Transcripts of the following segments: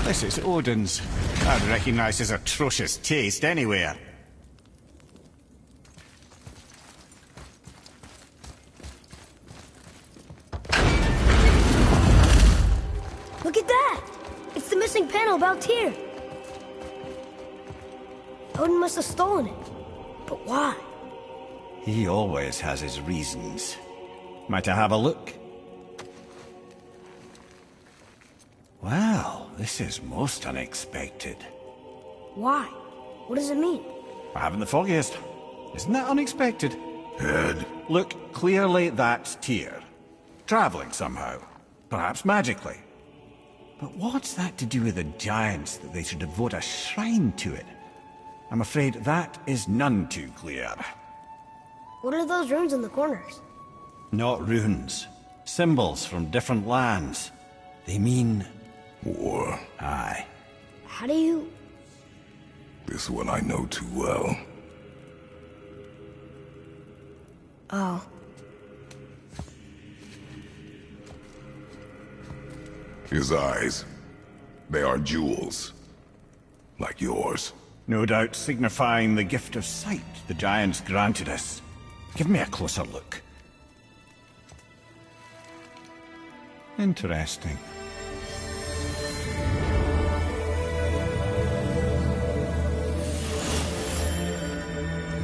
This is Odin's. I'd recognize his atrocious taste anywhere. Look at that! It's the missing panel about Tyr. Odin must have stolen it. But why? He always has his reasons. Might I have a look? Well, this is most unexpected. Why? What does it mean? I haven't the foggiest. Isn't that unexpected? Head. Look, clearly that's Tyr. Traveling somehow. Perhaps magically. But what's that to do with the giants that they should devote a shrine to it? I'm afraid that is none too clear. What are those runes in the corners? Not runes. Symbols from different lands. They mean... war. Aye. How do you... This one I know too well. Oh. His eyes. They are jewels. Like yours. No doubt signifying the gift of sight the giants granted us. Give me a closer look. Interesting.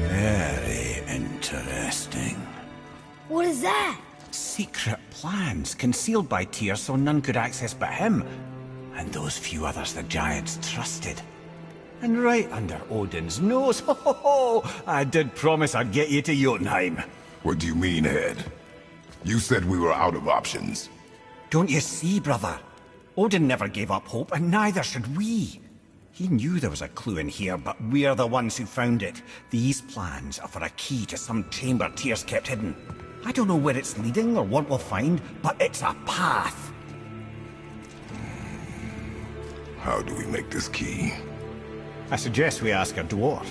Very interesting. What is that? Secret plans concealed by Tyr so none could access but him, and those few others the giants trusted. And right under Odin's nose, ho ho ho! I did promise I'd get you to Jotunheim. What do you mean, Head? You said we were out of options. Don't you see, brother? Odin never gave up hope, and neither should we. He knew there was a clue in here, but we're the ones who found it. These plans are for a key to some chamber Tyr's kept hidden. I don't know where it's leading or what we'll find, but it's a path. How do we make this key? I suggest we ask a dwarf.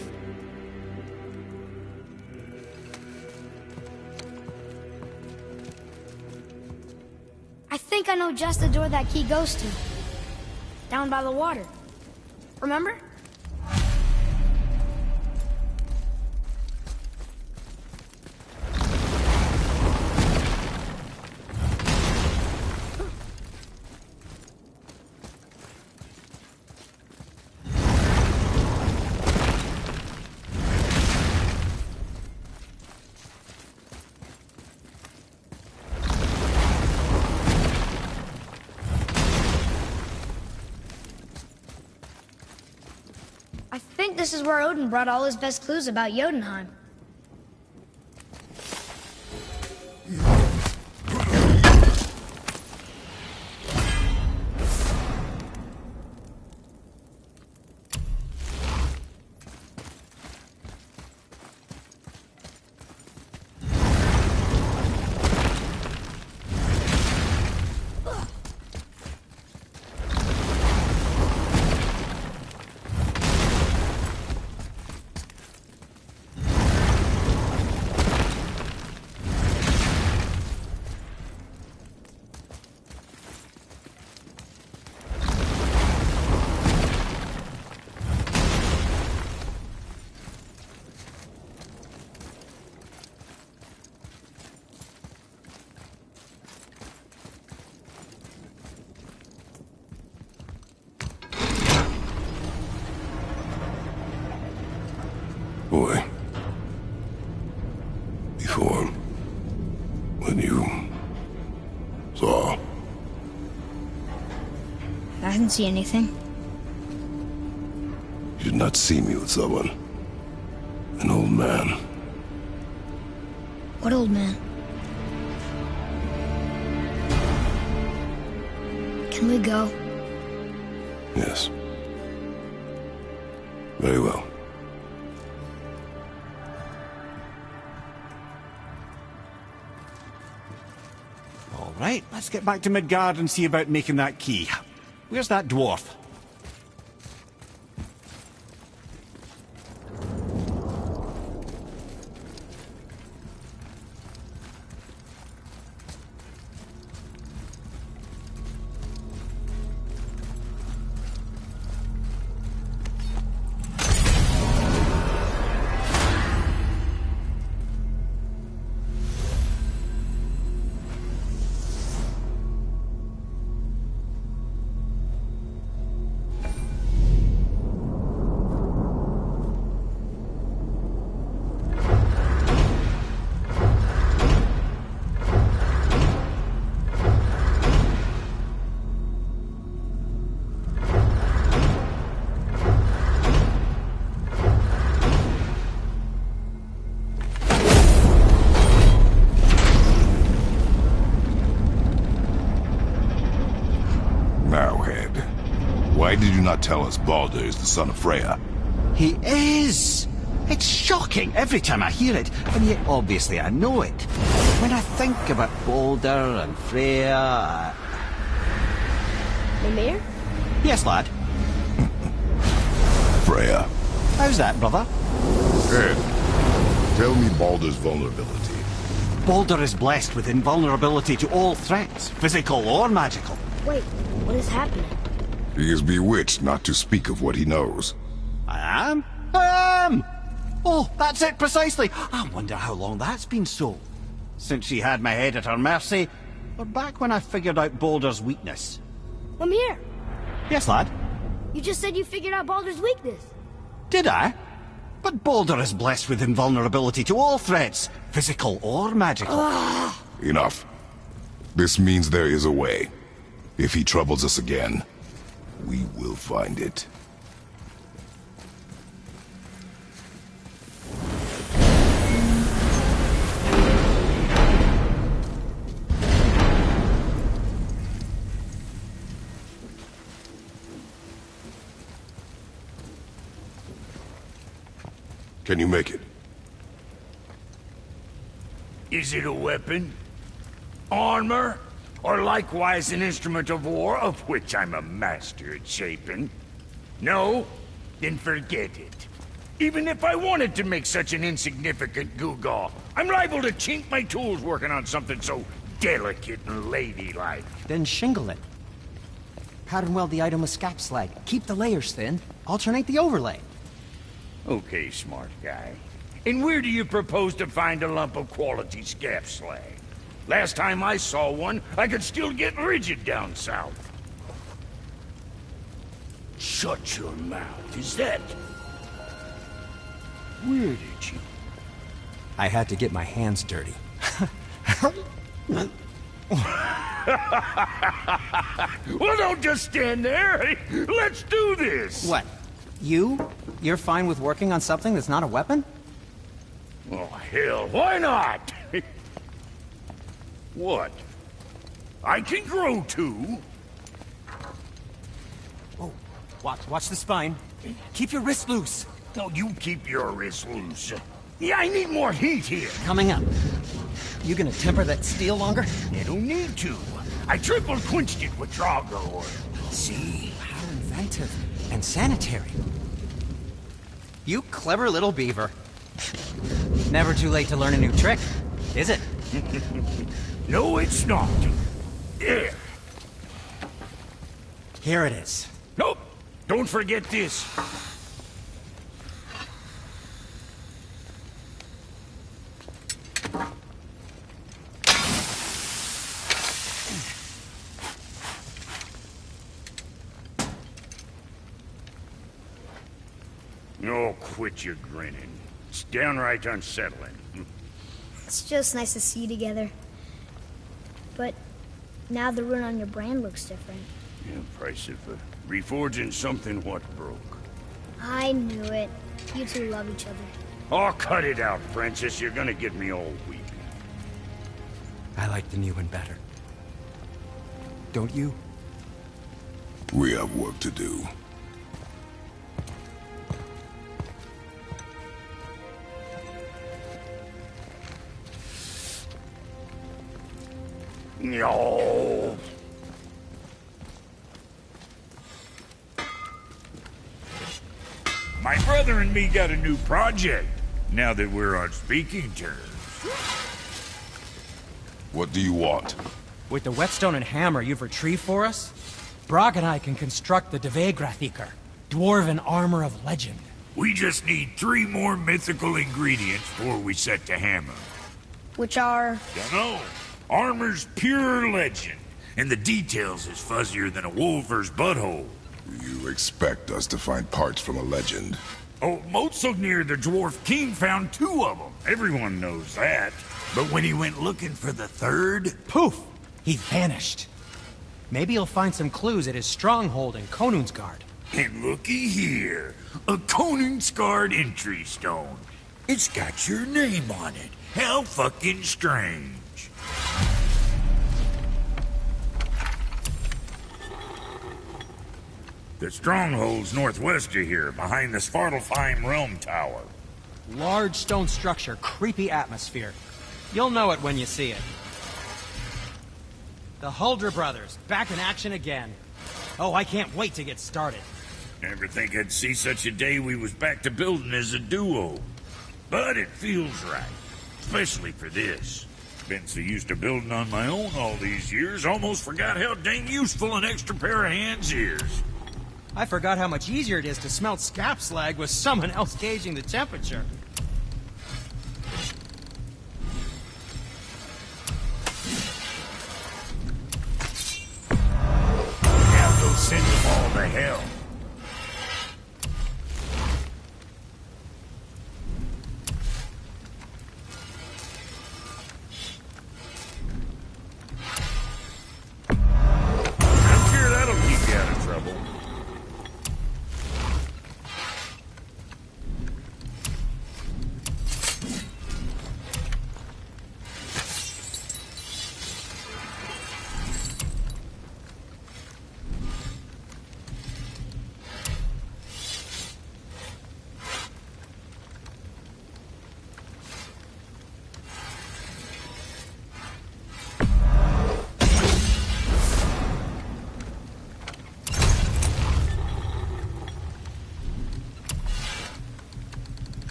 I think I know just the door that key goes to. Down by the water. Remember? I think this is where Odin brought all his best clues about Jotunheim. Boy. Before... when you... saw... I didn't see anything. You did not see me with someone. An old man. What old man? Can we go? Yes. Very well. All right, let's get back to Midgard and see about making that key. Where's that dwarf? not tell us Baldur is the son of Freya? He is! It's shocking every time I hear it, and yet obviously I know it. When I think about Baldur and Freya... Mimir? Yes, lad. Freya. How's that, brother? Ed, tell me Baldur's vulnerability. Baldur is blessed with invulnerability to all threats, physical or magical. Wait, what is happening? He is bewitched not to speak of what he knows. I am? I am! Oh, that's it precisely. I wonder how long that's been so. Since she had my head at her mercy, or back when I figured out Baldur's weakness. Mimir, Yes, lad? you just said you figured out Baldur's weakness. Did I? But Baldur is blessed with invulnerability to all threats, physical or magical. Enough. This means there is a way. If he troubles us again, we will find it. Can you make it? Is it a weapon? Armor? Or likewise an instrument of war, of which I'm a master at shaping? No? Then forget it. Even if I wanted to make such an insignificant gewgaw, I'm liable to chink my tools working on something so delicate and ladylike. Then shingle it. Pattern weld the item with scap slag. Keep the layers thin. Alternate the overlay. Okay, smart guy. And where do you propose to find a lump of quality scap slag? Last time I saw one, I could still get rigid down south. Shut your mouth, is that... Where did you... I had to get my hands dirty. Well, don't just stand there. Let's do this. What? You're fine with working on something that's not a weapon? Oh, hell, why not? What? I can grow too. Oh, watch the spine. Keep your wrist loose. No, you keep your wrist loose. Yeah, I need more heat here. Coming up. You gonna temper that steel longer? You don't need to. I triple quenched it with Drago oil. See? How inventive and sanitary. You clever little beaver. Never too late to learn a new trick, is it? No, it's not. There. Here it is. Nope. Don't forget this. Oh, quit your grinning. It's downright unsettling. It's just nice to see you together. But now the rune on your brand looks different. Yeah, price of reforging something what broke. I knew it. You two love each other. Oh, cut it out, Francis. You're gonna get me all weak. I like the new one better. Don't you? We have work to do. No. My brother and me got a new project, now that we're on speaking terms. What do you want? With the whetstone and hammer you've retrieved for us, Brog and I can construct the Dvegrathikar, dwarven armor of legend. We just need 3 more mythical ingredients before we set to hammer. Which are... Dunno. Armor's pure legend, and the details is fuzzier than a wolver's butthole. You expect us to find parts from a legend? Oh, Motsognir the Dwarf King found 2 of them. Everyone knows that. But when he went looking for the 3rd... Poof! He vanished. Maybe he'll find some clues at his stronghold in Konungsgard. And looky here, a Konungsgard entry stone. It's got your name on it. How fucking strange. The stronghold's northwest of here, behind the Svartalfheim Realm Tower. Large stone structure, creepy atmosphere. You'll know it when you see it. The Huldra brothers, back in action again. Oh, I can't wait to get started. Never think I'd see such a day we was back to building as a duo. But it feels right, especially for this. Been so used to building on my own all these years, almost forgot how dang useful an extra pair of hands is. I forgot how much easier it is to smelt scap slag with someone else gauging the temperature. Now go send them all to hell. I'm sure that'll keep you out of trouble.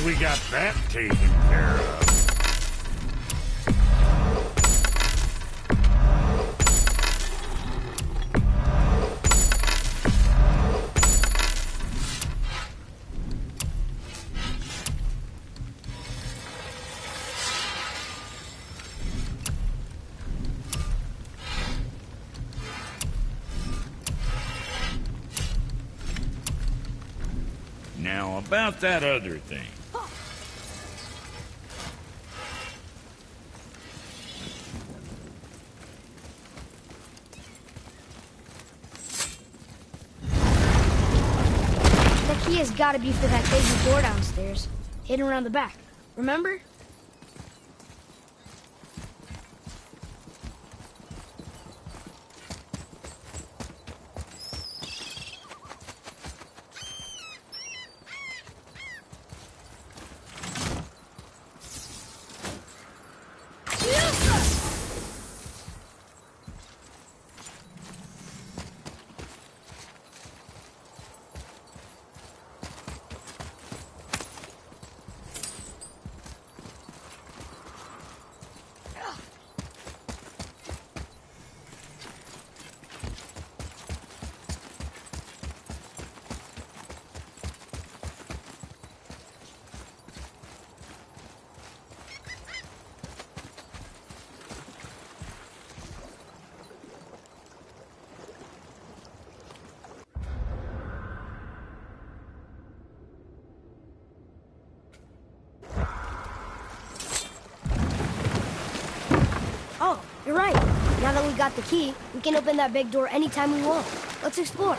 We got that taken care of. Now, about that other thing. He has got to be for that crazy door downstairs, hidden around the back. Remember? Oh, you're right. Now that we got the key, we can open that big door anytime we want. Let's explore.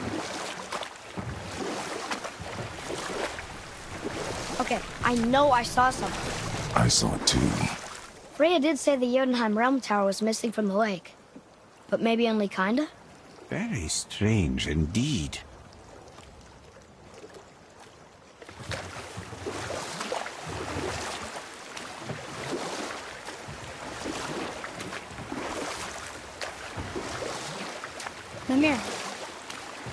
Okay, I know I saw something. I saw it too. Freya did say the Jotunheim Realm Tower was missing from the lake. But maybe only kinda? Very strange indeed. Mimir,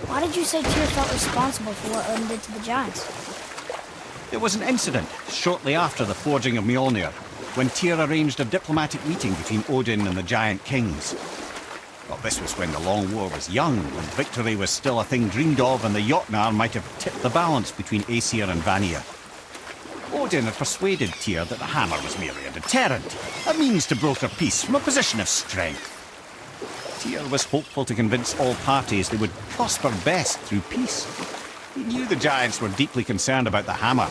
why did you say Tyr felt responsible for what Odin did to the giants? There was an incident shortly after the forging of Mjolnir, when Tyr arranged a diplomatic meeting between Odin and the giant kings. Well, this was when the Long War was young, when victory was still a thing dreamed of, and the Jotnar might have tipped the balance between Aesir and Vanir. Odin had persuaded Tyr that the hammer was merely a deterrent, a means to broker peace from a position of strength. Tyr was hopeful to convince all parties they would prosper best through peace. He knew the giants were deeply concerned about the hammer,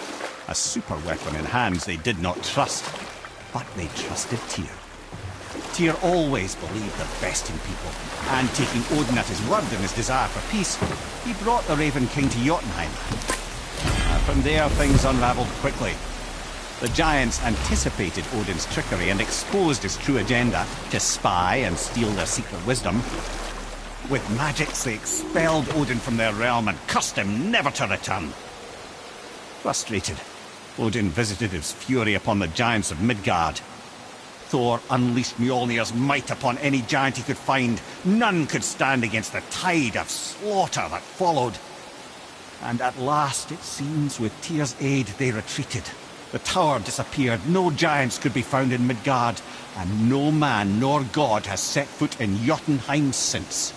a super weapon in hands they did not trust. But they trusted Tyr. Tyr always believed the best in people, and taking Odin at his word in his desire for peace, he brought the Raven King to Jotunheim. From there, things unravelled quickly. The giants anticipated Odin's trickery and exposed his true agenda to spy and steal their secret wisdom. With magics, they expelled Odin from their realm and cursed him never to return. Frustrated, Odin visited his fury upon the giants of Midgard. Thor unleashed Mjolnir's might upon any giant he could find. None could stand against the tide of slaughter that followed. And at last, it seems, with Tyr's aid, they retreated. The tower disappeared, no giants could be found in Midgard, and no man nor god has set foot in Jotunheim since.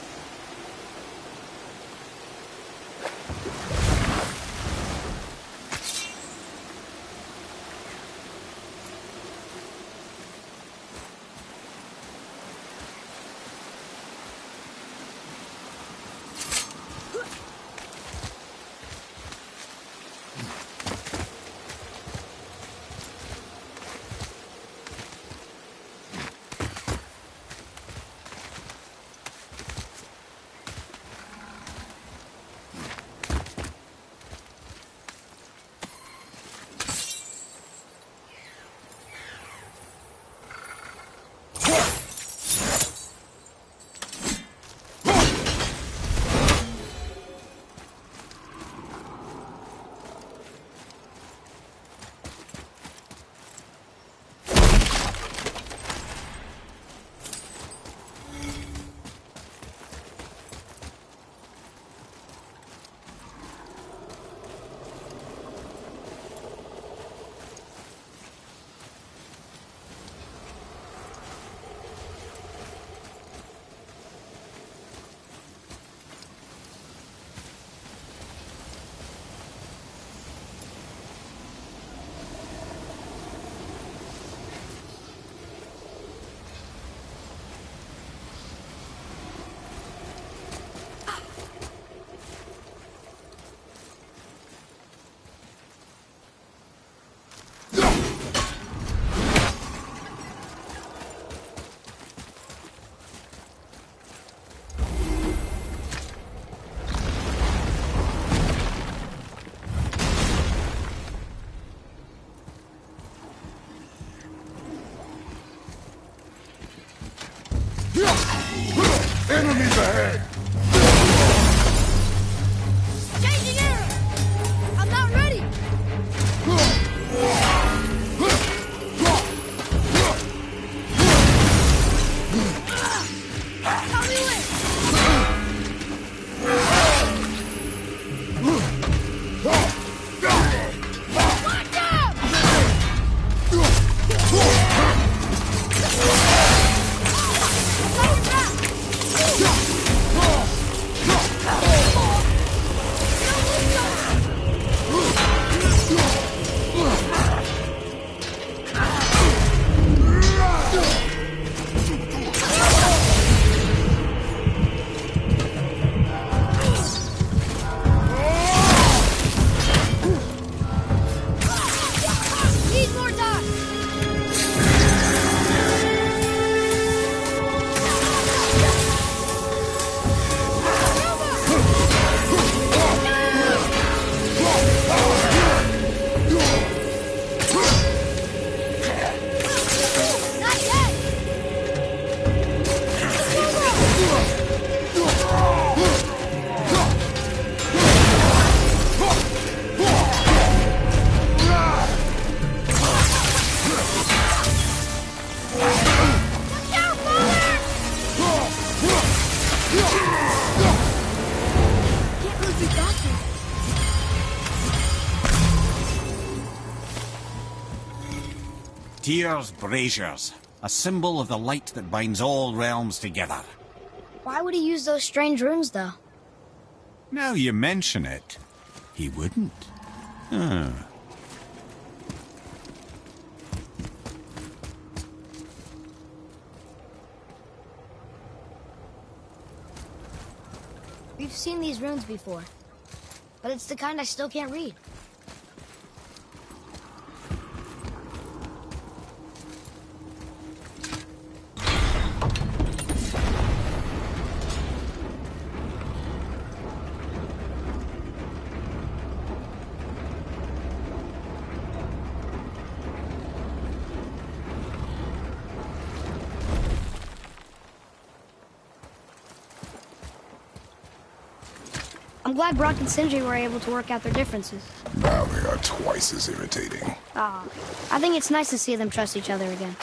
Enemies ahead! Changing arrow! I'm not ready! Help me Watch out! Need more time! Not yet! Can't move these doctors. Tyr's braziers, a symbol of the light that binds all realms together. Why would he use those strange runes, though? Now you mention it, he wouldn't. Huh. We've seen these runes before, but it's the kind I still can't read. glad Brock and Sindri were able to work out their differences. Now they are twice as irritating. I think it's nice to see them trust each other again.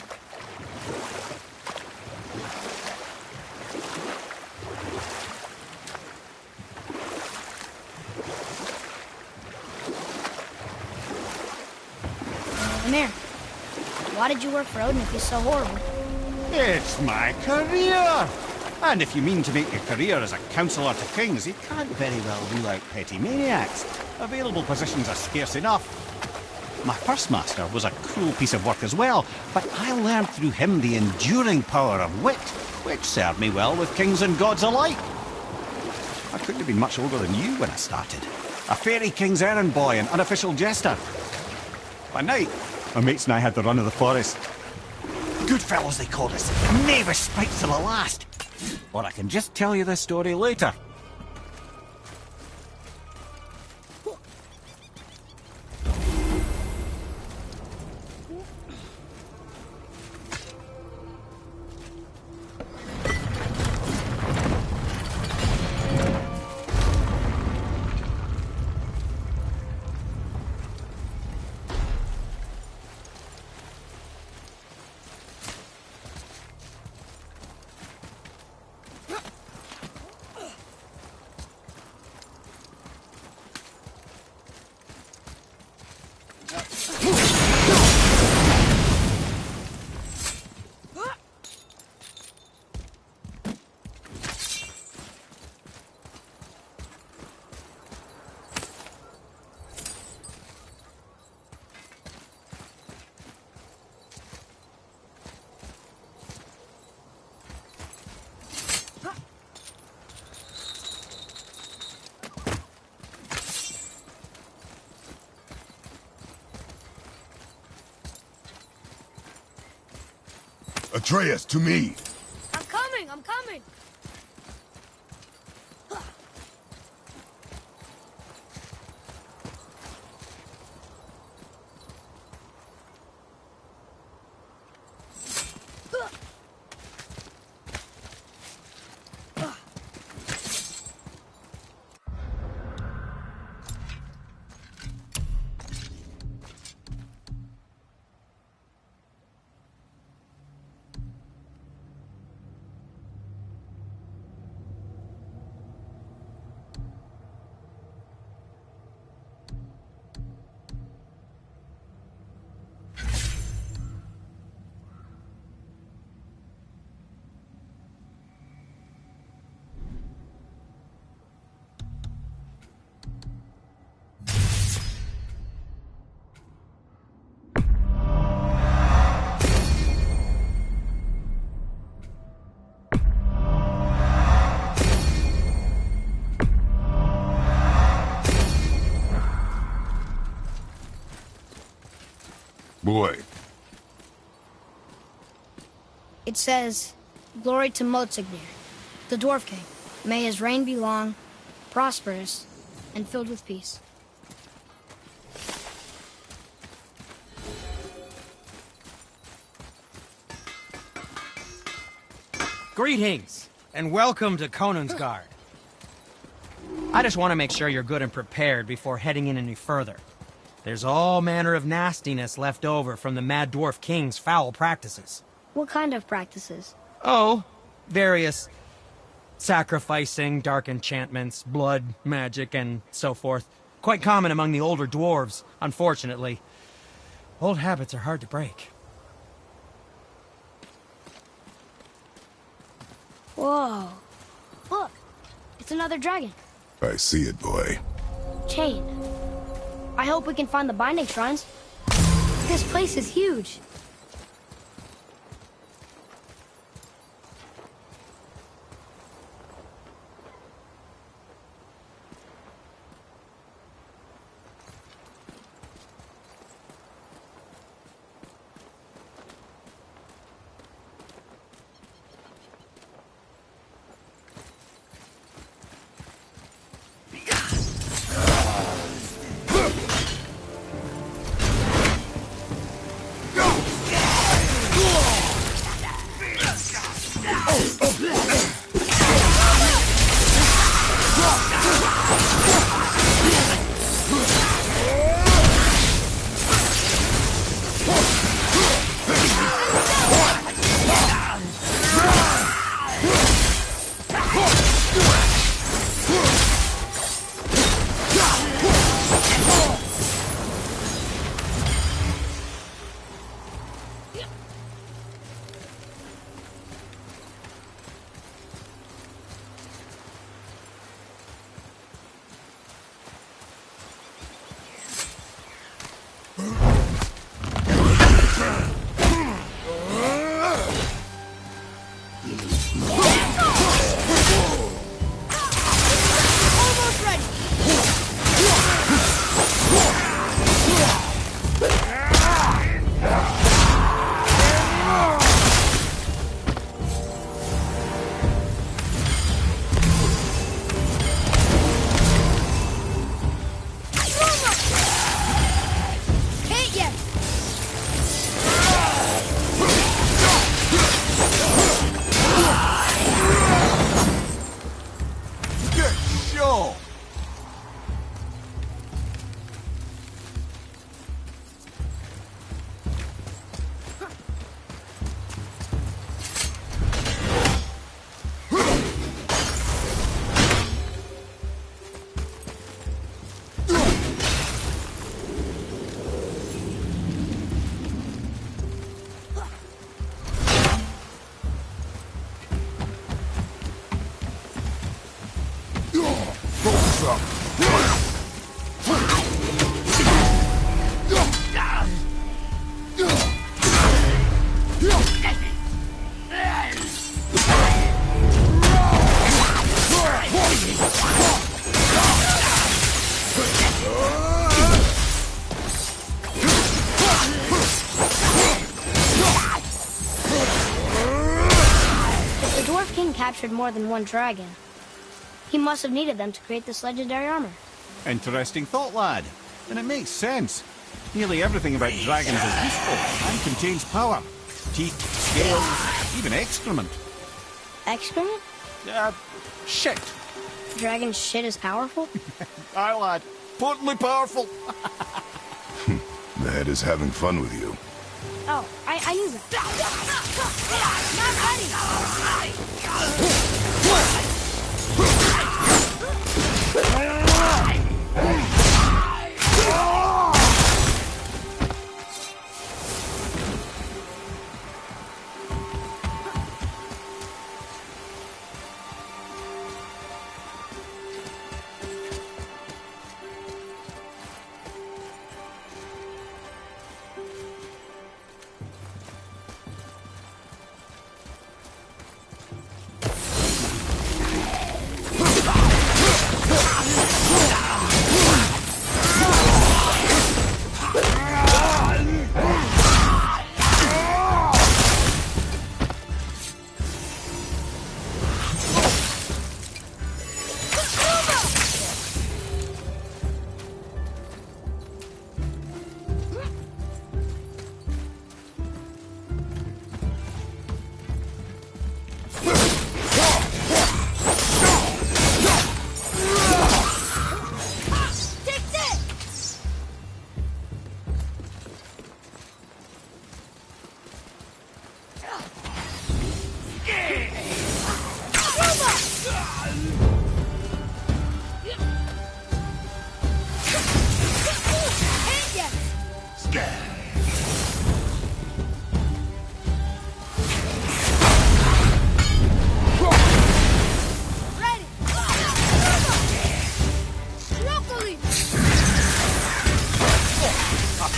Come here. Why did you work for Odin if he's so horrible? It's my career! And if you mean to make your career as a counsellor to kings, you can't very well rule out petty maniacs. Available positions are scarce enough. My first master was a cruel piece of work as well, but I learned through him the enduring power of wit, which served me well with kings and gods alike. I couldn't have been much older than you when I started. A fairy king's errand boy and unofficial jester. By night, my mates and I had the run of the forest. Good fellows, they called us. Knavish spikes to the last. Or I can just tell you this story later. Atreus, to me! I'm coming! I'm coming! Boy. It says, "Glory to Motsignir, the Dwarf King. May his reign be long, prosperous, and filled with peace." Greetings, and welcome to Konungsgard. I just want to make sure you're good and prepared before heading in any further. There's all manner of nastiness left over from the Mad Dwarf King's foul practices. What kind of practices? Oh, various sacrificing, dark enchantments, blood, magic, and so forth. Quite common among the older dwarves, unfortunately. Old habits are hard to break. Whoa. Look, it's another dragon. I see it, boy. Chained. I hope we can find the binding shrines. This place is huge. Go! captured more than one dragon. He must have needed them to create this legendary armor. Interesting thought, lad. And it makes sense. Nearly everything about dragons is useful and contains power. Teeth, scales, even excrement. Excrement? Shit. Dragon shit is powerful? Aye, lad. Potently powerful. The head is having fun with you. Oh, I knew that. Not ready!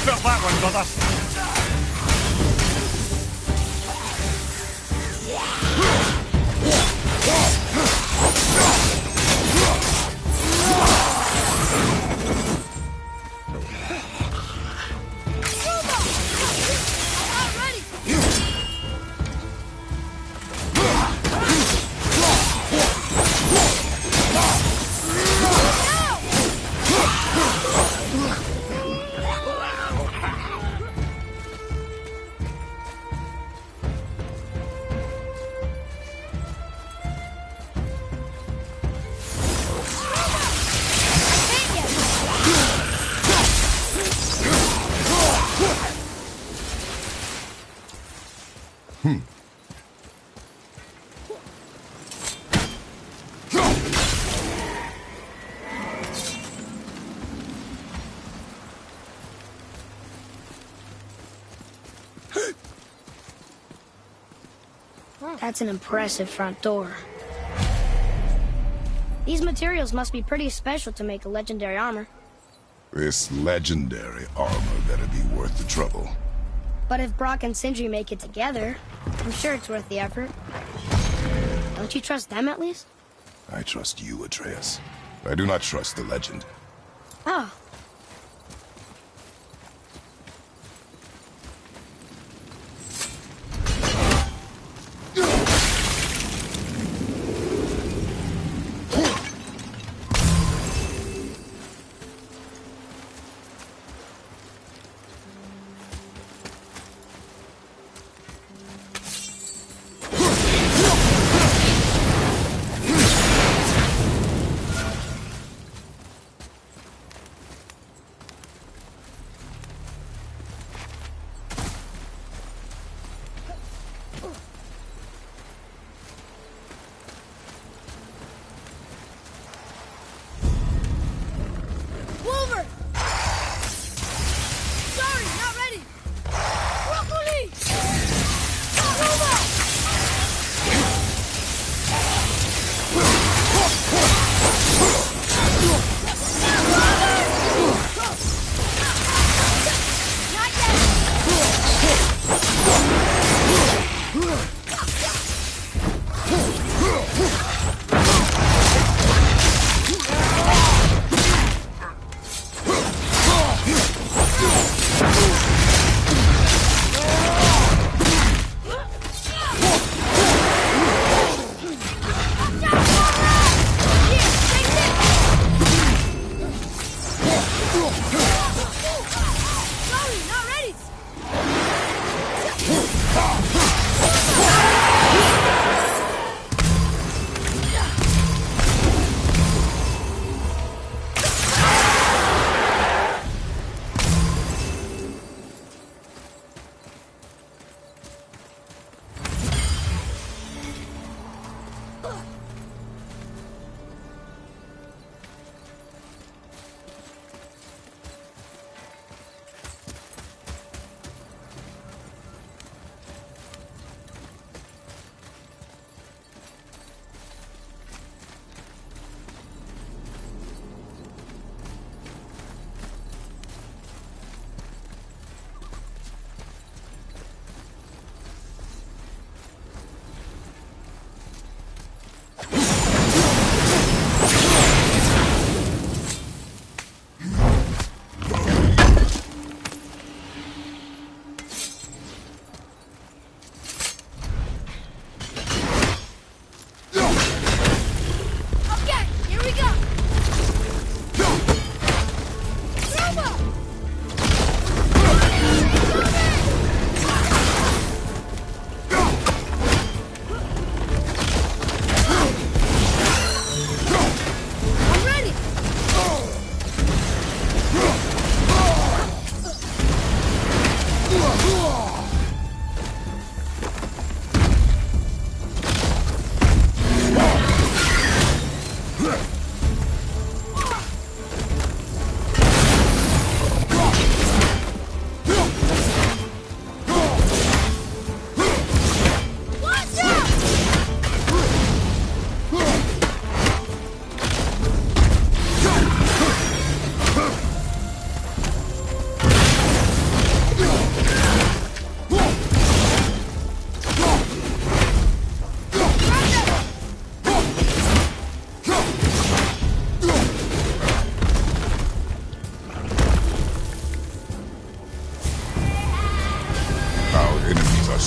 Felt that one, brother. That's an impressive front door. These materials must be pretty special to make a legendary armor. This legendary armor better be worth the trouble. But if Brock and Sindri make it together, I'm sure it's worth the effort. Don't you trust them at least? I trust you, Atreus. I do not trust the legend. Oh.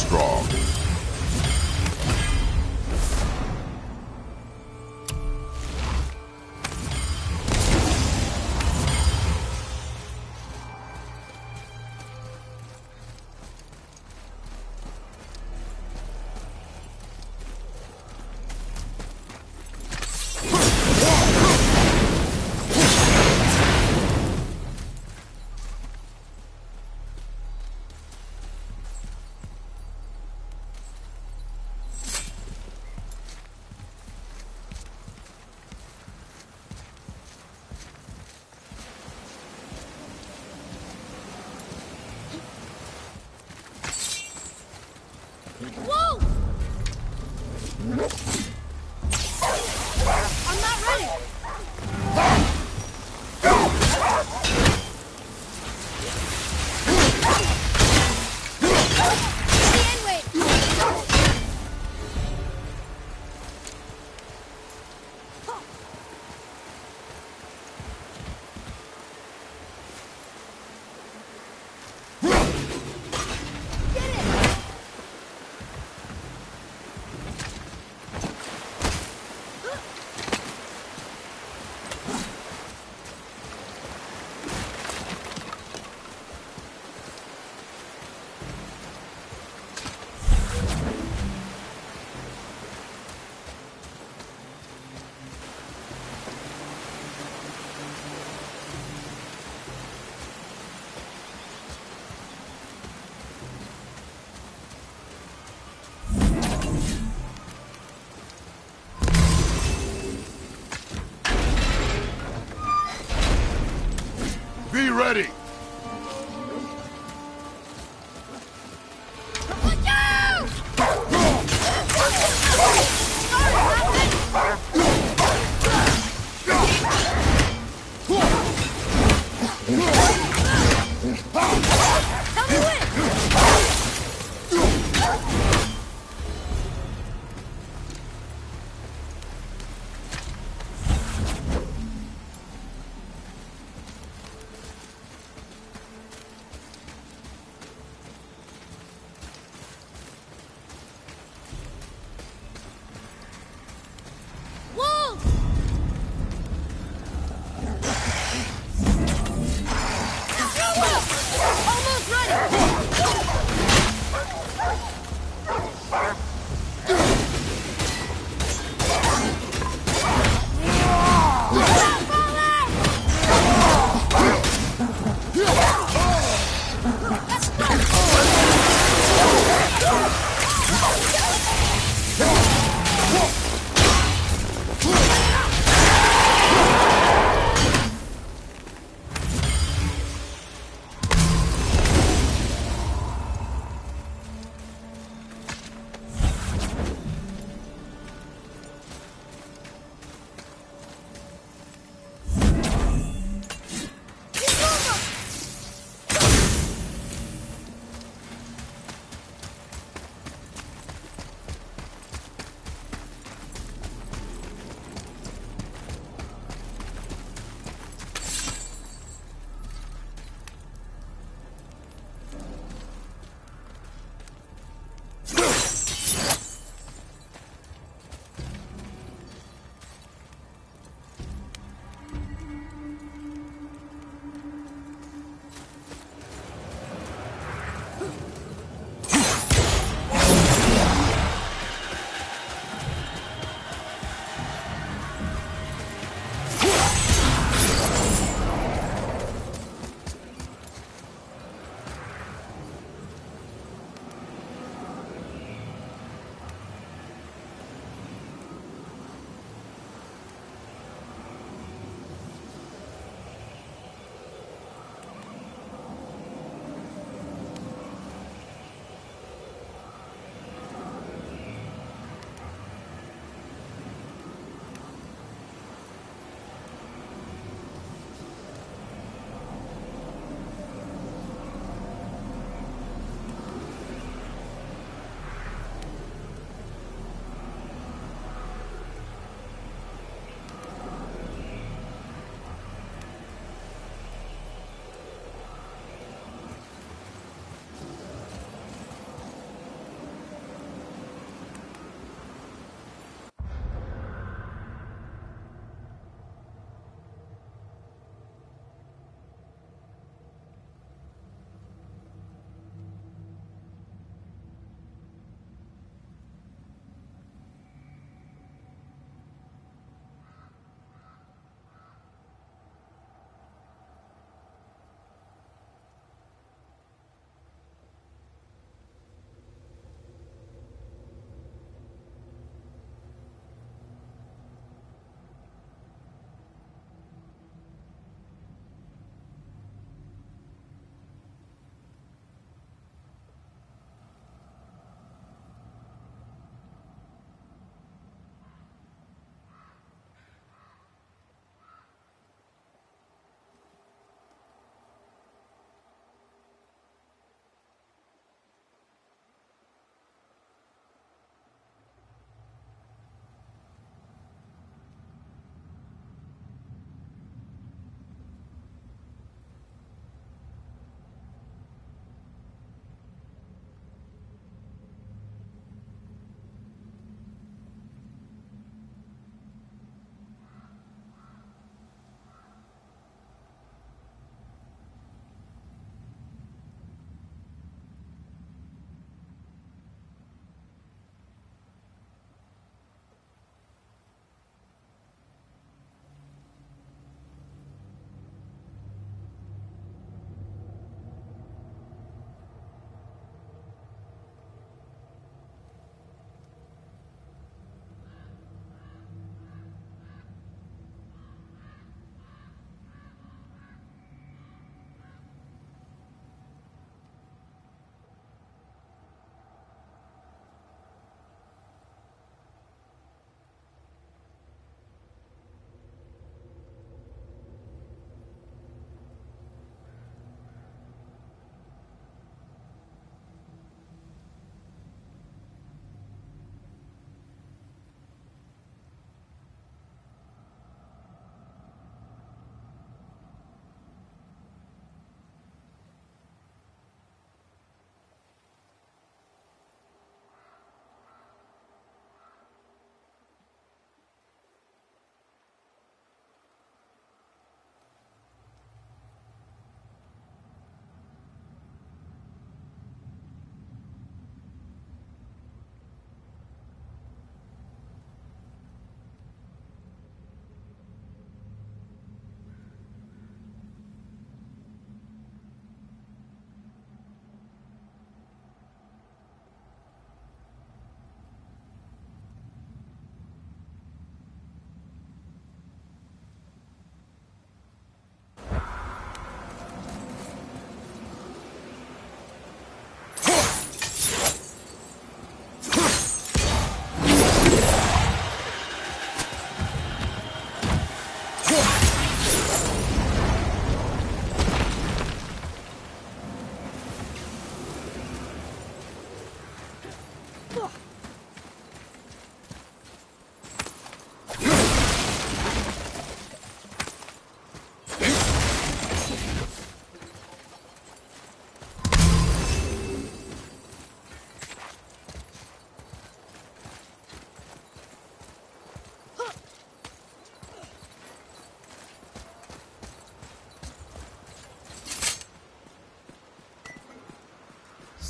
strong. Whoa! I'm not ready! Stand, wait! Get it! Be ready! Look out! Tell me when! Whoa! Almost ready!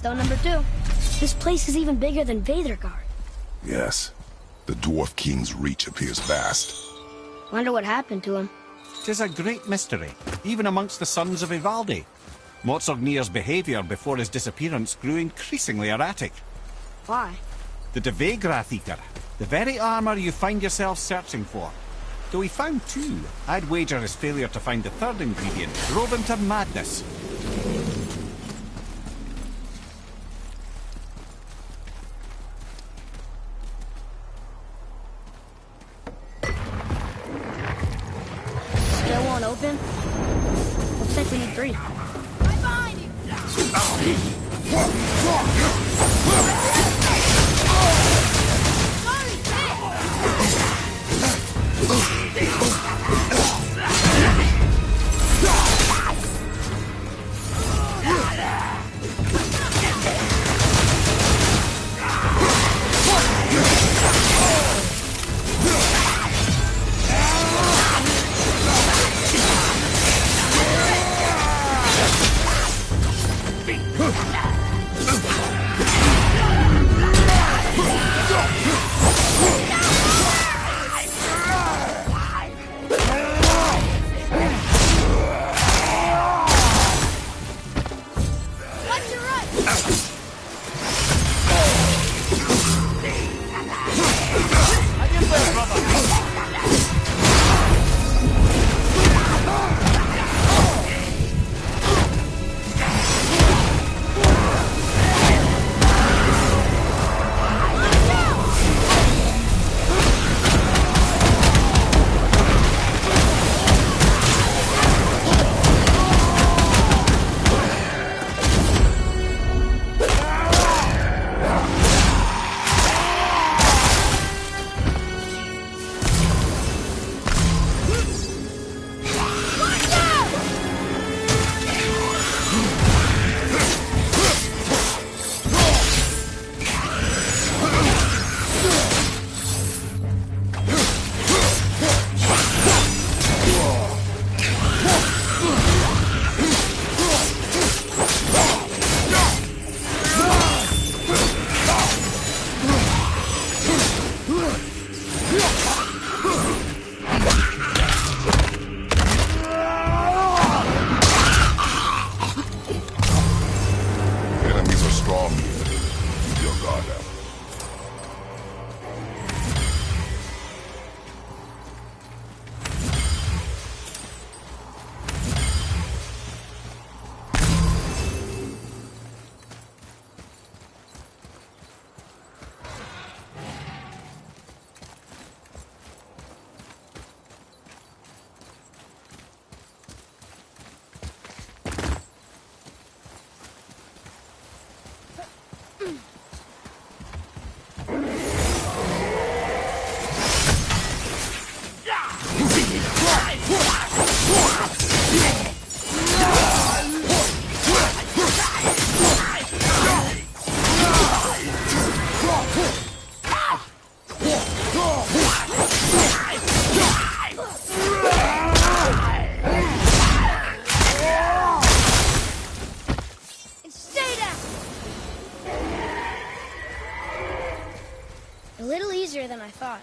Stone number 2. This place is even bigger than Vadergard. Yes. The Dwarf King's reach appears vast. Wonder what happened to him. 'Tis a great mystery, even amongst the sons of Ivaldi. Motsognir's behaviour before his disappearance grew increasingly erratic. Why? The Devegrath Eater, the very armour you find yourself searching for. Though he found 2, I'd wager his failure to find the 3rd ingredient drove him to madness. Still won't open? Looks like we need 3. Right behind you! easier than I thought.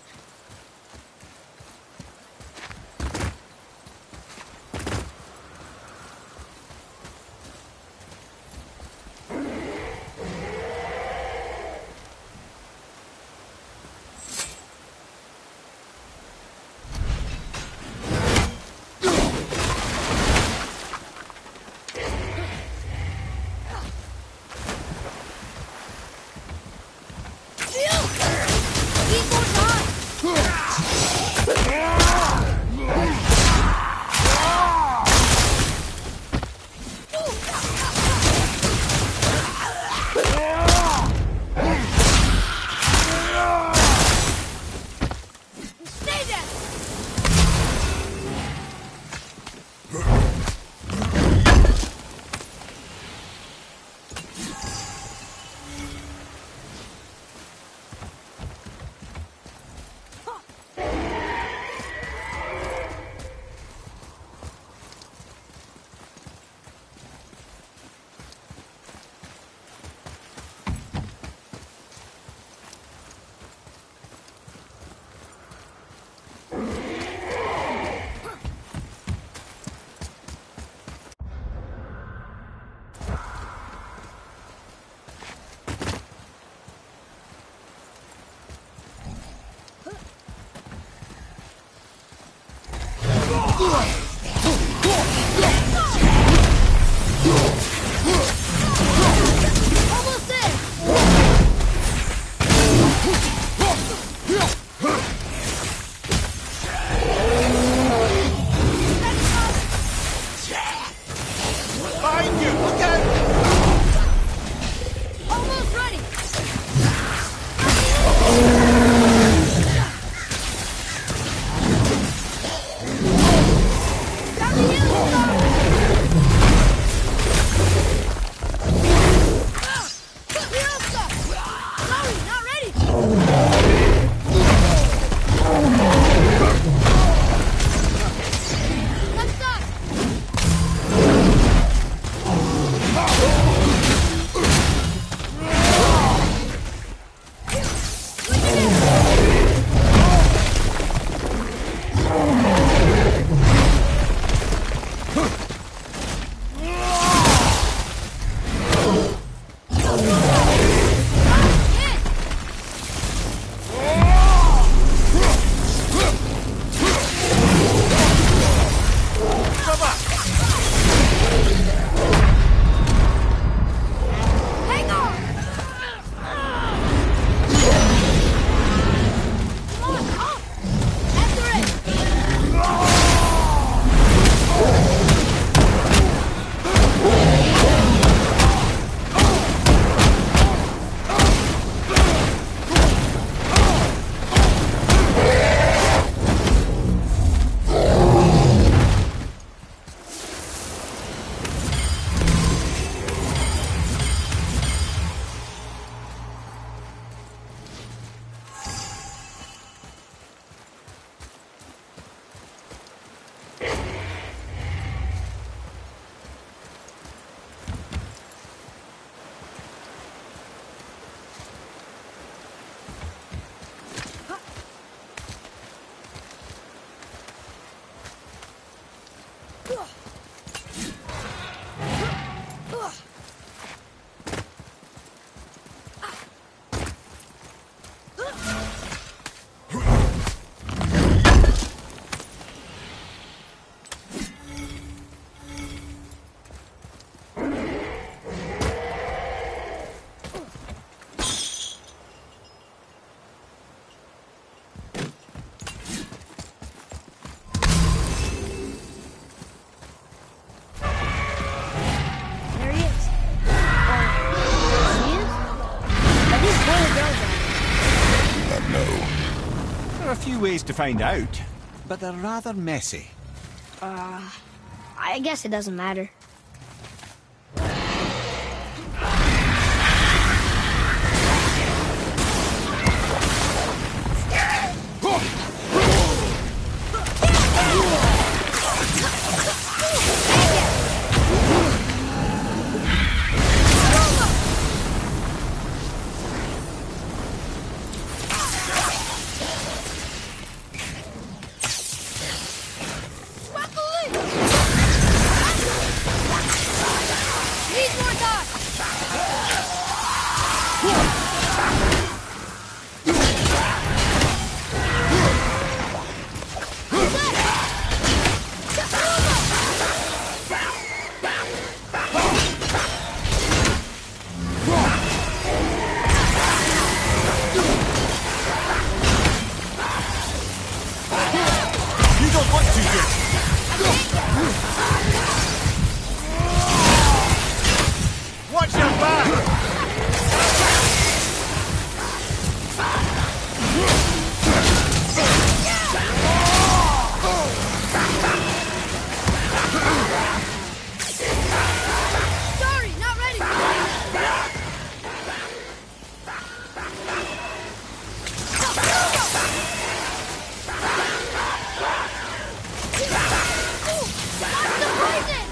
Almost there! Behind you! Look out! Almost ready! Got the yellow star! The yellow star! Sorry, not ready! Next up! Hang on! Come on, up! After it! There he is. He is? I think Boy does that. No. There are a few ways to find out, but they're rather messy. I guess it doesn't matter. Need more time! You don't want to do. Watch your back! Sorry, not ready! Watch the poison!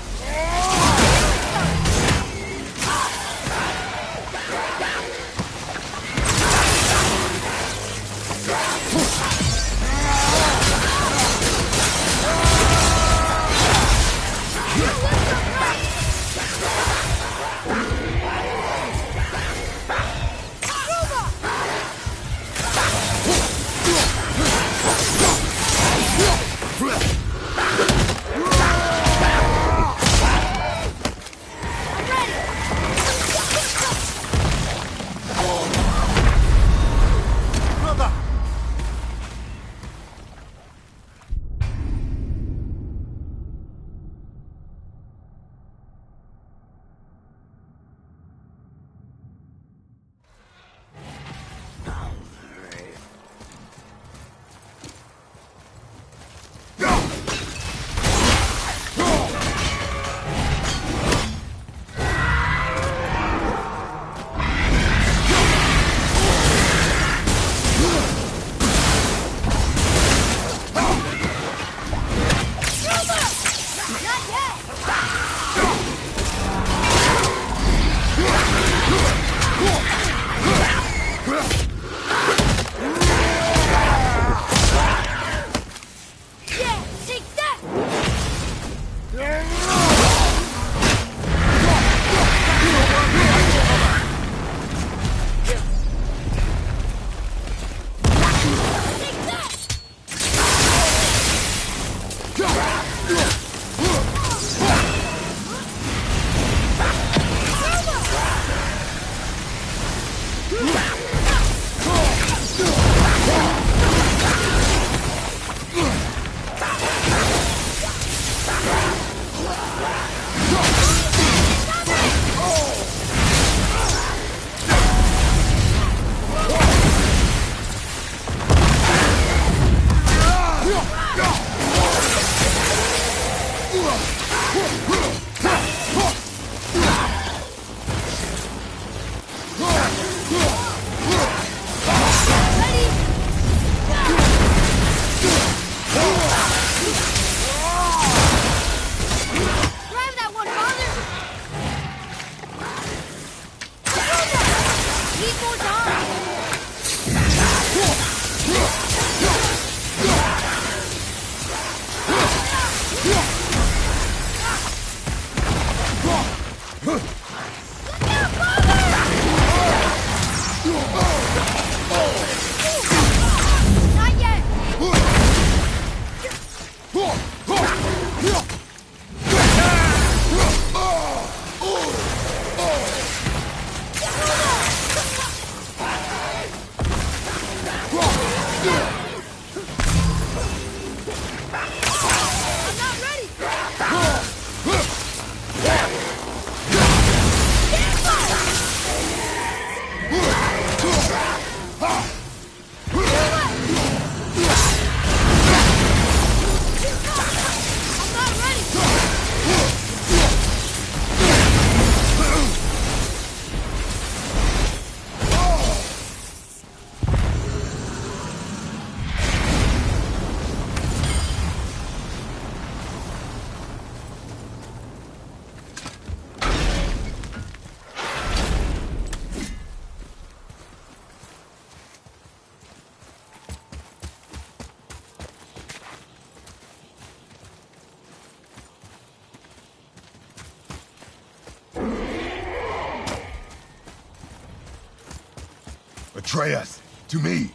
Atreus, to me.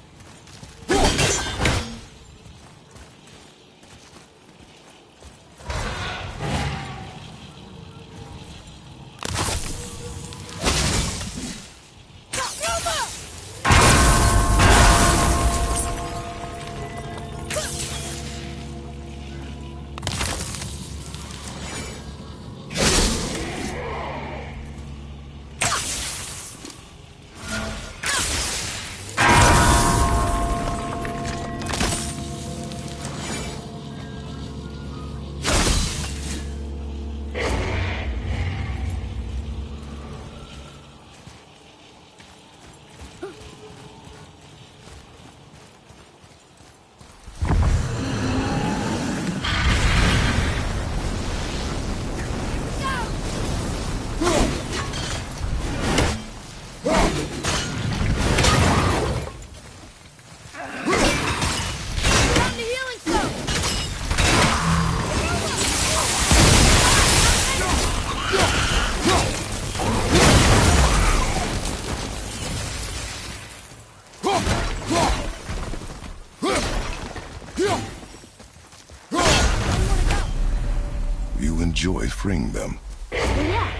You enjoy freeing them. Well, yeah.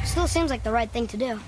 Still seems like the right thing to do.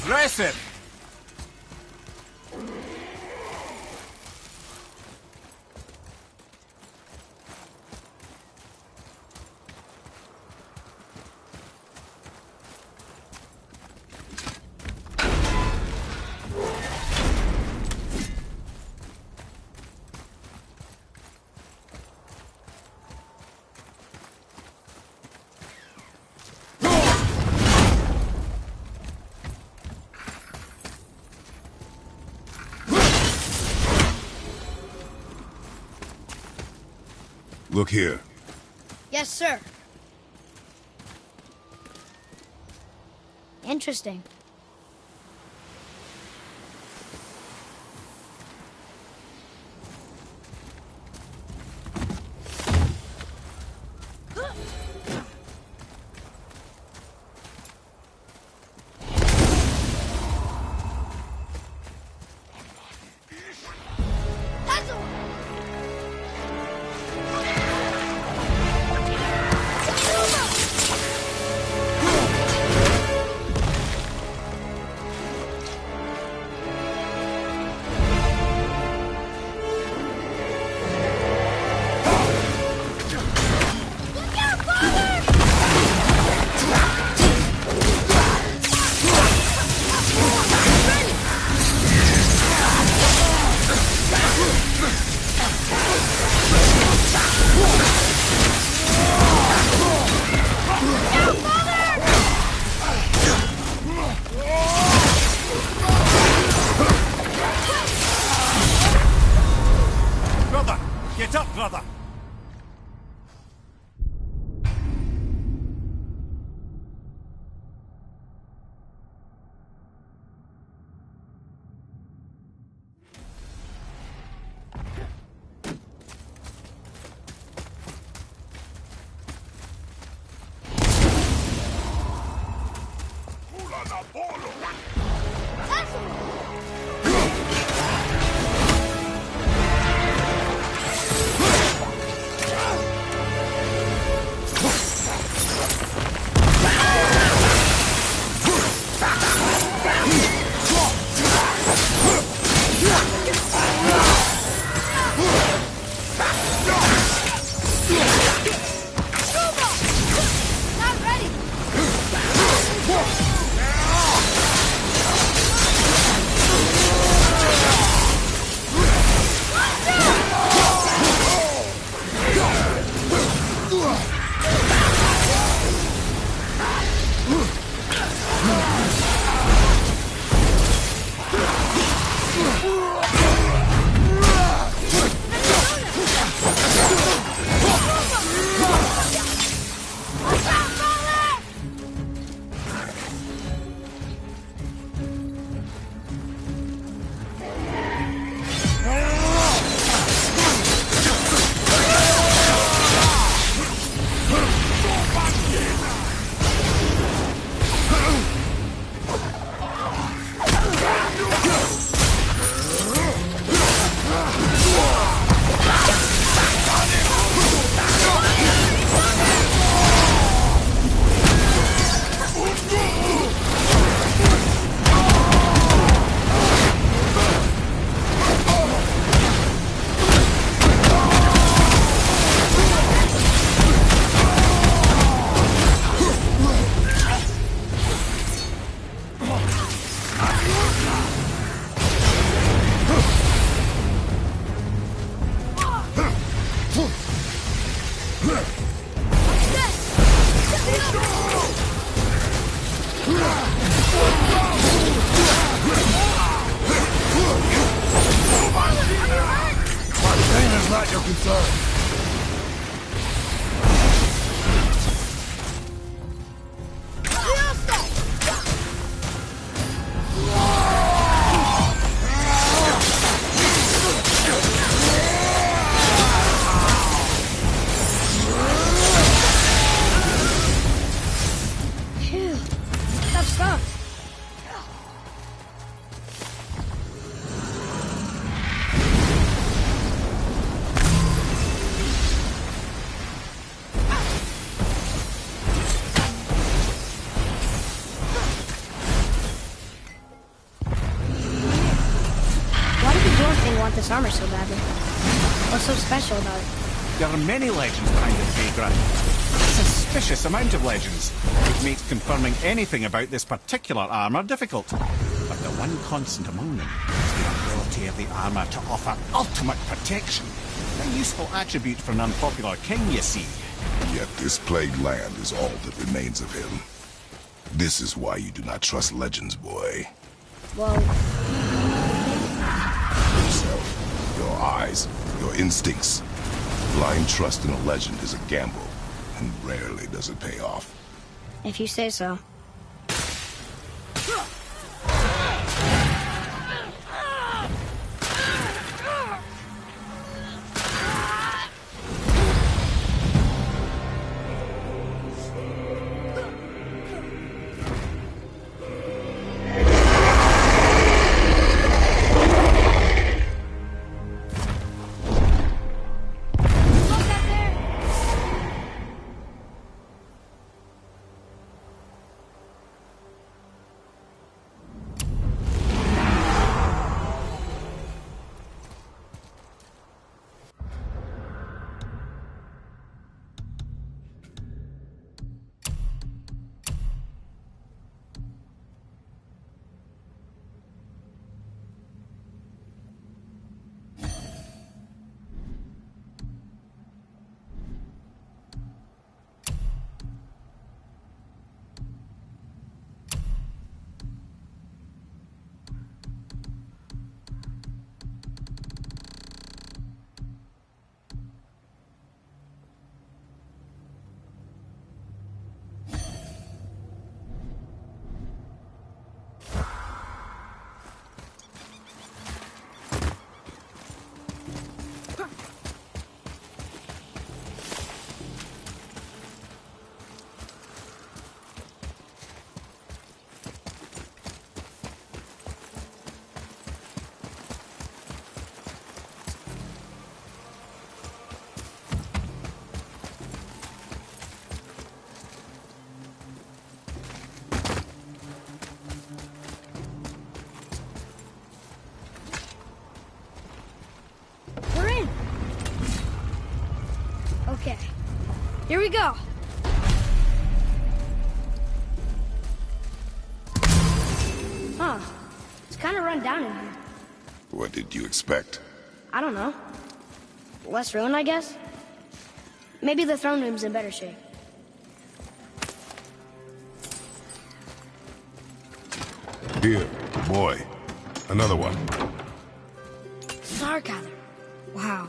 Impressive! Look here. Yes, sir. Interesting. Not your concern. Phew. Tough stuff. This armor so badly. What's so special about it? There are many legends behind the Vagrant. A suspicious amount of legends. It makes confirming anything about this particular armor difficult. But the one constant among them is the ability of the armor to offer ultimate protection. A useful attribute for an unpopular king, you see. Yet this plagued land is all that remains of him. This is why you do not trust legends, boy. Well... Yourself, your eyes, your instincts. Blind trust in a legend is a gamble, and rarely does it pay off. If you say so. Here we go. Huh. It's kind of run down in here. What did you expect? I don't know. Less ruined, I guess? Maybe the throne room's in better shape. Here, boy. Another one. Sarkather. Wow.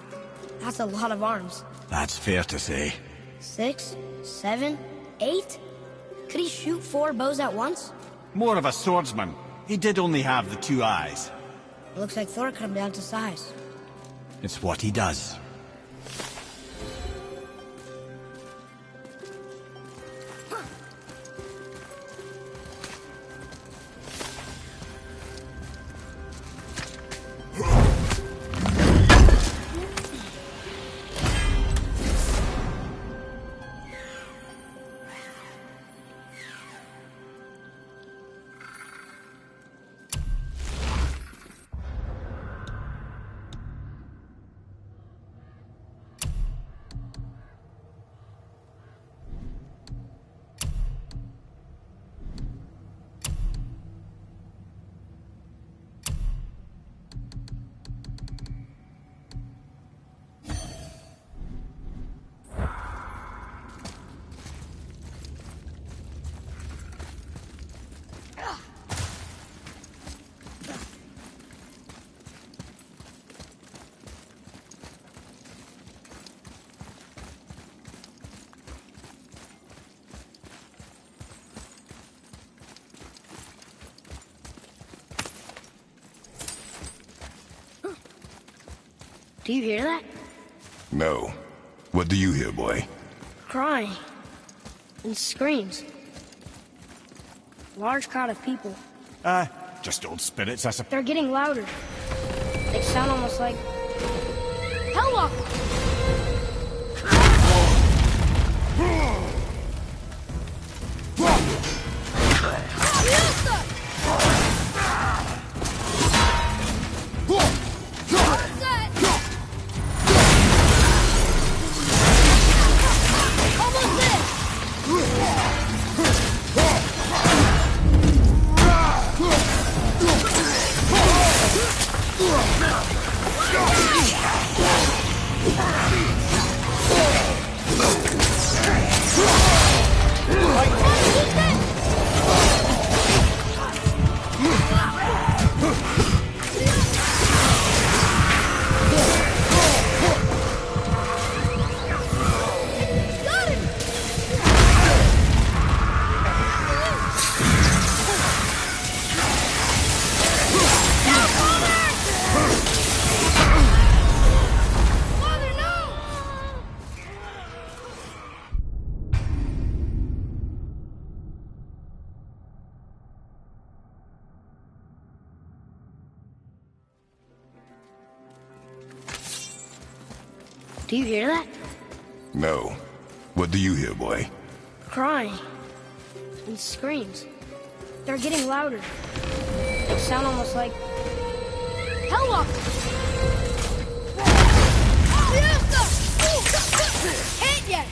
That's a lot of arms. That's fair to say. 6, 7, 8? Could he shoot 4 bows at once? More of a swordsman. He did only have the 2 eyes. Looks like Thor cut him down to size. It's what he does. Do you hear that? No. What do you hear, boy? Crying. And screams. Large crowd of people. Just old spirits, I suppose. They're getting louder. They sound almost like... Hellwalkers! Do you hear that? No. What do you hear, boy? Crying. And screams. They're getting louder. They sound almost like... Hellwalkers! Hit yet!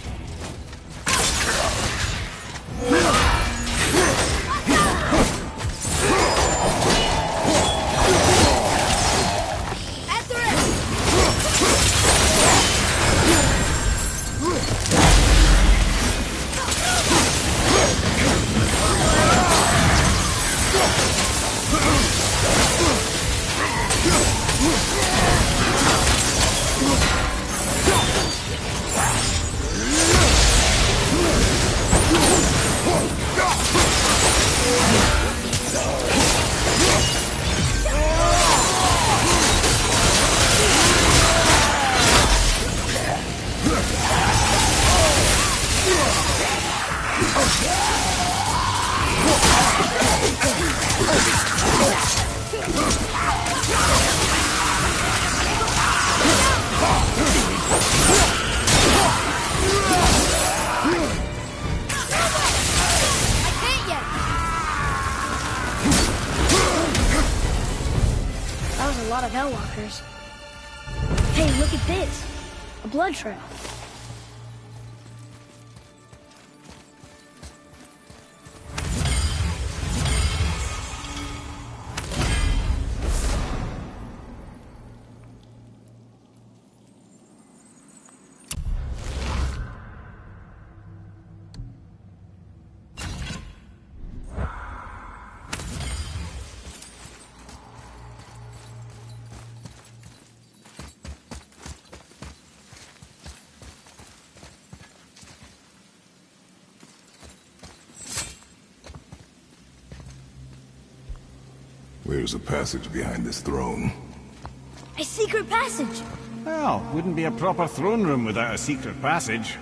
Of Hellwalkers. Hey, look at this. A blood trail. There's a passage behind this throne. A secret passage! Well, wouldn't be a proper throne room without a secret passage.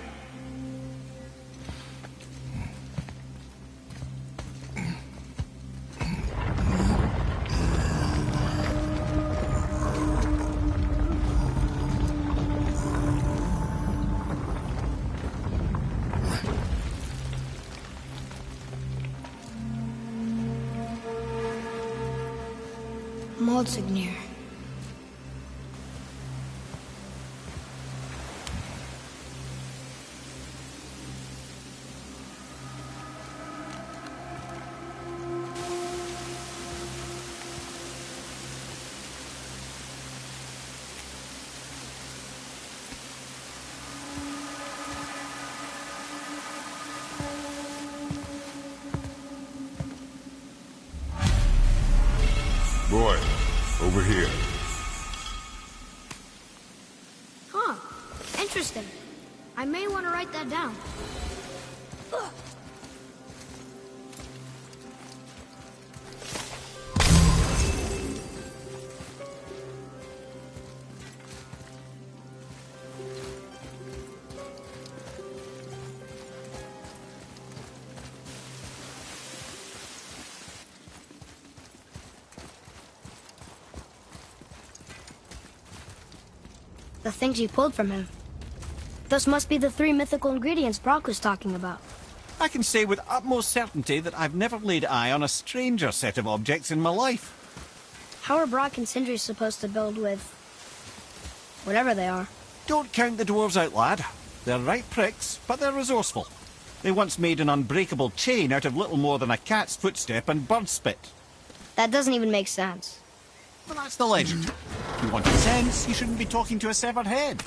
Monsignor. Boy, over here. Huh. Interesting. I may want to write that down. The things you pulled from him. Those must be the 3 mythical ingredients Brock was talking about. I can say with utmost certainty that I've never laid eye on a stranger set of objects in my life. How are Brock and Sindri supposed to build with... whatever they are? Don't count the dwarves out, lad. They're right pricks, but they're resourceful. They once made an unbreakable chain out of little more than a cat's footstep and bird spit. That doesn't even make sense. Well, that's the legend. If you wanted sense, you shouldn't be talking to a severed head.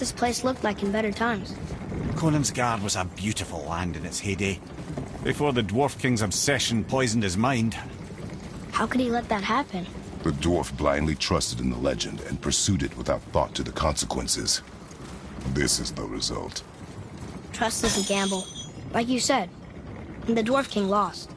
this place looked like in better times. Conan's Guard was a beautiful land in its heyday, before the Dwarf King's obsession poisoned his mind. How could he let that happen? The dwarf blindly trusted in the legend and pursued it without thought to the consequences. This is the result. Trust is a gamble. Like you said. And the Dwarf King lost.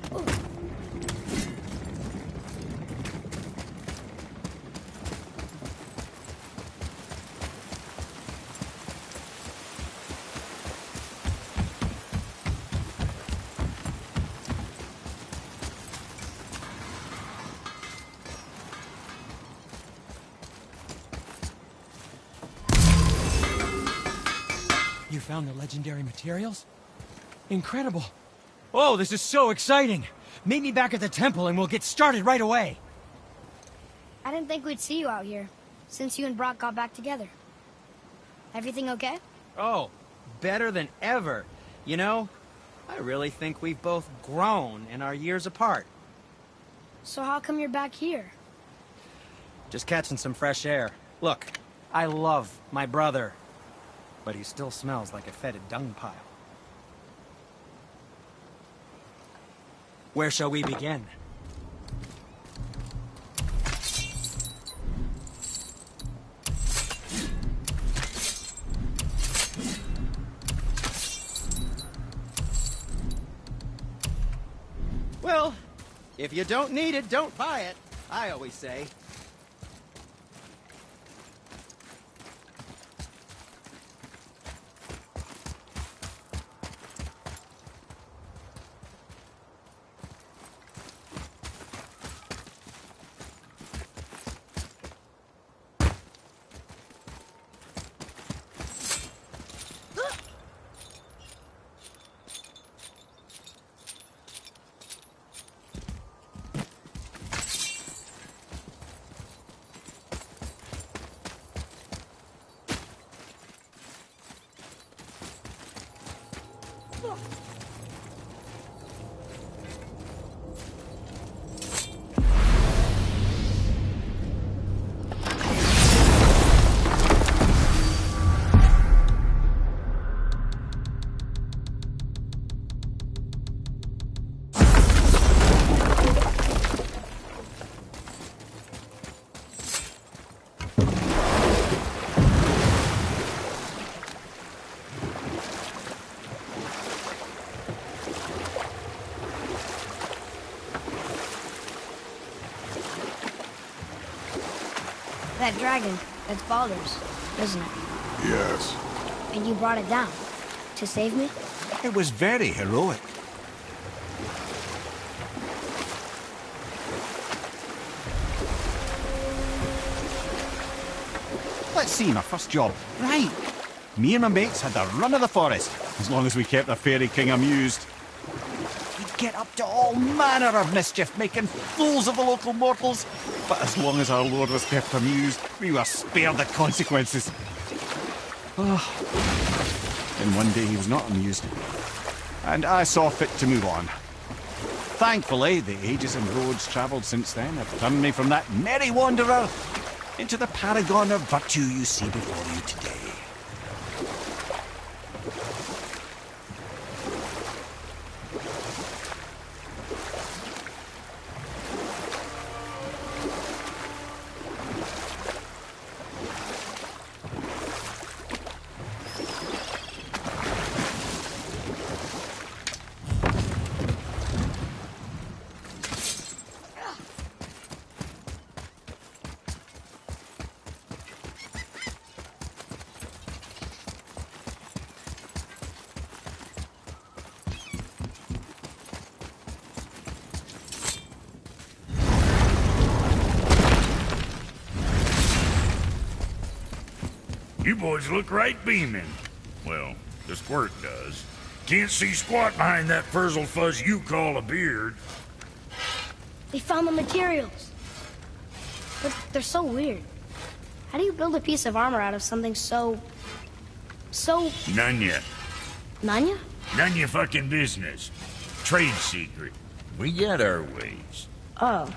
You found the legendary materials? Incredible. Oh, this is so exciting. Meet me back at the temple and we'll get started right away. I didn't think we'd see you out here, since you and Brock got back together. Everything okay? Oh, better than ever. You know, I really think we've both grown in our years apart. So how come you're back here? Just catching some fresh air. Look, I love my brother, but he still smells like a fetid dung pile. Where shall we begin? Well, if you don't need it, don't buy it, I always say. That dragon, that's Baldur's, isn't it? Yes. And you brought it down. To save me? It was very heroic. Let's see, my first job. Right. Me and my mates had the run of the forest, as long as we kept the Fairy King amused. We'd get up to all manner of mischief, making fools of the local mortals. But as long as our lord was kept amused, we were spared the consequences. Then one day he was not amused, and I saw fit to move on. Thankfully, the ages and roads travelled since then have turned me from that merry wanderer into the paragon of virtue you see before you today. You boys look right beaming. Well, the squirt does. Can't see squat behind that frizzle fuzz you call a beard. They found the materials. But they're so weird. How do you build a piece of armor out of something so... None yet. Nanya? None your fucking business. Trade secret. We got our ways. Oh.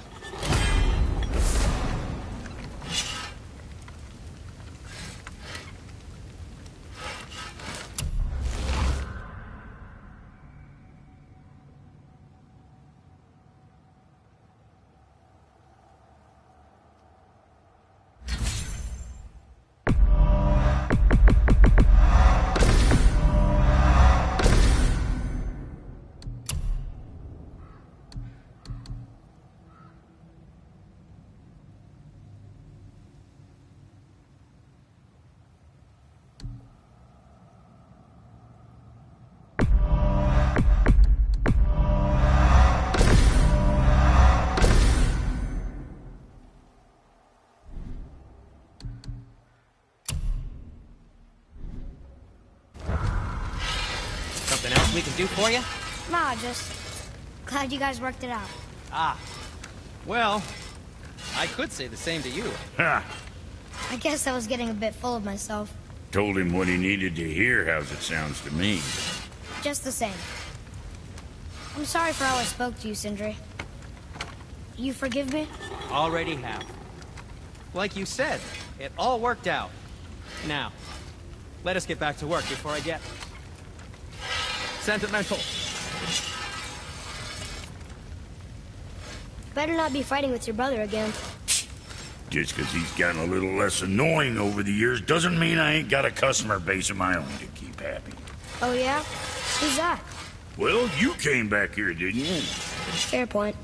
else we can do for you? Nah, just glad you guys worked it out. Ah. Well, I could say the same to you. Ha! I guess I was getting a bit full of myself. Told him what he needed to hear, how's it sounds to me. Just the same. I'm sorry for how I spoke to you, Sindri. You forgive me? Already have. Like you said, it all worked out. Now, let us get back to work before I get sentimental. Better not be fighting with your brother again. Just 'cause he's gotten a little less annoying over the years doesn't mean I ain't got a customer base of my own to keep happy. Oh yeah? Who's that? Well, you came back here, didn't you? Fair point.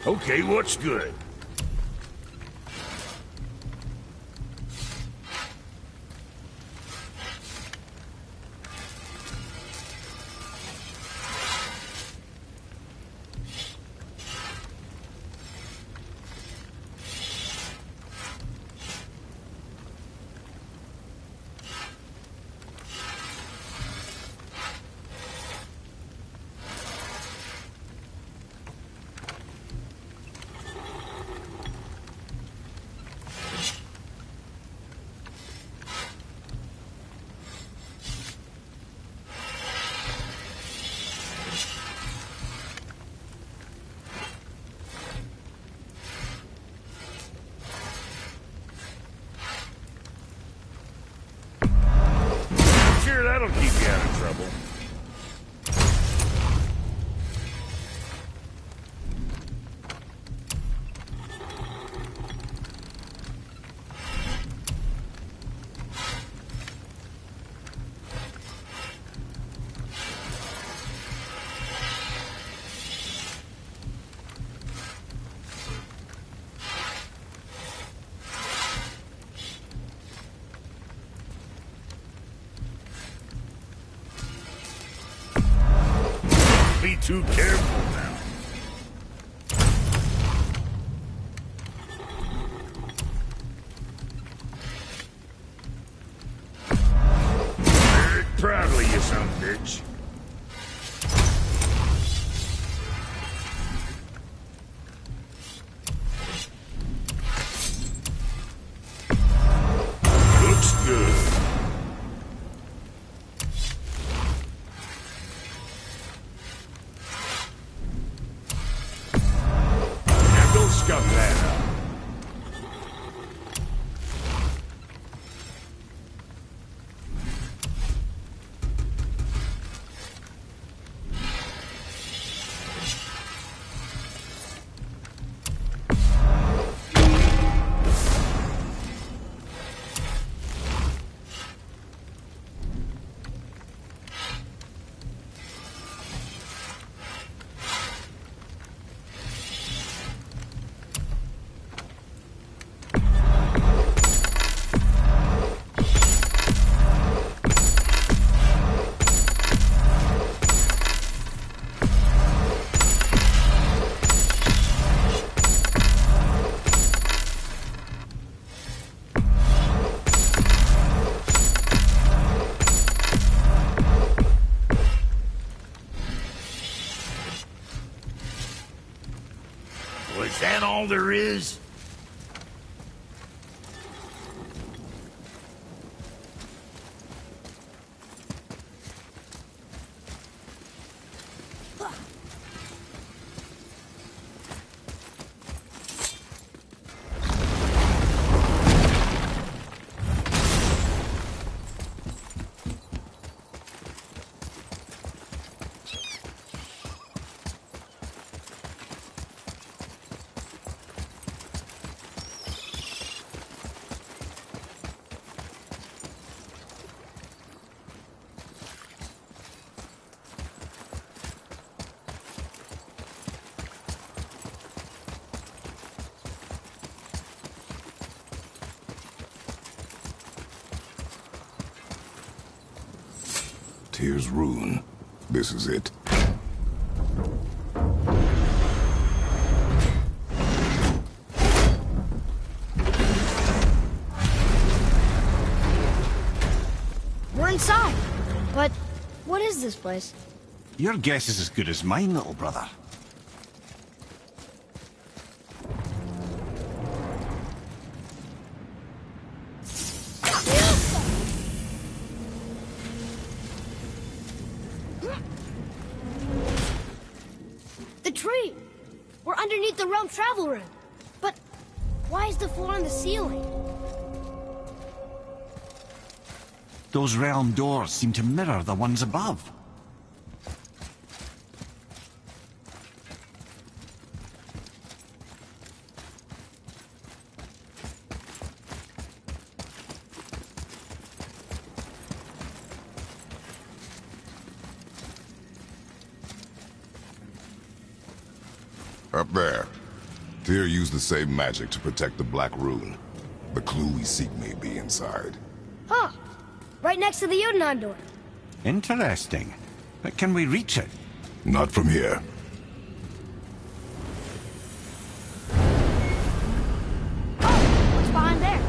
Okay, what's good? Sure, that'll keep you out of trouble. Be too careful now. Very proudly, you son of a bitch. Looks good. Scuff that up. Was that all there is? Here's Rune. This is it. We're inside. But what is this place? Your guess is as good as mine, little brother. The tree! We're underneath the realm travel room. But why is the floor on the ceiling? Those realm doors seem to mirror the ones above. Up there. Tyr used the same magic to protect the Black Rune. The clue we seek may be inside. Huh. Right next to the Jotunheim door. Interesting. But can we reach it? Not from here. Oh, what's behind there?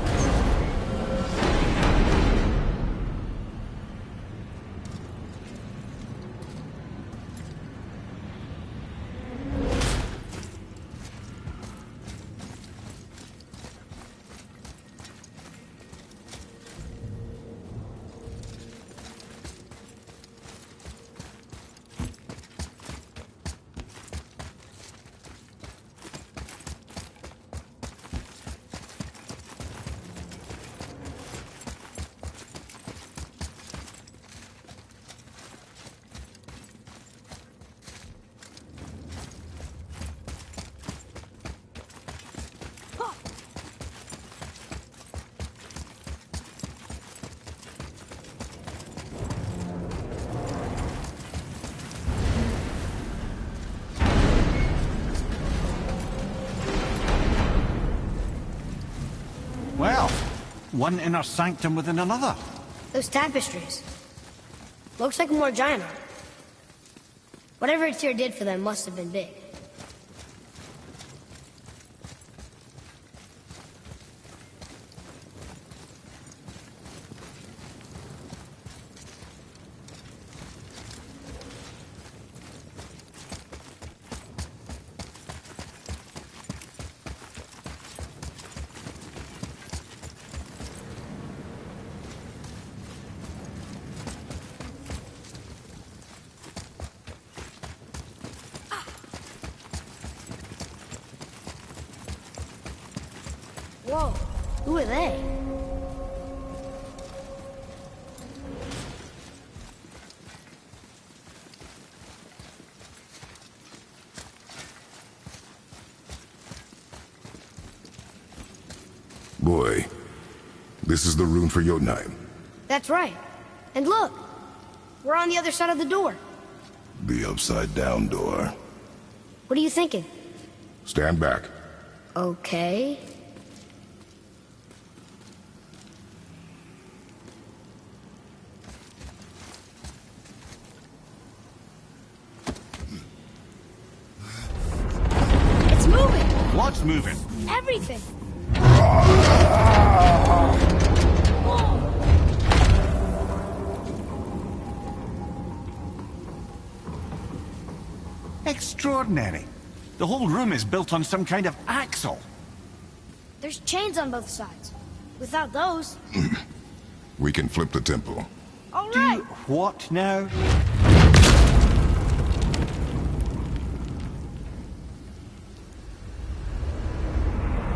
Well, one inner sanctum within another. Those tapestries. Looks like more giant art. Whatever Tyr did for them must have been big. Whoa, who are they? Boy, this is the rune for Jotunheim. That's right. And look, we're on the other side of the door. The upside-down door. What are you thinking? Stand back. Okay. It's moving! What's moving? Everything! Extraordinary. The whole room is built on some kind of axle. There's chains on both sides. Without those... We can flip the temple. All right! Do what now?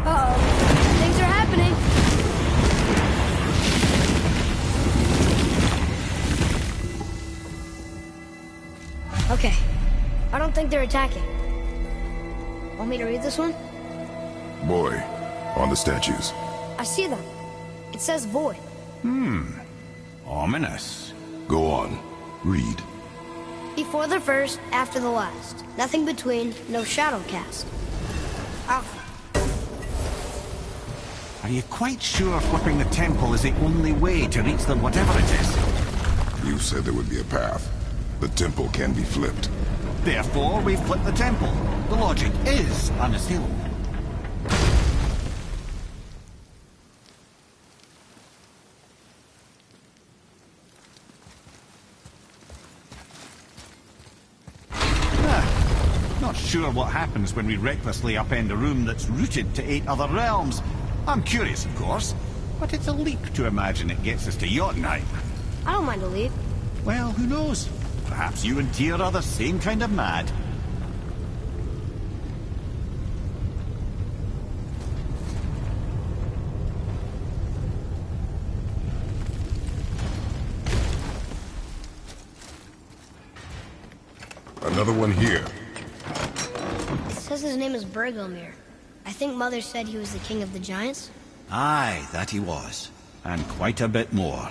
Uh-oh. Things are happening. Okay. I don't think they're attacking. Want me to read this one? Boy, on the statues. I see them. It says void. Ominous. Go on. Read. Before the first, after the last. Nothing between, no shadow cast. Alpha. Are you quite sure flipping the temple is the only way to reach them, whatever it is? You said there would be a path. The temple can be flipped. Therefore, we've flipped the temple. The logic is unassailable. Not sure what happens when we recklessly upend a room that's rooted to 8 other realms. I'm curious, of course, but it's a leap to imagine it gets us to Jotunheim. I don't mind a leap. Well, who knows? Perhaps you and Tyr are the same kind of mad. Another one here. It says his name is Bergelmir. I think Mother said he was the king of the giants. Aye, that he was. And quite a bit more.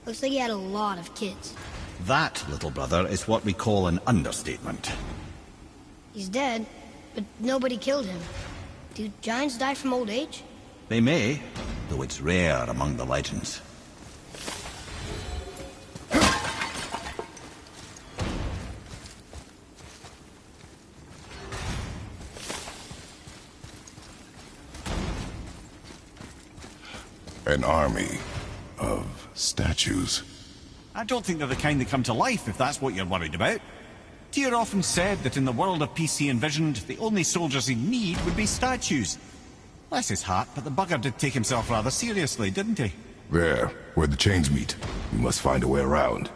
Looks like he had a lot of kids. That, little brother, is what we call an understatement. He's dead, but nobody killed him. Do giants die from old age? They may, though it's rare among the legends. An army of statues. I don't think they're the kind that come to life, if that's what you're worried about. Tyr often said that in the world of peace he envisioned, the only soldiers he'd need would be statues. Bless his heart, but the bugger did take himself rather seriously, didn't he? There, where the chains meet. We must find a way around.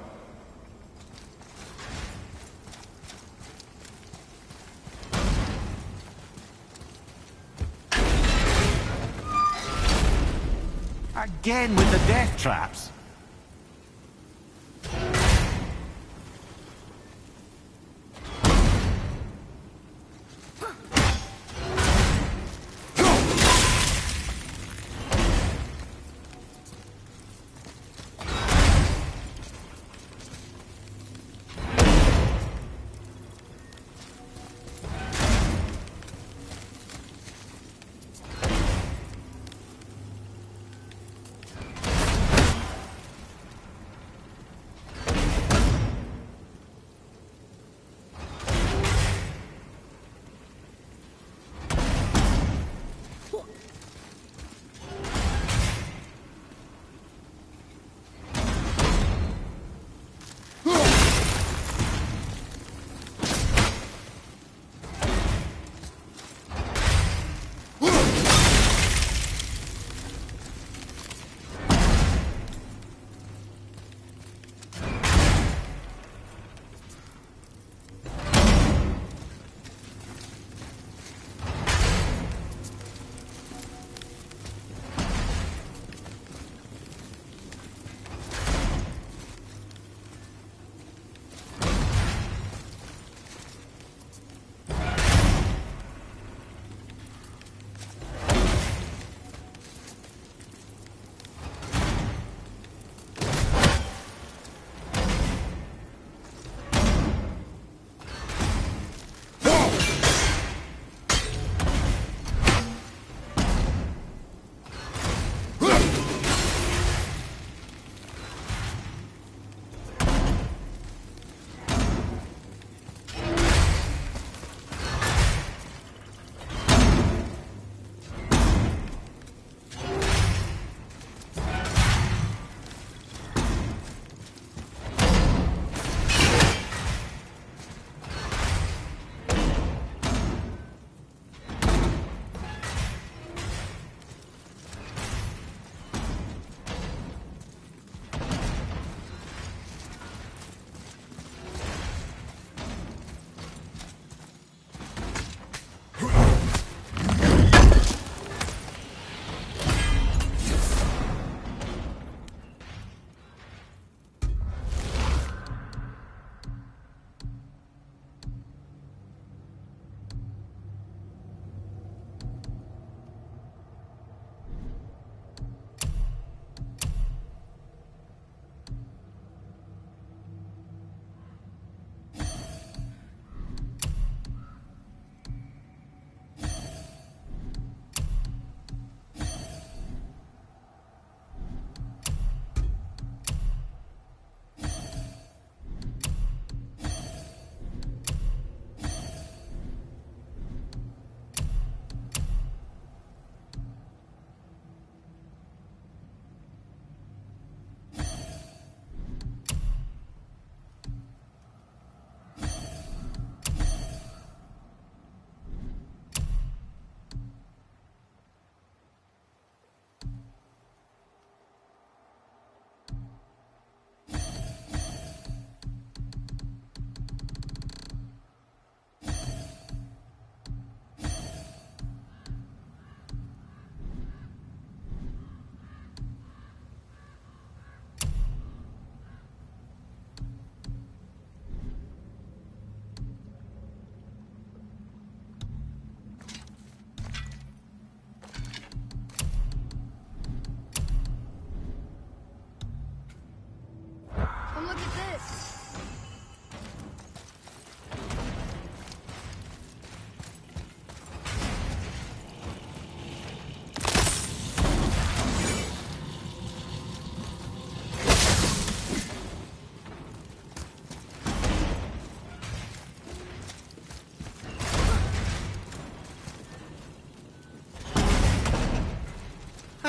Again with the death traps.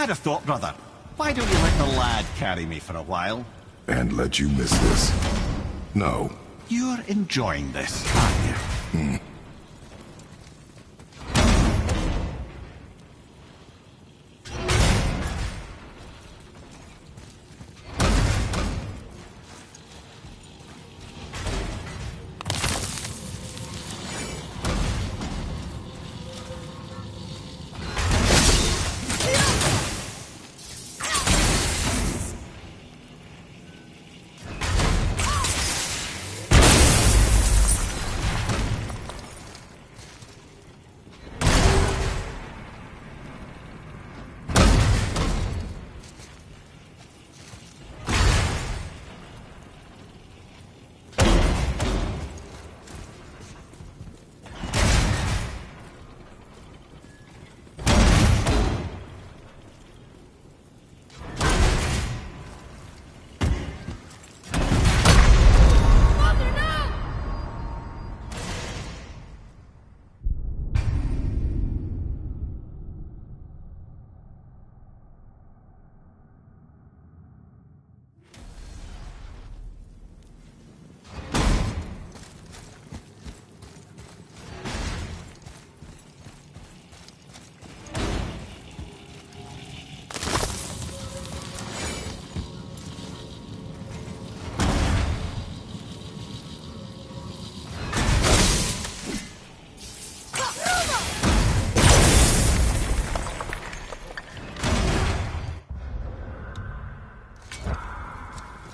I'd have thought, brother. Why don't you let the lad carry me for a while? And let you miss this? No. You're enjoying this, aren't you?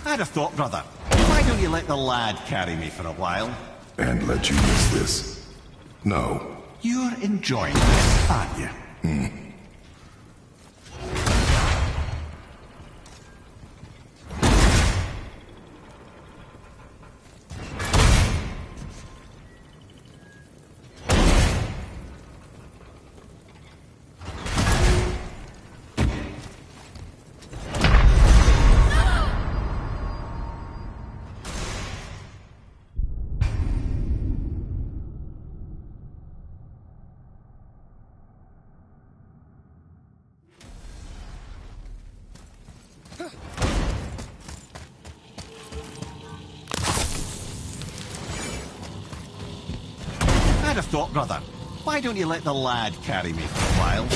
I'd have thought, brother. Why don't you let the lad carry me for a while? And let you miss this? No. You're enjoying this, aren't you? I'd have thought, brother. Why don't you let the lad carry me for a while?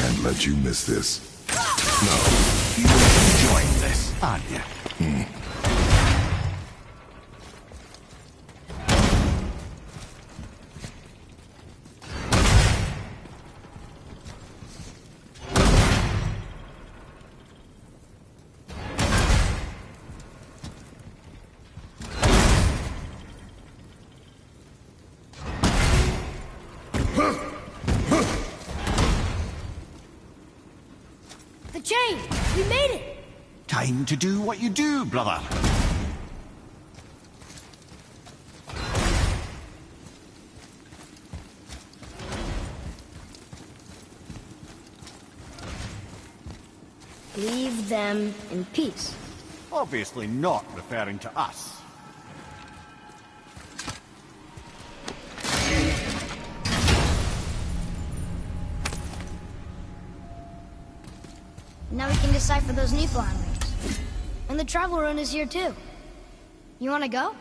And let you miss this? No. You're enjoying this, aren't you? The chain! We made it! Time to do what you do, brother. Leave them in peace. Obviously not referring to us. Now we can decipher those Niflheim rings. And the travel rune is here too. You wanna go?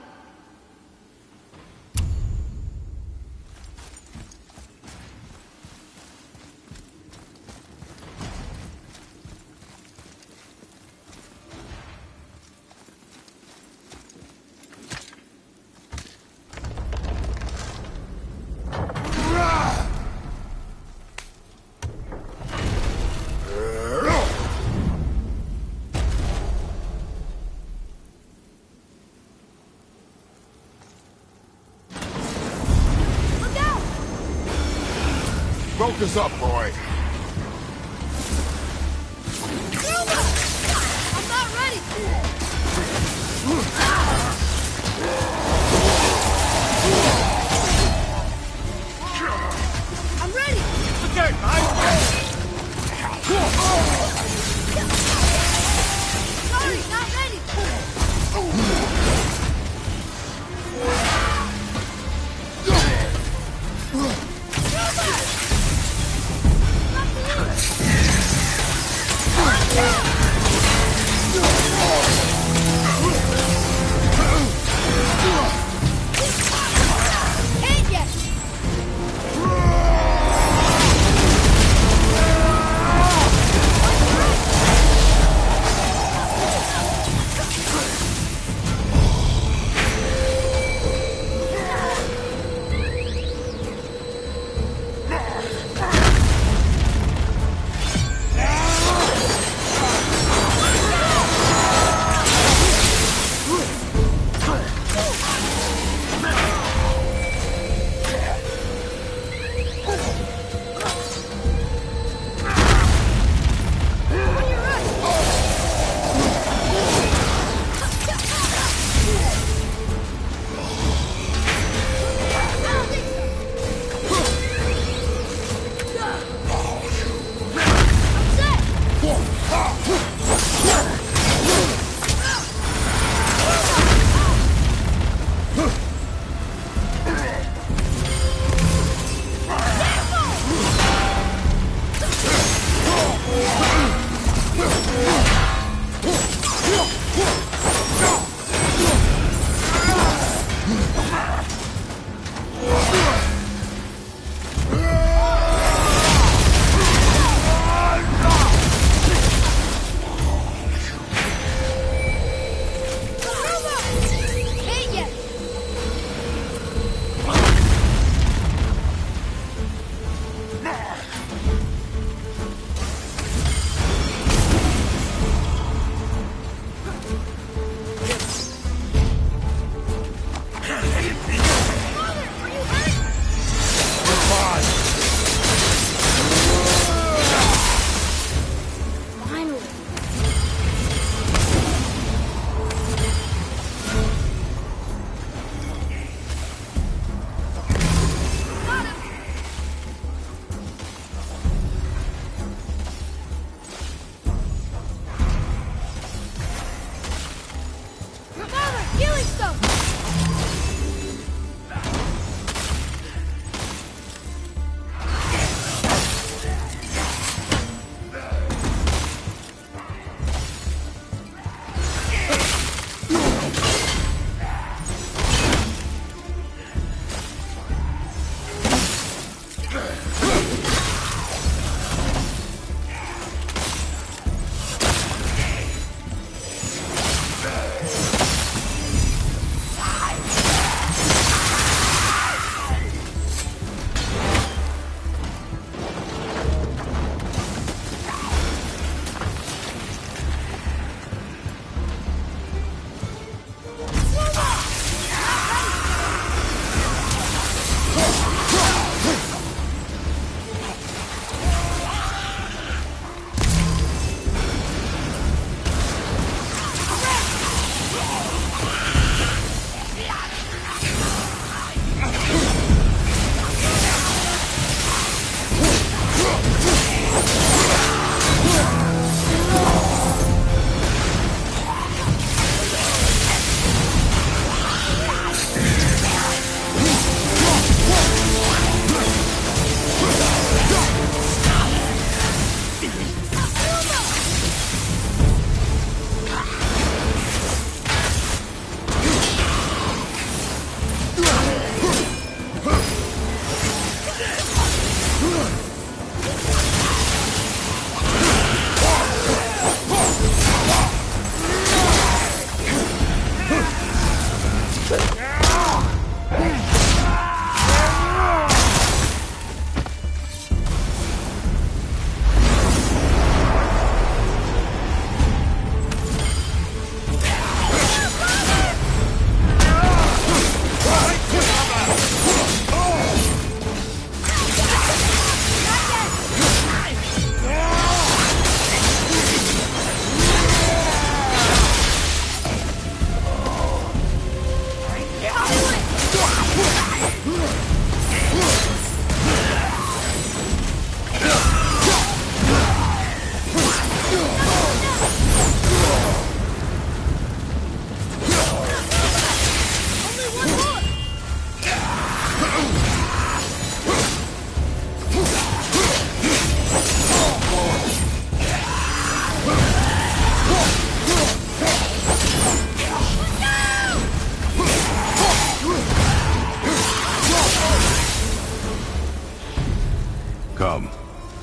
Focus up, boy. I'm not ready! I'm ready! Okay, Sorry, not ready!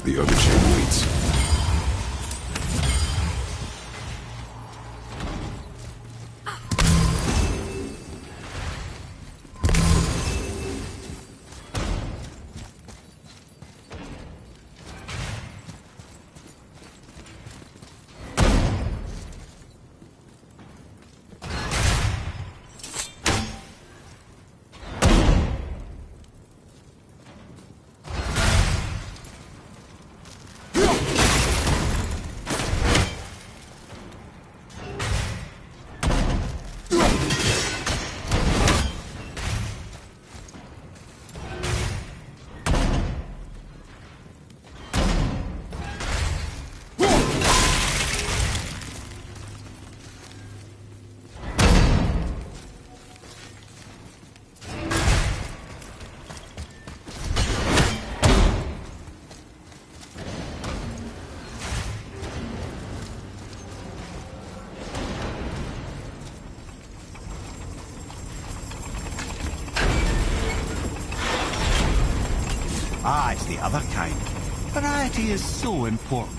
The other chain waits. Ah, it's the other kind. Variety is so important.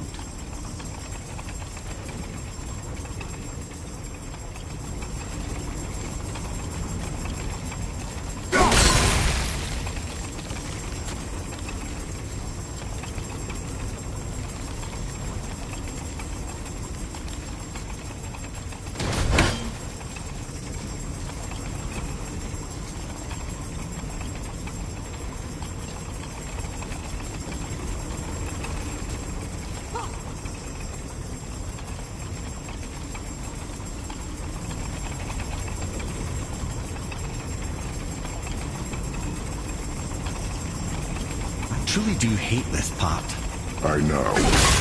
I truly do hate this part. I know.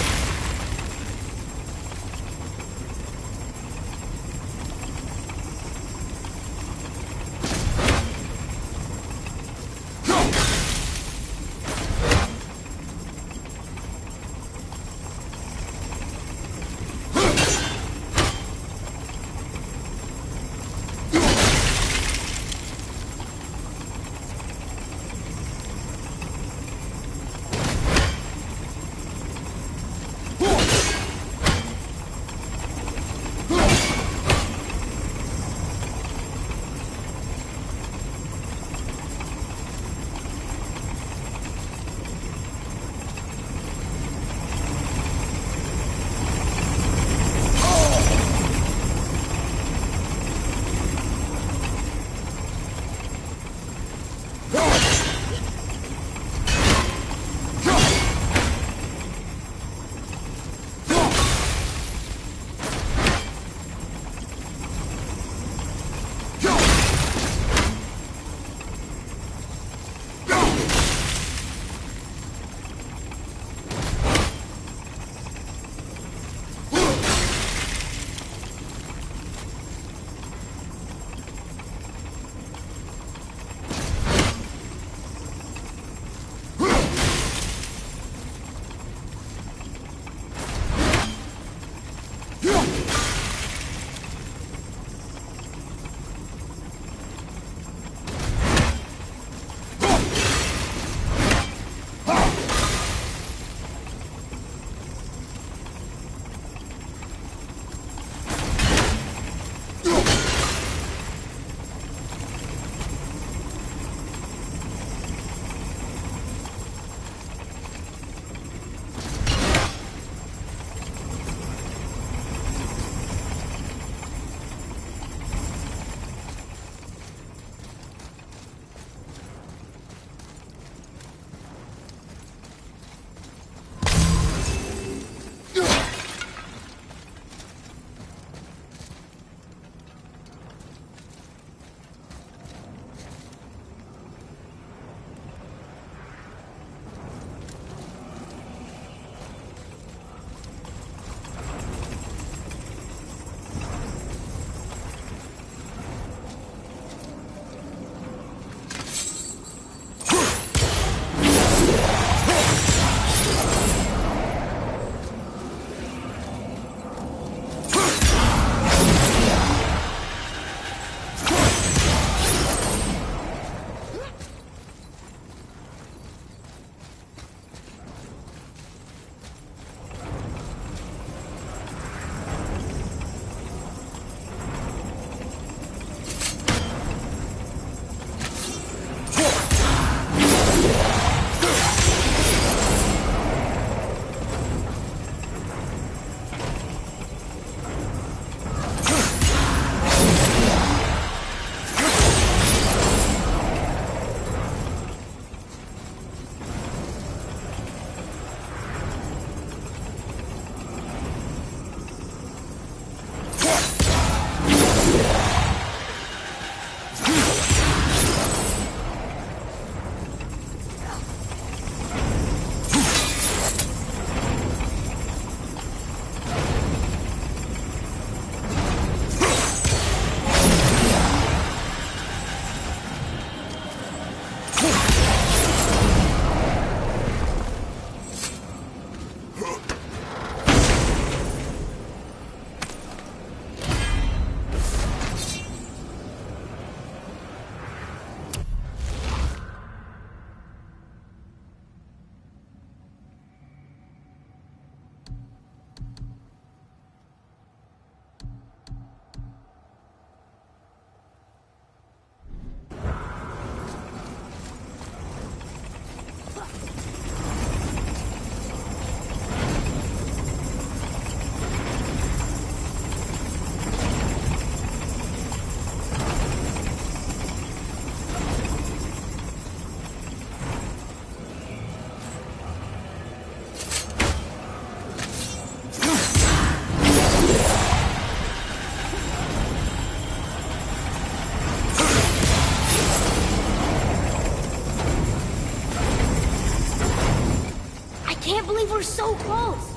were so close.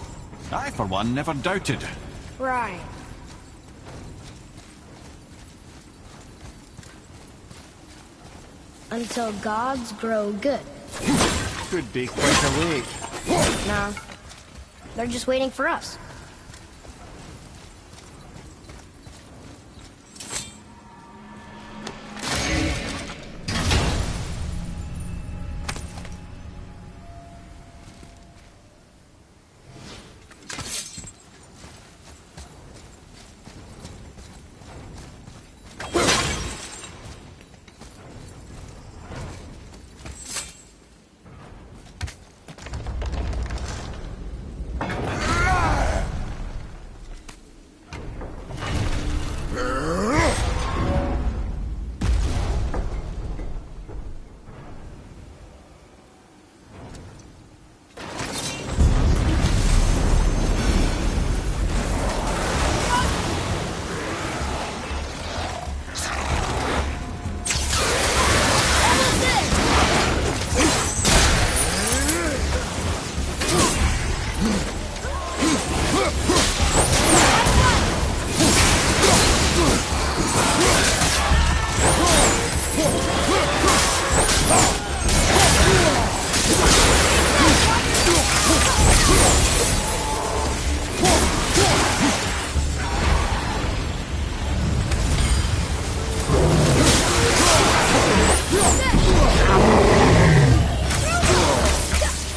I, for one, never doubted. Right. Until gods grow good. Could be quite a wait. No. They're just waiting for us.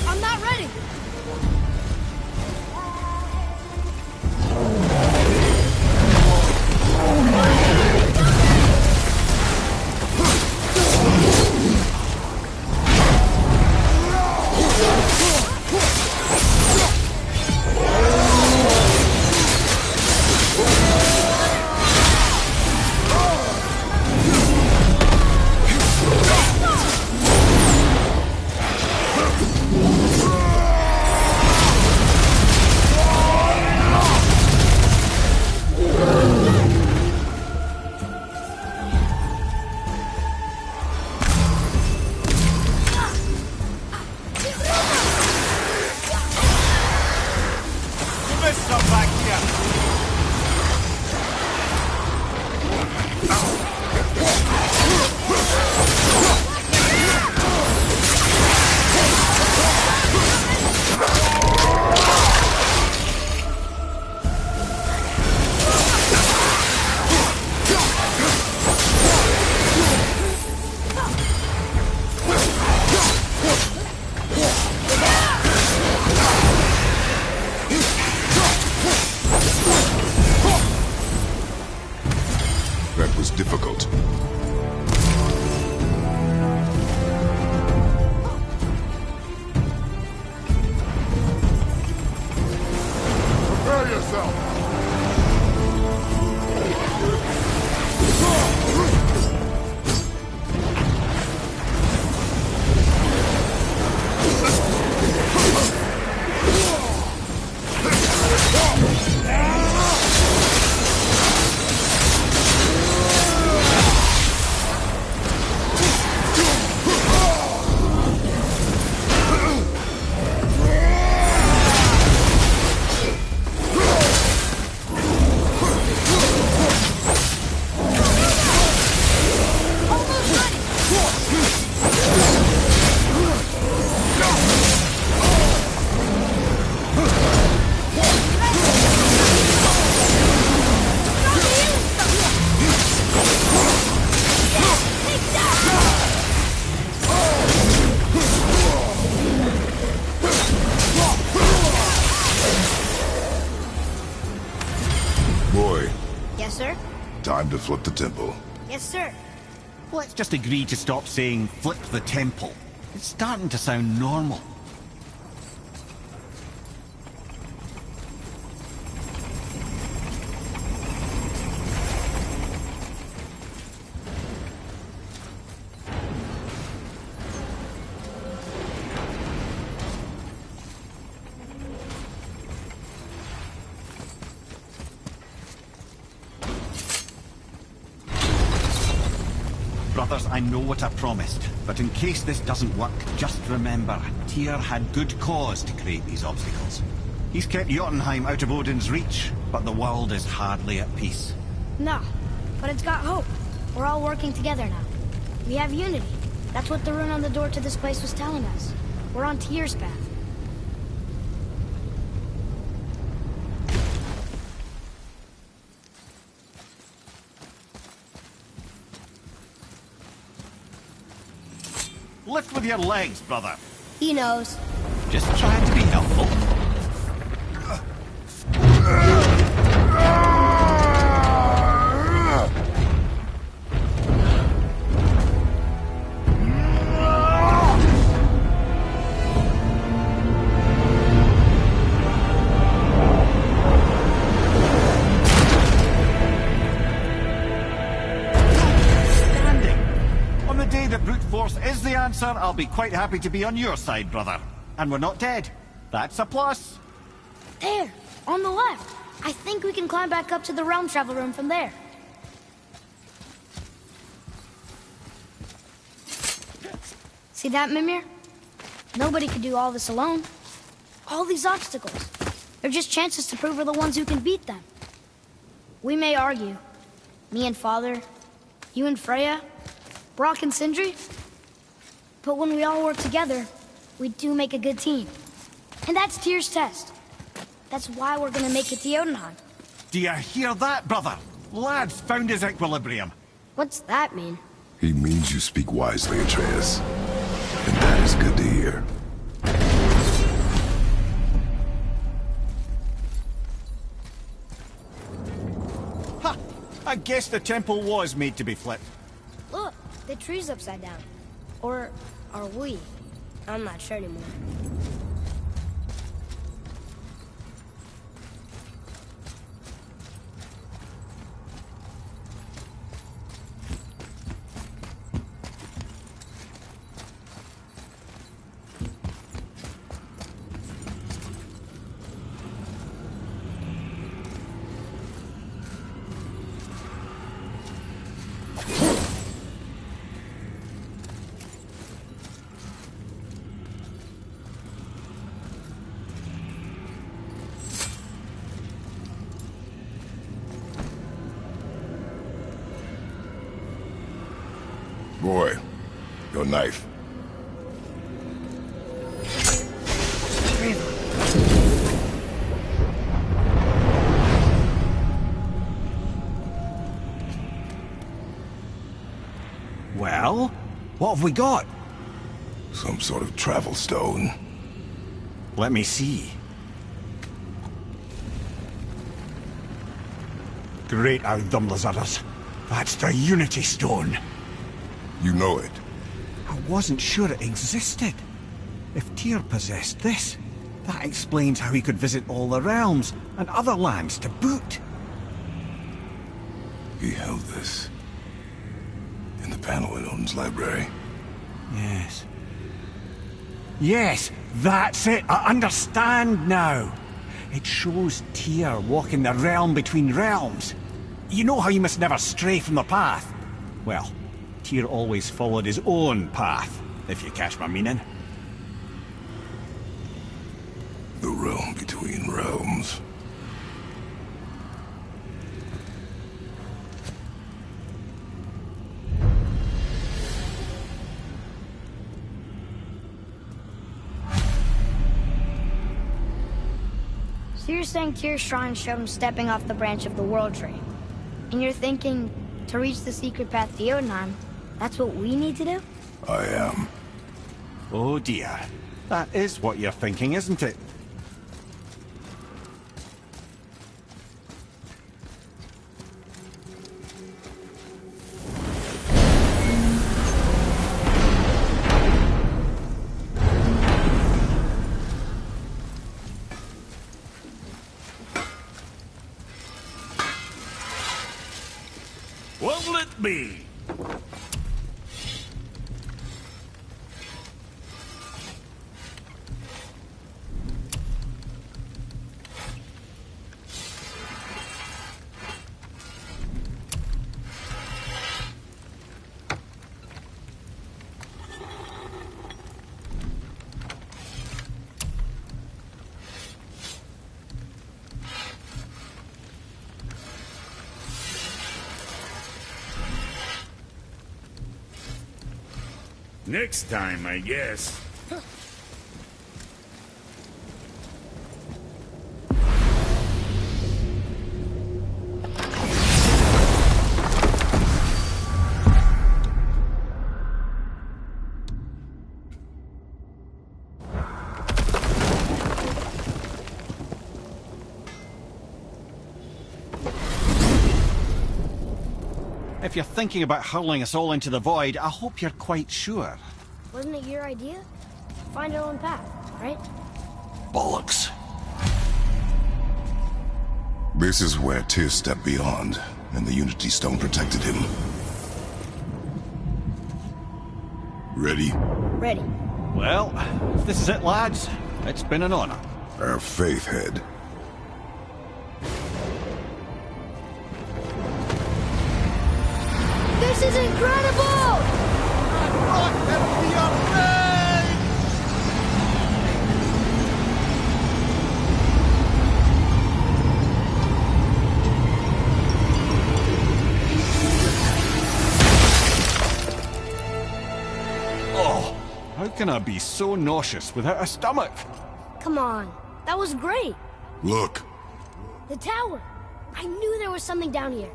I'm not ready. That was difficult. Prepare yourself! Boy. Yes, sir? Time to flip the temple. Yes, sir. Let's just agree to stop saying flip the temple. It's starting to sound normal. brothers, I know what I promised. But in case this doesn't work, just remember, Tyr had good cause to create these obstacles. He's kept Jotunheim out of Odin's reach, but the world is hardly at peace. No, but it's got hope. We're all working together now. We have unity. That's what the rune on the door to this place was telling us. We're on Tyr's path. Lift with your legs, brother. He knows. Just trying to be helpful. Is the answer, I'll be quite happy to be on your side, brother. And we're not dead. That's a plus. There, on the left. I think we can climb back up to the realm travel room from there. See that, Mimir? Nobody could do all this alone. All these obstacles. They're just chances to prove we're the ones who can beat them. We may argue. Me and Father, you and Freya, Brock and Sindri. But when we all work together, we do make a good team. And that's Tyr's test. That's why we're gonna make it to Jotunheim. Do you hear that, brother? Lad's found his equilibrium. What's that mean? He means you speak wisely, Atreus. And that is good to hear. Ha! I guess the temple was made to be flipped. Look, the tree's upside down. Or are we? I'm not sure anymore. Boy, your knife. Well, what have we got? Some sort of travel stone. Let me see. Great Outdumblers. That's the Unity Stone. You know it. I wasn't sure it existed. If Tyr possessed this, that explains how he could visit all the realms and other lands to boot. He held this in the panel in Odin's library. Yes. Yes, that's it. I understand now. It shows Tyr walking the realm between realms. You know how you must never stray from the path? Well, Tyr always followed his own path, if you catch my meaning. The realm between realms. So you're saying Tyr's shrine showed him stepping off the branch of the World Tree. And you're thinking, to reach the secret path to Jotunheim, that's what we need to do? I am. Oh dear. That is what you're thinking, isn't it? What'll it be? Next time, I guess. If you're thinking about hurling us all into the void, I hope you're quite sure. Wasn't it your idea? Find our own path, right? Bollocks. This is where Tyr stepped beyond, and the Unity Stone protected him. Ready? Ready. Well, if this is it, lads, it's been an honor. Our faith head. This is incredible! Oh, how can I be so nauseous without a stomach? Come on, that was great. Look. The tower. I knew there was something down here.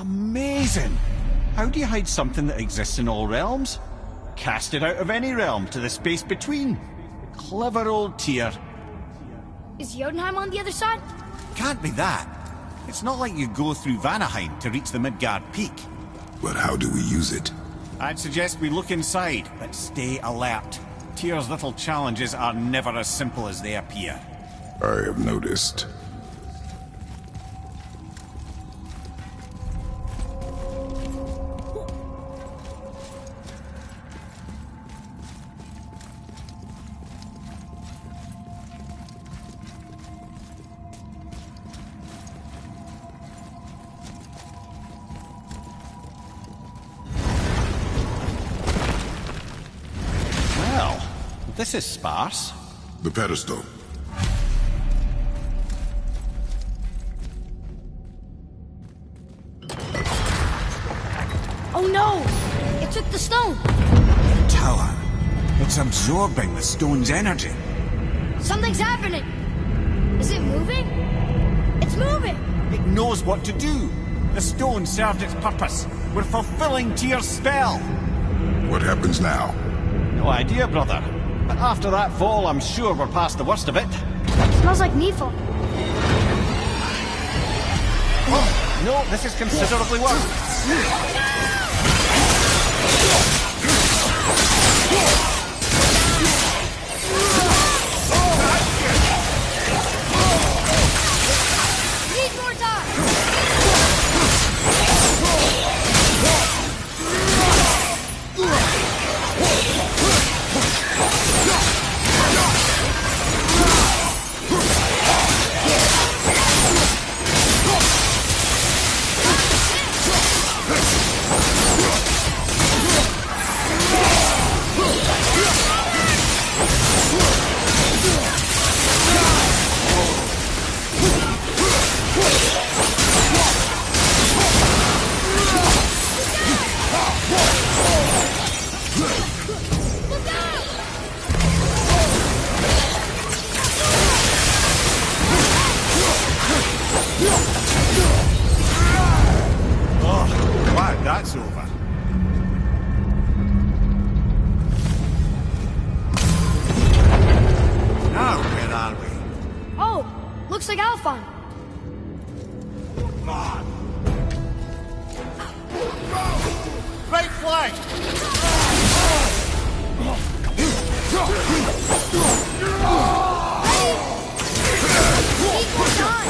Amazing! How do you hide something that exists in all realms? Cast it out of any realm to the space between. Clever old Tyr. Is Jotunheim on the other side? Can't be that. It's not like you go through Vanaheim to reach the Midgard Peak. But how do we use it? I'd suggest we look inside, but stay alert. Tyr's little challenges are never as simple as they appear. I have noticed. This is sparse. The pedestal. Oh no! It took the stone! The tower. It's absorbing the stone's energy. Something's happening! Is it moving? It's moving! It knows what to do. The stone served its purpose. We're fulfilling Tyr's spell. What happens now? No idea, brother. But after that fall, I'm sure we're past the worst of it. Smells like Needful. Oh, no, this is considerably worse. Need more time! Oh, glad that's over. Now, where are we? Oh, looks like Alphon. Right flank! Need more time!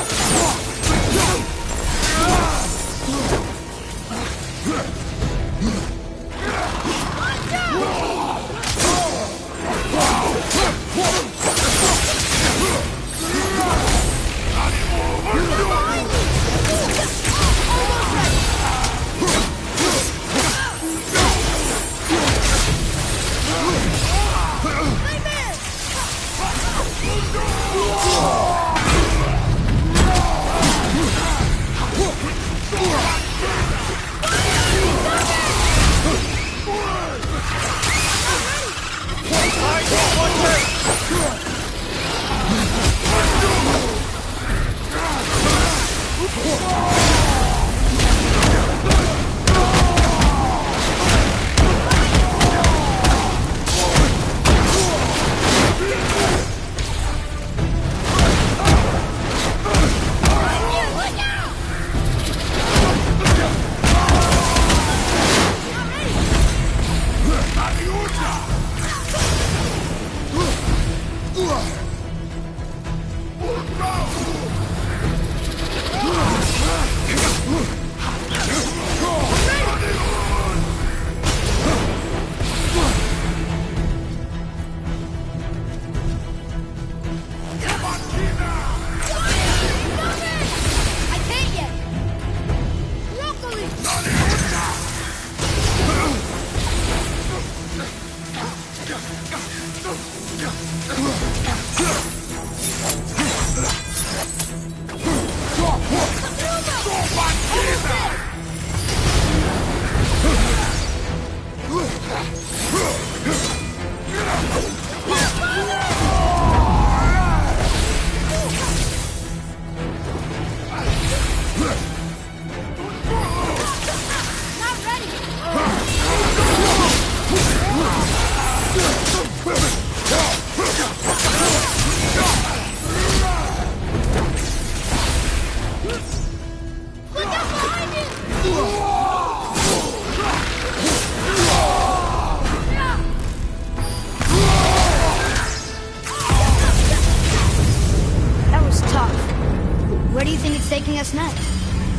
taking us next?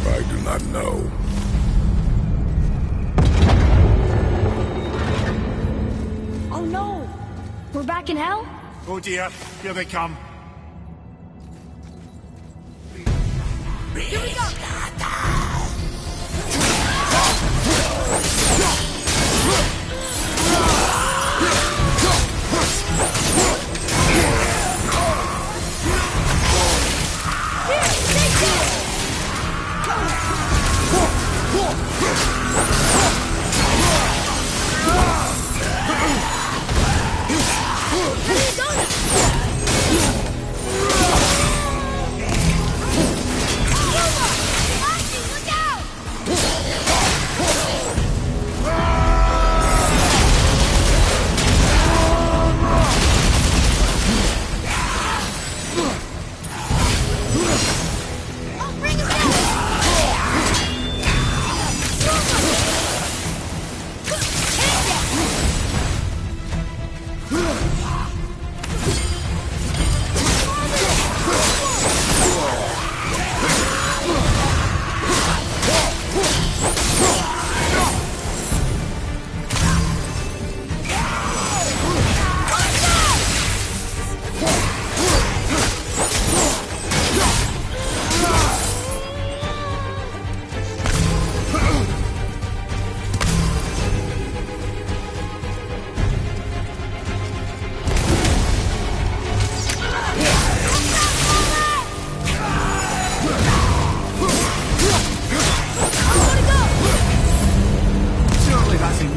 I do not know. Oh no! We're back in hell? Oh dear, here they come. Here we go!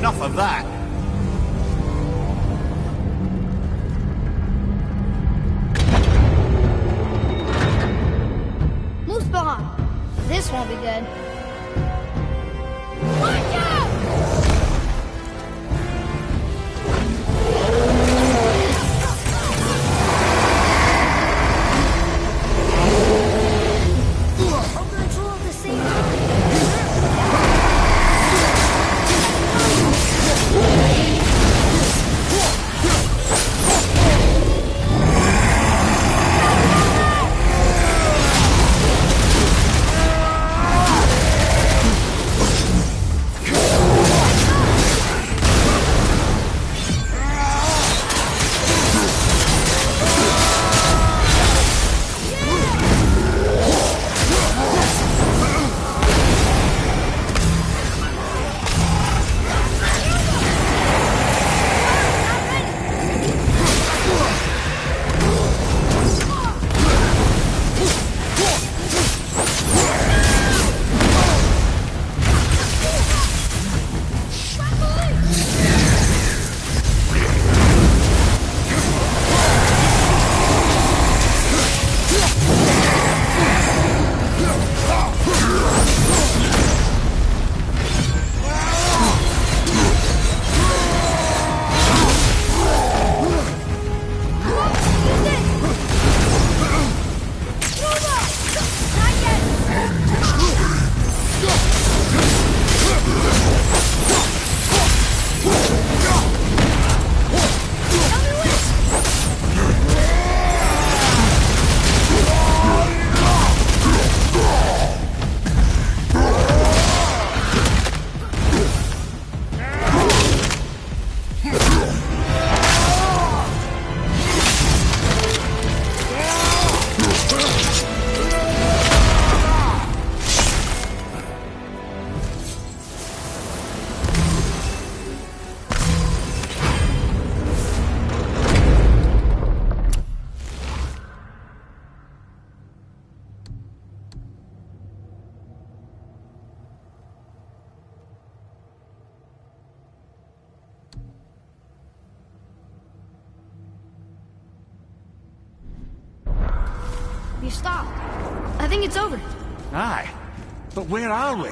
Enough of that. Muspelheim. This won't be good. Watch out! you stopped. I think it's over. Aye. But where are we?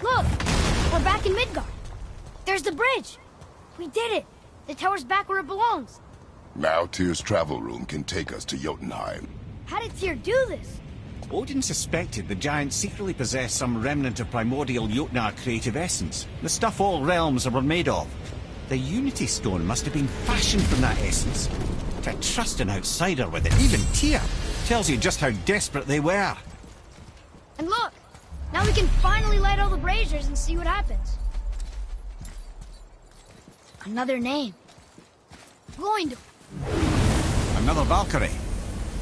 Look! We're back in Midgard. There's the bridge. We did it. The tower's back where it belongs. Now Tyr's travel room can take us to Jotunheim. How did Tyr do this? Odin suspected the giants secretly possessed some remnant of primordial Jotnar creative essence, the stuff all realms were made of. The Unity Stone must have been fashioned from that essence. To trust an outsider with it, even Tyr, tells you just how desperate they were. And look! Now we can finally light all the braziers and see what happens. Another name. Gloinder. Another Valkyrie.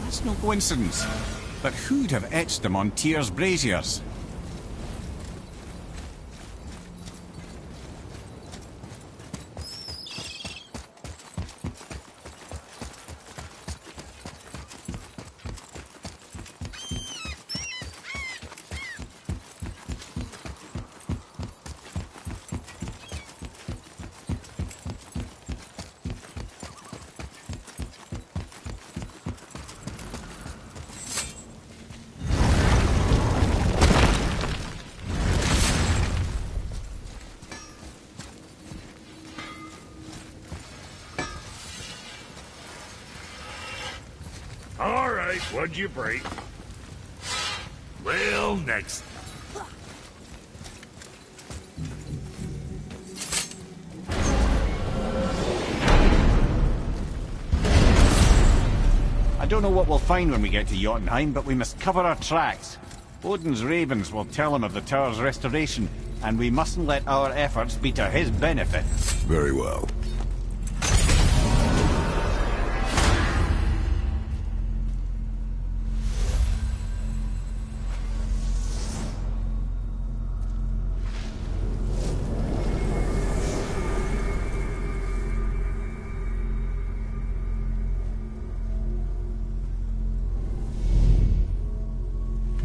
That's no coincidence. But who'd have etched them on Tyr's braziers? All right, what'd you break? Well, next. I don't know what we'll find when we get to Jotunheim, but we must cover our tracks. Odin's ravens will tell him of the tower's restoration, and we mustn't let our efforts be to his benefit. Very well.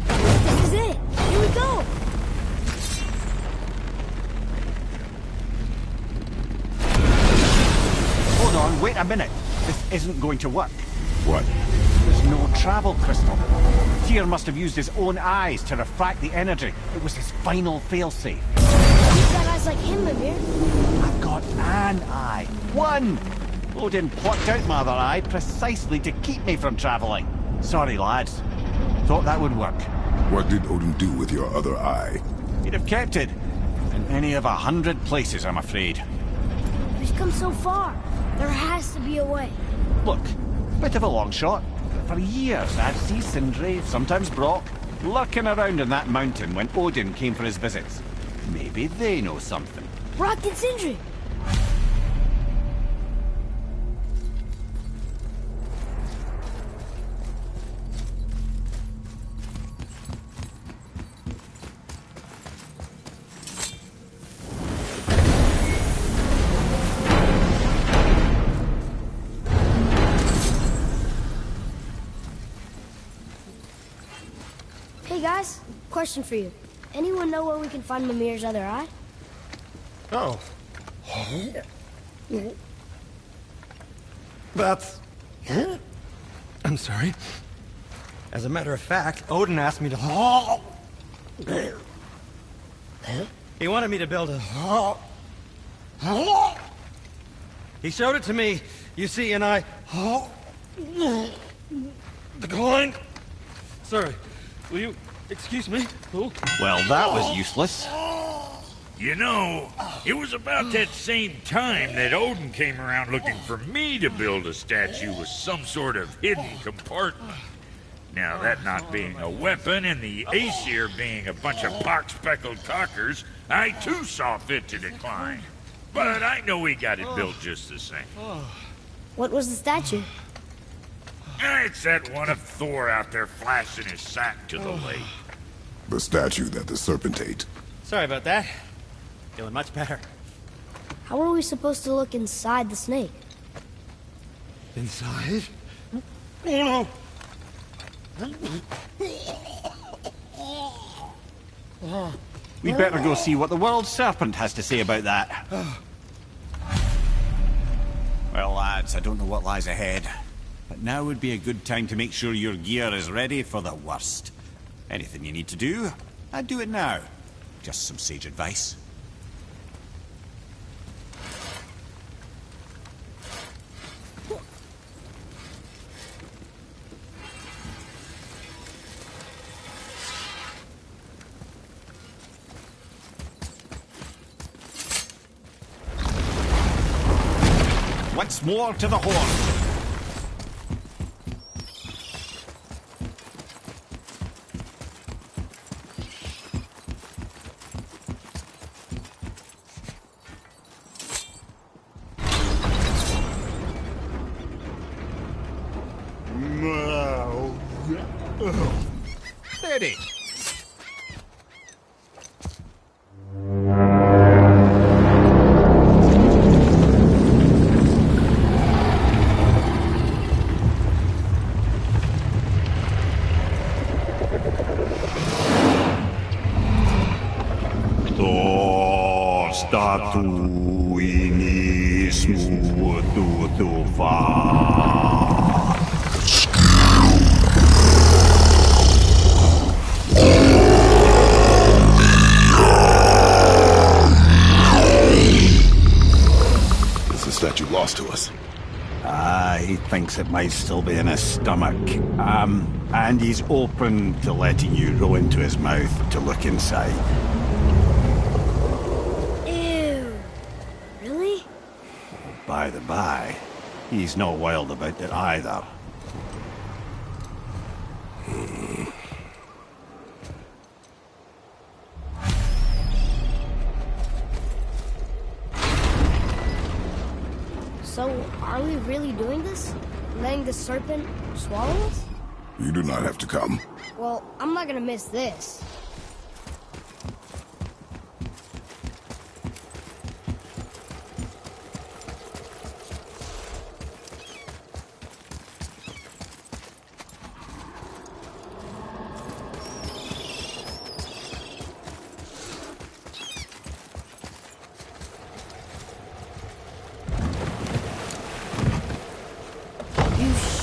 This is it! Here we go! Hold on, wait a minute. This isn't going to work. What? There's no travel crystal. Tyr must have used his own eyes to refract the energy. It was his final failsafe. You've got eyes like him, Mimir. I've got an eye. One! Odin plucked out my other eye precisely to keep me from travelling. Sorry, lads. Thought that would work. What did Odin do with your other eye? He'd have kept it. In any of 100 places, I'm afraid. We've come so far. There has to be a way. Look, bit of a long shot. But for years, I'd see Sindri, sometimes Brock, lurking around in that mountain when Odin came for his visits. Maybe they know something. Brock and Sindri! Hey guys, question for you. Anyone know where we can find Mimir's other eye? Oh. That's... I'm sorry. As a matter of fact, Odin asked me to... He wanted me to build a... He showed it to me, you see, and I... Declined. Sorry. Will you excuse me? Oh. Well, that was useless. You know, it was about that same time that Odin came around looking for me to build a statue with some sort of hidden compartment. Now, that not being a weapon and the Aesir being a bunch of pock-speckled talkers, I too saw fit to decline. But I know we got it built just the same. What was the statue? It's that one of Thor out there flashing his sack to the lake. The statue that the serpent ate. Sorry about that. Feeling much better. How are we supposed to look inside the snake? Inside? Oh no! We'd better go see what the world serpent has to say about that. Well, lads, I don't know what lies ahead, but now would be a good time to make sure your gear is ready for the worst. Anything you need to do, I'd do it now. Just some sage advice. Once more to the horn. Steady. Statu inismu tutufa. Is the statue lost to us? He thinks it might still be in his stomach. And he's open to letting you row into his mouth to look inside. By the by, he's not wild about it either. So, are we really doing this? Letting the serpent swallow us? You do not have to come. Well, I'm not gonna miss this.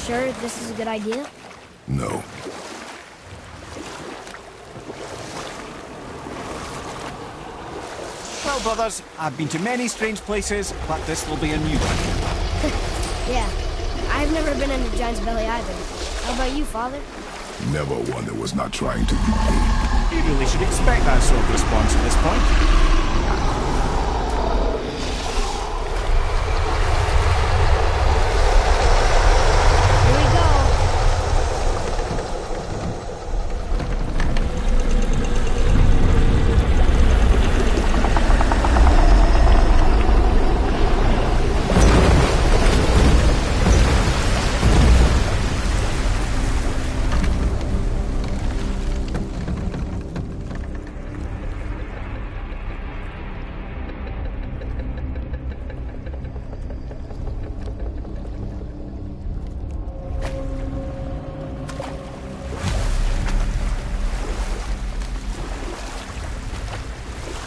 Sure this is a good idea? No. Well, brothers, I've been to many strange places, but this will be a new one. Yeah, I've never been in a giant's belly either. How about you, Father? Never one that was not trying to eat me. You really should expect that sort of response at this point.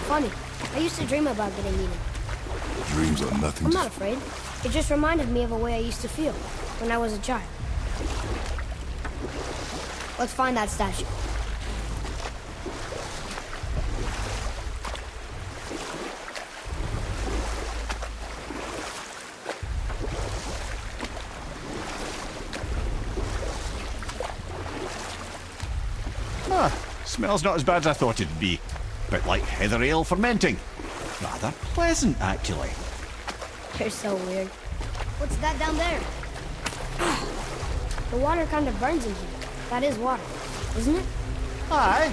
Funny. I used to dream about getting eaten. Dreams are nothing I'm to... not afraid. It just reminded me of a way I used to feel when I was a child. Let's find that statue. Smells not as bad as I thought it'd be. Bit like heather ale fermenting. Rather pleasant, actually. You're so weird. What's that down there? The water kind of burns in here. That is water, isn't it? Aye.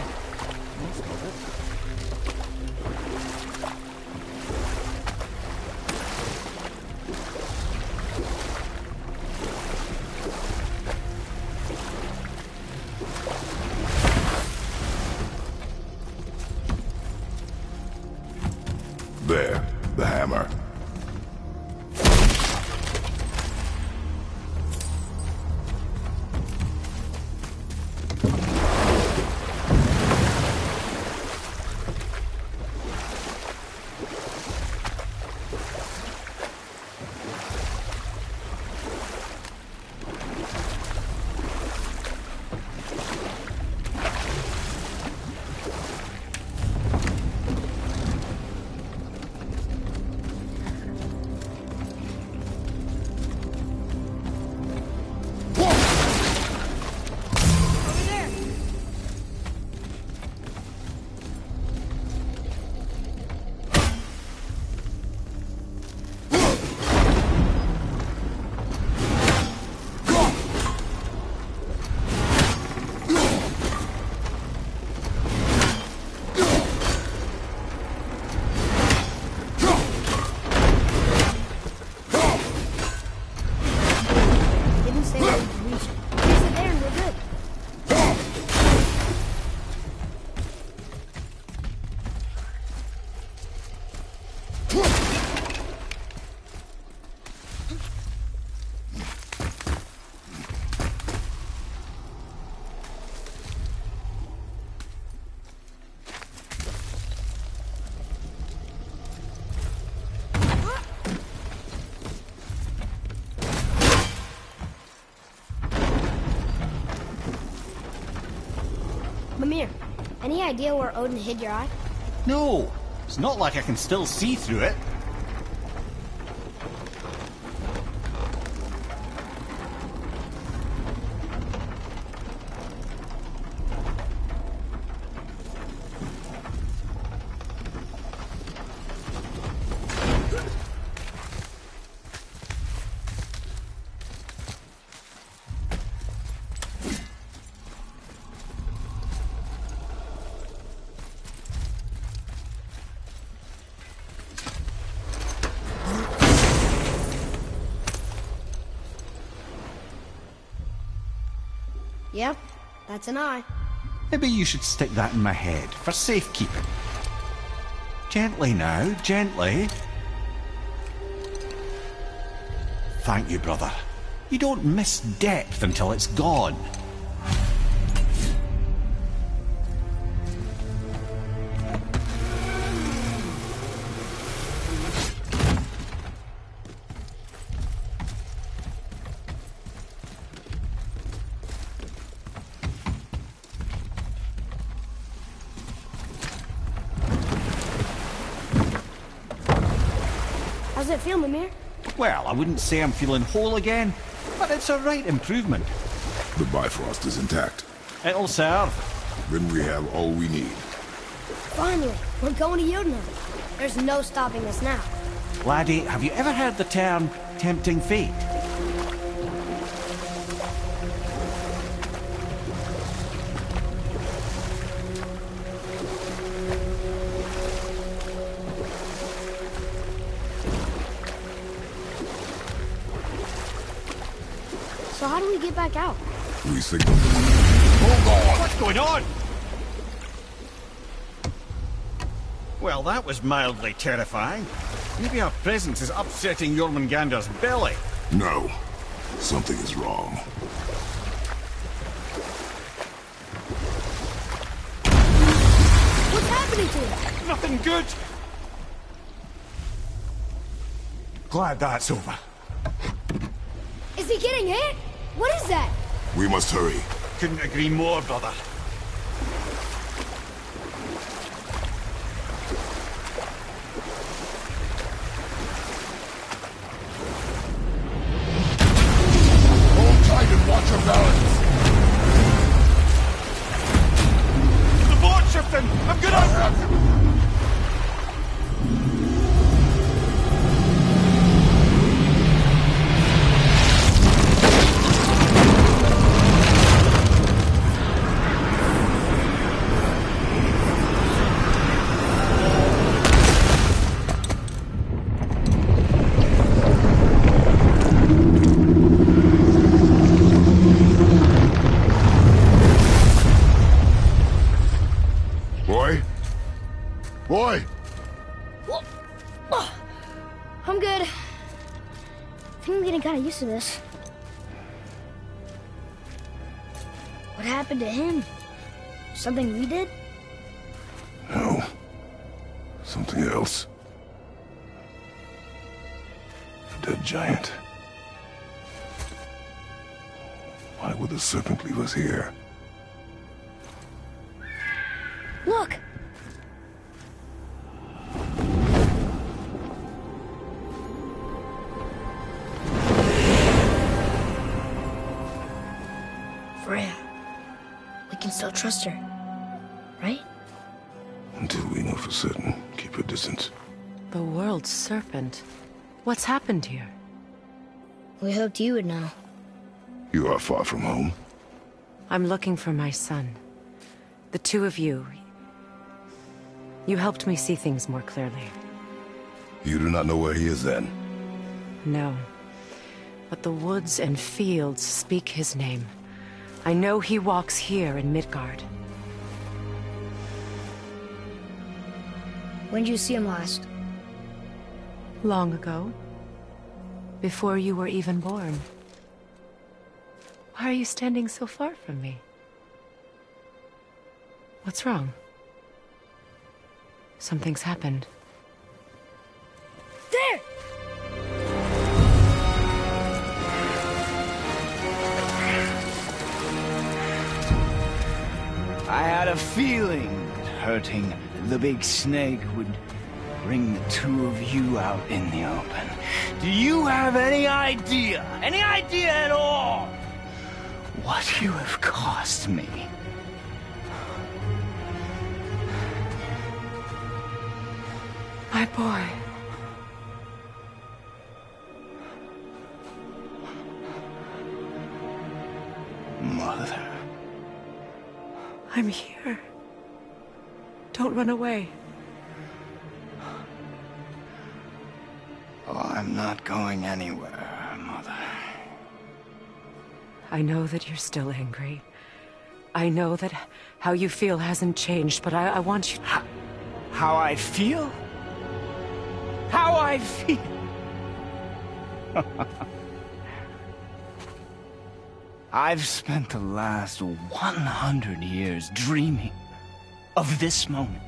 There, the hammer. Mimir, any idea where Odin hid your eye? No, it's not like I can still see through it. Yep, that's an eye. Maybe you should stick that in my head for safekeeping. Gently now, gently. Thank you, brother. You don't miss depth until it's gone. How's it feel, Mimir? Well, I wouldn't say I'm feeling whole again, but it's a right improvement. The Bifrost is intact. It'll serve. Then we have all we need. Finally, we're going to Jotunheim. There's no stopping us now. Laddie, have you ever heard the term tempting fate? So how do we get back out? We signal. Hold on! What's going on? Well, that was mildly terrifying. Maybe our presence is upsetting Jormungandr's belly. No. Something is wrong. What's happening to him? Nothing good. Glad that's over. Is he getting hit? What is that? We must hurry. Couldn't agree more, brother. Hold tight and watch your balance. The boat shifting! I'm gonna... Boy! I'm good. I think I'm getting kind of used to this. What happened to him? Something we did? No. Something else. A dead giant. Why would the serpent leave us here? Look! Freya. We can still trust her, right? Until we know for certain, keep your distance. The world's serpent. What's happened here? We hoped you would know. You are far from home. I'm looking for my son. The two of you. You helped me see things more clearly. You do not know where he is then? No. But the woods and fields speak his name. I know he walks here in Midgard. When did you see him last? Long ago. Before you were even born. Why are you standing so far from me? What's wrong? Something's happened. There! I had a feeling that hurting the big snake would bring the two of you out in the open. Do you have any idea at all, what you have cost me? My boy. Mother. I'm here. Don't run away. Oh, I'm not going anywhere, Mother. I know that you're still angry. I know that how you feel hasn't changed, but I want you... How I feel? How I feel? I've spent the last 100 years dreaming of this moment.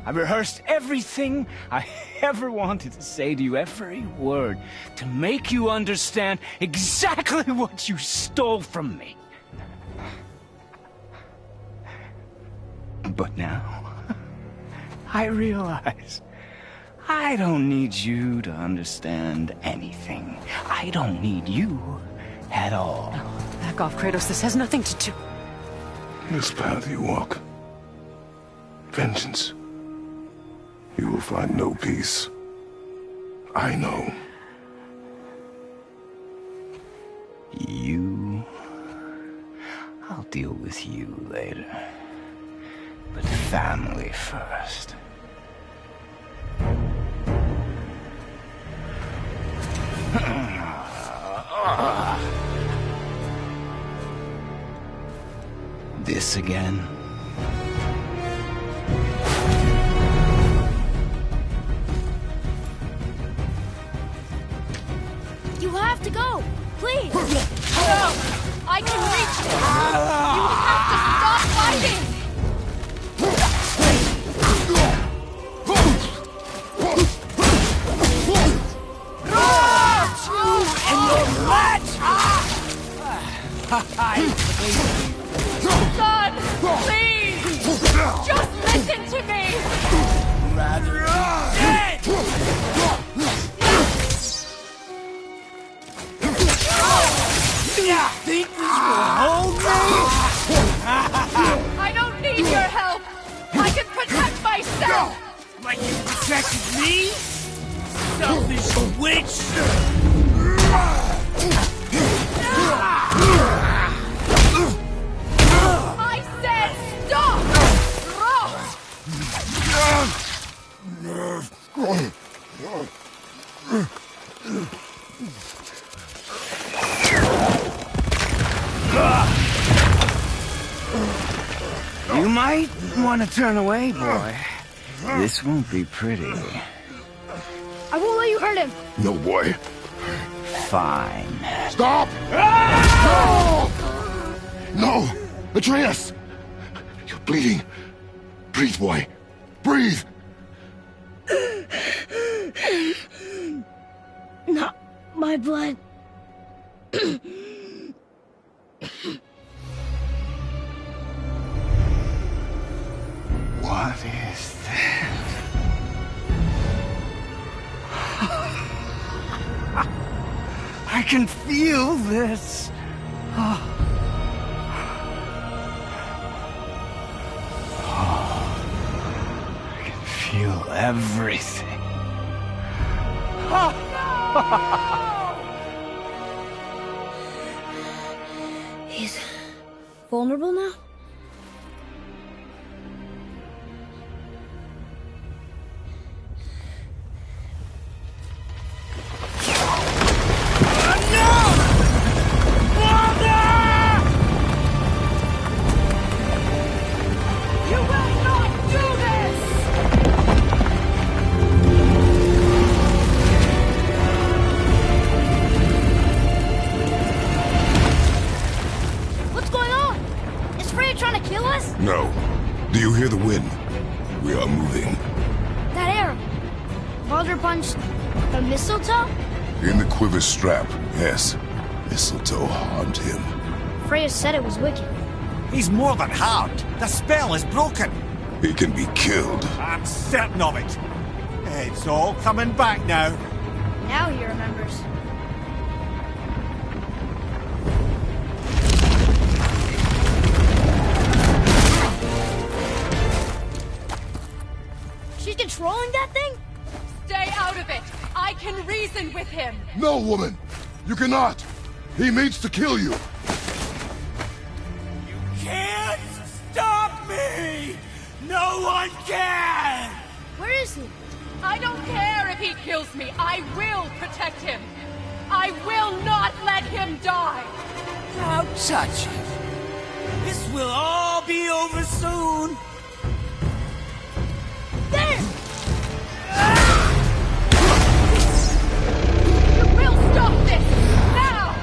I've rehearsed everything I ever wanted to say to you, every word, to make you understand exactly what you stole from me. But now, I realize I don't need you to understand anything. I don't need you at all. No, back off, Kratos. This has nothing to do... This path you walk, vengeance, you will find no peace. I know. You... I'll deal with you later. But family first. This again? You have to go! Please! No! I can reach you! You have to stop fighting! And your match! Son! Please! Just listen to me! Rather dead! Think this will hold me? I don't need your help! I can protect myself! Like you protected me? Selfish witch! I said stop! You might want to turn away, boy. This won't be pretty. I won't let you hurt him! No, boy. Fine. Stop! No! Atreus! You're bleeding. Breathe, boy. Breathe! Not my blood. What is that? I can feel this. I can feel everything. He's vulnerable now? Baldur punched the mistletoe? In the quiver's strap, yes. Mistletoe harmed him. Freya said it was wicked. He's more than harmed. The spell is broken. He can be killed. I'm certain of it. It's all coming back now. Now he remembers. She's controlling that thing? Stay out of it! I can reason with him! No, woman! You cannot! He means to kill you! Can't stop me! No one can! Where is he? I don't care if he kills me. I will protect him. I will not let him die. Don't touch it. This will all be over soon. There! You will stop this! Now!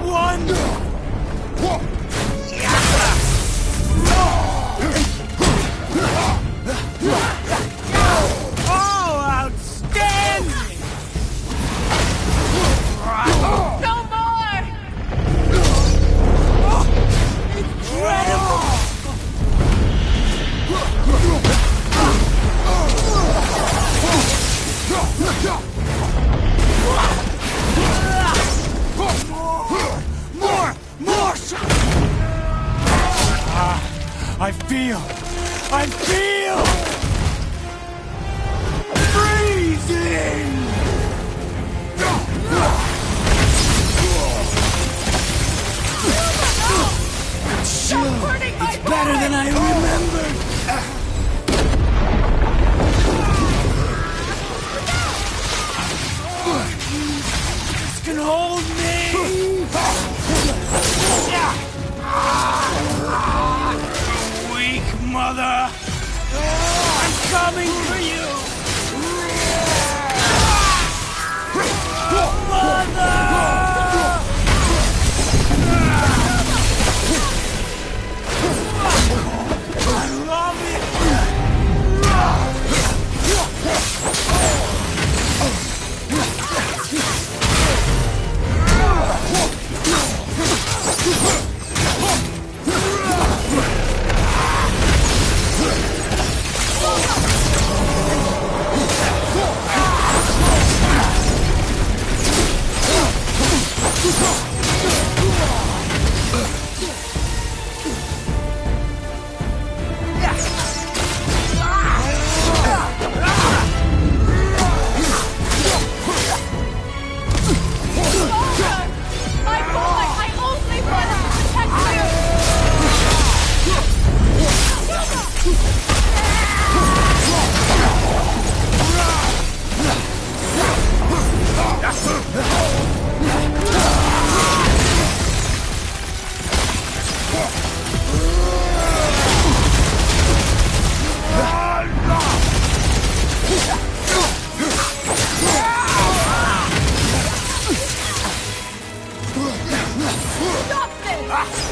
One! Oh, outstanding! No more! Incredible! More! I feel freezing! It's better than I remembered! This can hold me! Weak mother! I'm coming for you! Mother! I love My boy! I only want to protect Stop this!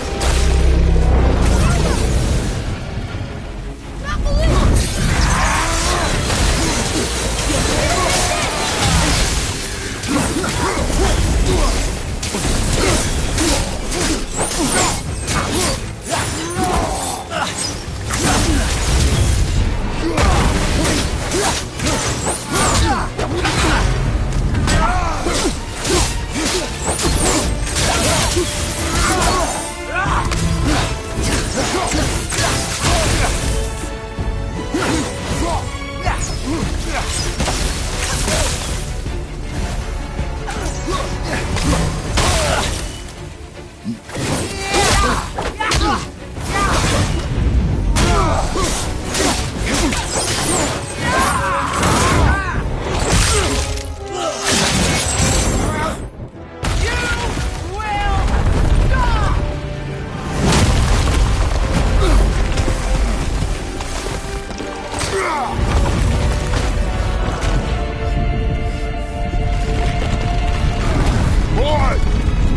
Boy!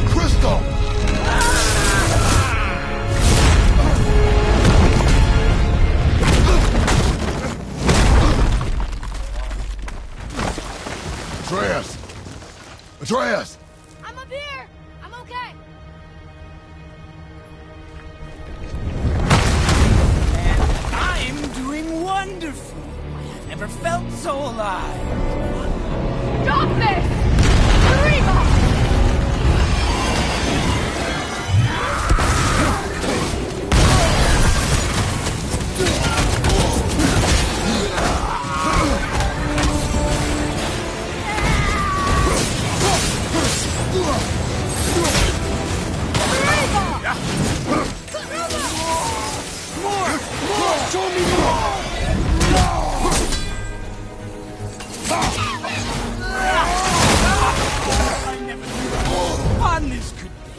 Crystal! alive. Stop this! Reba! Show me more! I never knew how fun this could be.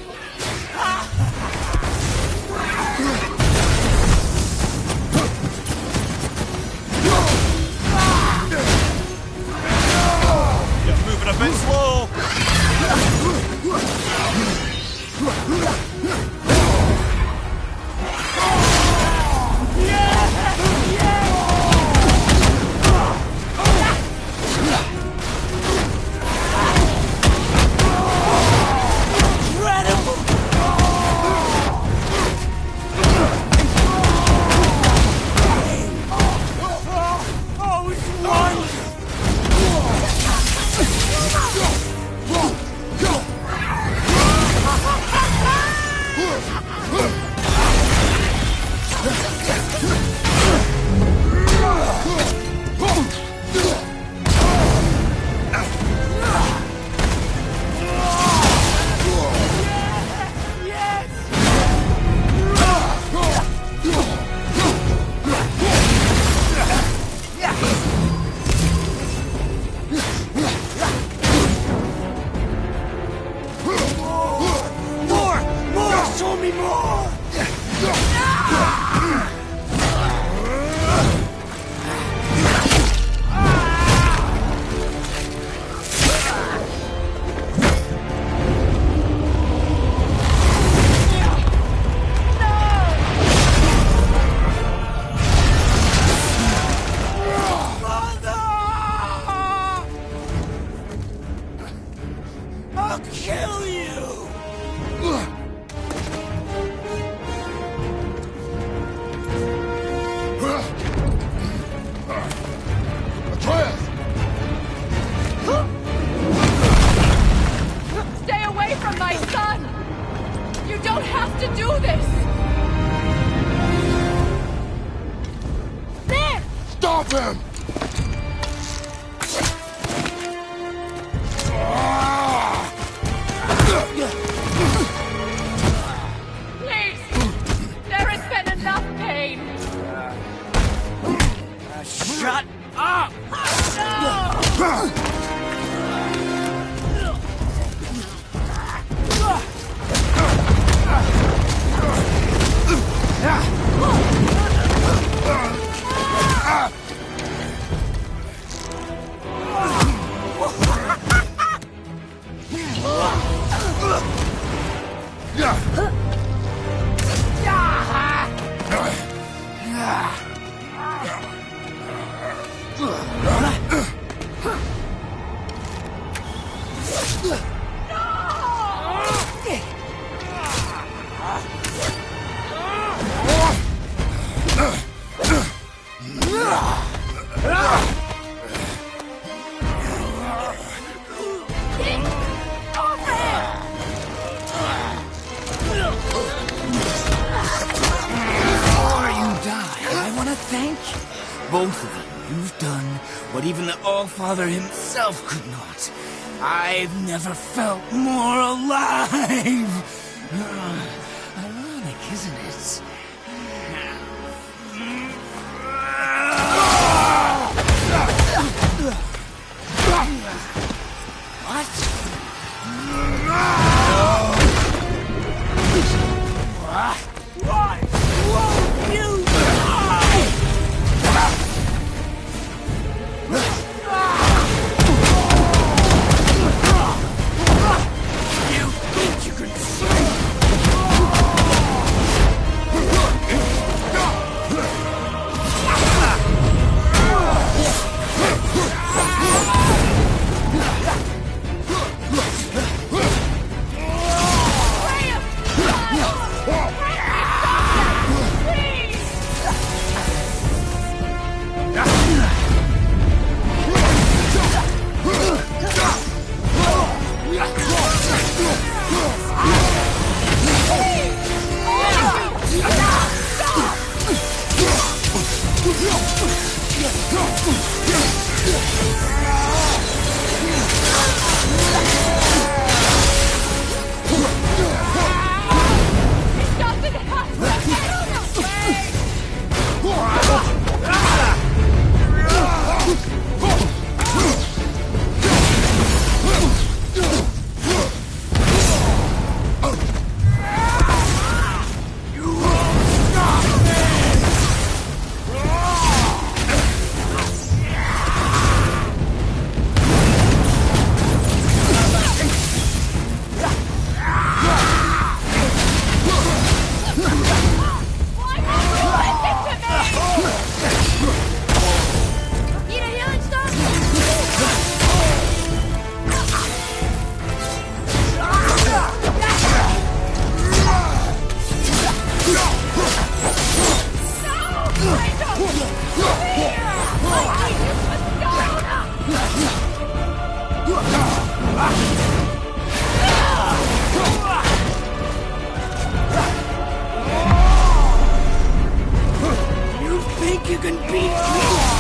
You're moving a bit slow. I'll kill you! Atreus! Stay away from my son! You don't have to do this! There! Stop him! Please! There has been enough pain! Shut up! Thank you, both of you. You've done what even the All-Father himself could not. I've never felt more alive. Ironic, isn't it? What? Why won't you die? You think you can save can beat me!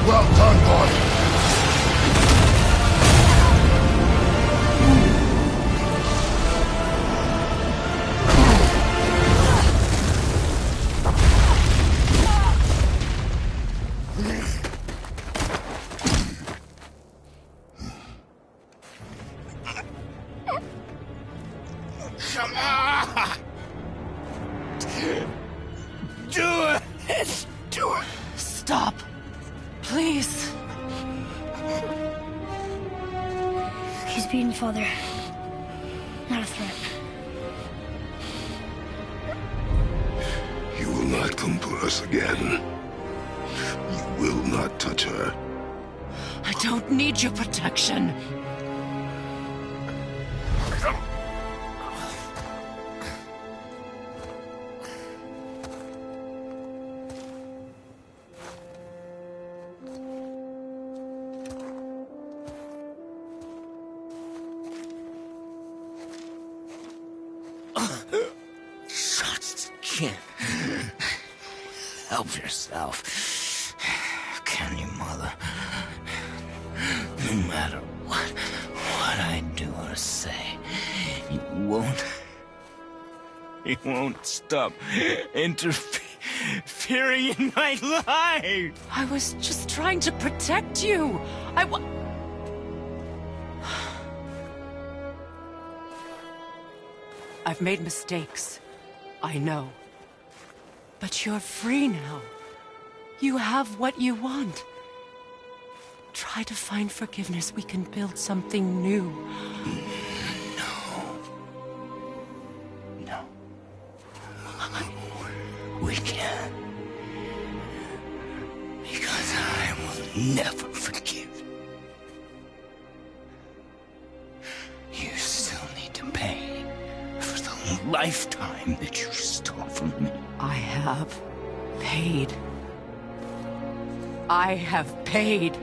Well done, boy. Come on! Do it! Do it! Stop. Please. He's beaten, Father. Not a threat. You will not come for us again. You will not touch her. I don't need your protection. Help yourself. Can you, Mother? No matter what I do or say, you won't stop interfering in my life. I was just trying to protect you. I've made mistakes. I know. But you're free now. You have what you want. Try to find forgiveness. We can build something new. No. We can't. Because I will never forgive. You still need to pay for the lifetime that you stole from me. I have paid. I have paid.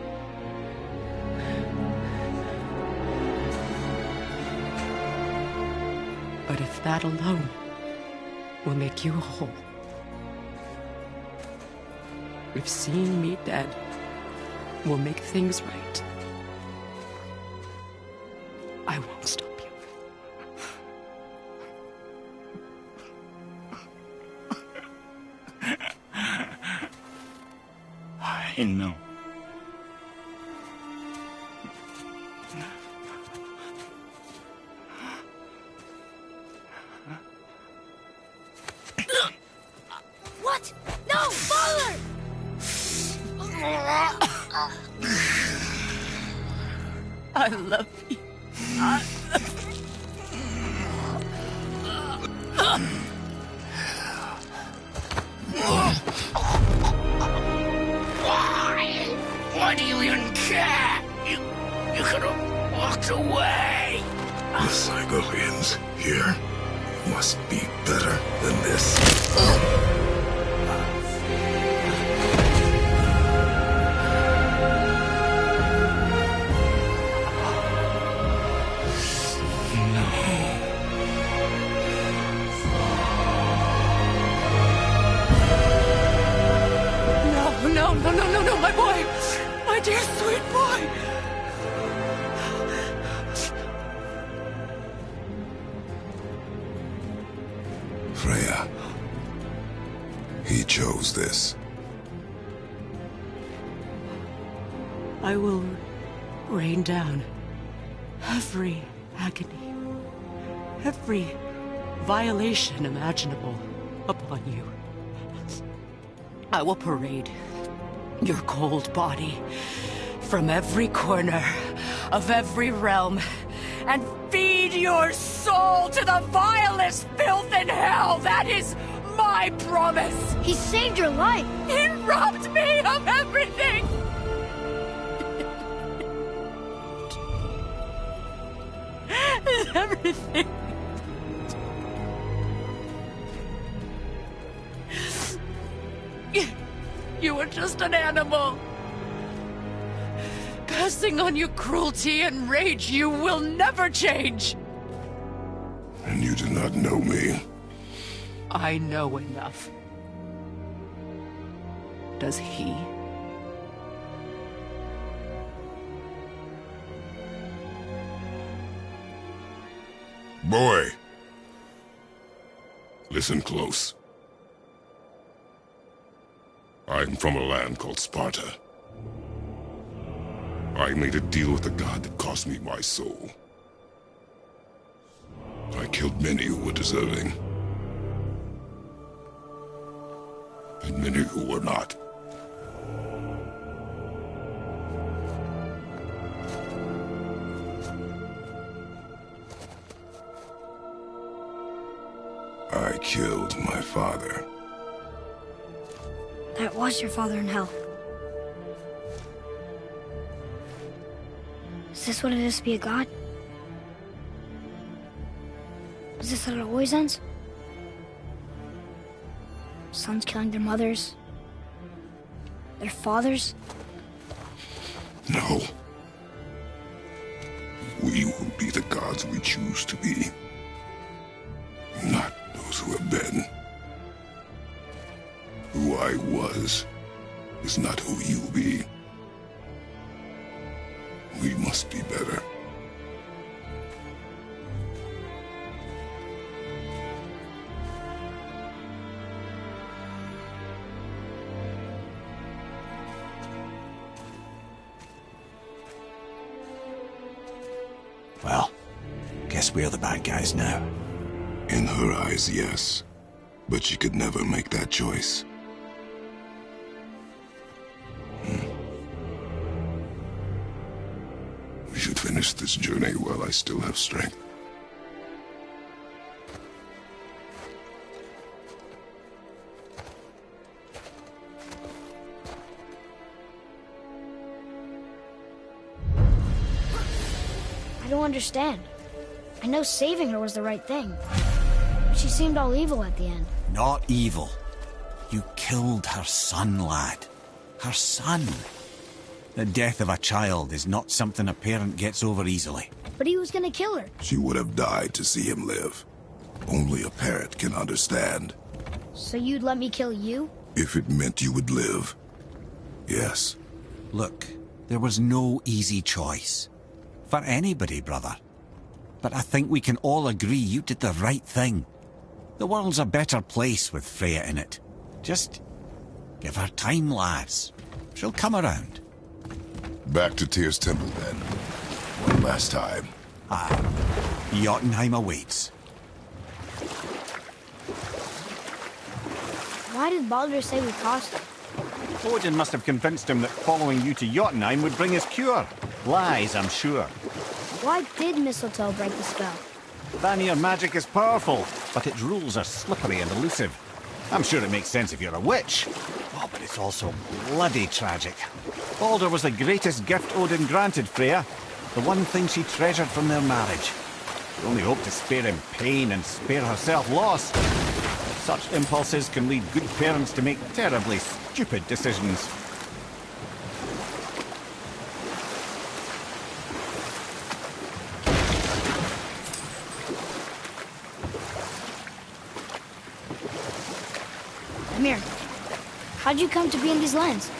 But if that alone will make you whole, if seeing me dead will make things right, I won't stop you. I know. What? No, Father! I love you. Why do you even care? You could have walked away. The cycle ends here. must be better than this. No, my boy! My dear sweet boy! Freya. He chose this. I will rain down every agony, every violation imaginable upon you. I will parade your cold body from every corner of every realm and feed your soul to the vilest filth in hell. That is my promise. He saved your life. He robbed me of everything. Everything. You were just an animal. Passing on your cruelty and rage, you will never change. And you do not know me. I know enough. Does he? Boy. Listen close. I'm from a land called Sparta. I made a deal with the god that cost me my soul. I killed many who were deserving. And many who were not. I killed my father. That was your father in hell. Is this what it is to be a god? Is this how it always ends? Sons killing their mothers? Their fathers? No. We will be the gods we choose to be. Not those who have been. Who I was is not who you'll be. We must be better. Well, guess we're the bad guys now. In her eyes, yes. But she could never make that choice. We should finish this journey while I still have strength. I don't understand. I know saving her was the right thing. But she seemed all evil at the end. Not evil. You killed her son, lad. Her son. The death of a child is not something a parent gets over easily. But he was gonna kill her. She would have died to see him live. Only a parent can understand. So you'd let me kill you? If it meant you would live. Yes. Look, there was no easy choice. For anybody, brother. But I think we can all agree you did the right thing. The world's a better place with Freya in it. Just give her time, lads. She'll come around. Back to Tyr's temple, then. One last time. Jotunheim awaits. Why did Baldur say we cost him? Odin must have convinced him that following you to Jotunheim would bring his cure. Lies, I'm sure. Why did mistletoe break the spell? Vanir magic is powerful, but its rules are slippery and elusive. I'm sure it makes sense if you're a witch. Oh, but it's also bloody tragic. Baldur was the greatest gift Odin granted Freya. The one thing she treasured from their marriage. We only hope to spare him pain and spare herself loss. Such impulses can lead good parents to make terribly stupid decisions. Amir, how'd you come to be in these lands?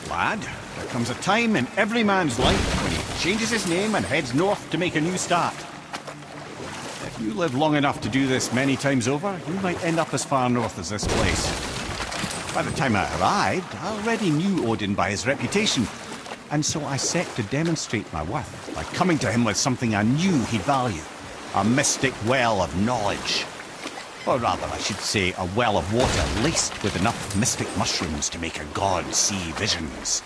Lad, there comes a time in every man's life when he changes his name and heads north to make a new start. If you live long enough to do this many times over, you might end up as far north as this place. By the time I arrived, I already knew Odin by his reputation, and so I set to demonstrate my worth by coming to him with something I knew he'd value. A mystic well of knowledge. Or rather, I should say, a well of water laced with enough mystic mushrooms to make a god see visions.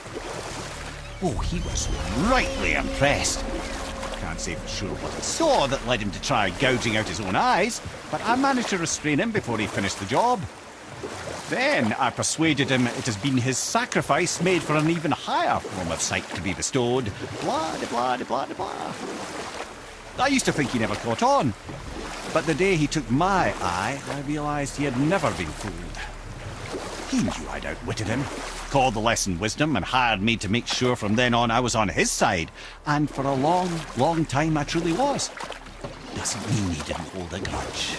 Oh, he was rightly impressed. Can't say for sure what he saw that led him to try gouging out his own eyes, but I managed to restrain him before he finished the job. Then I persuaded him it has been his sacrifice made for an even higher form of sight to be bestowed. Blah, de blah, de blah, de blah. I used to think he never caught on. But the day he took my eye, I realized he had never been fooled. He knew I'd outwitted him, called the lesson wisdom, and hired me to make sure from then on I was on his side. And for a long, long time I truly was. Doesn't mean he didn't hold a grudge.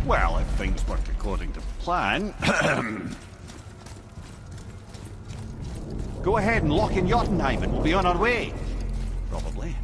Well, if things work according to plan... Go ahead and lock in Jotunheim and we'll be on our way. Probably.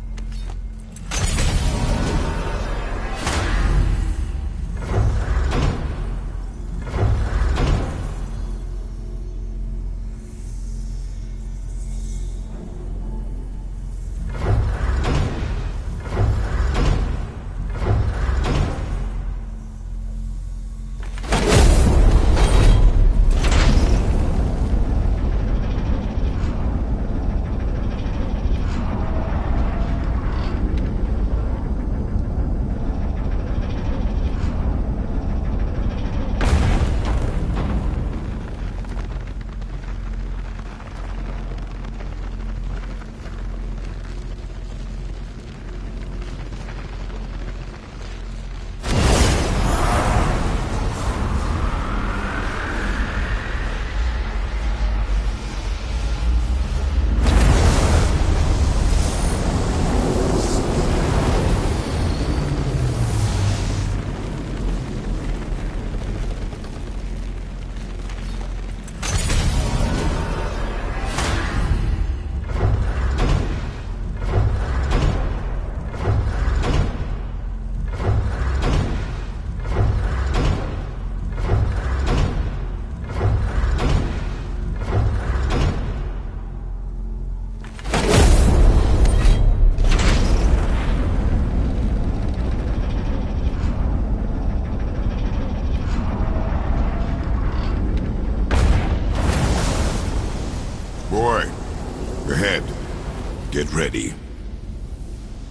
Get ready.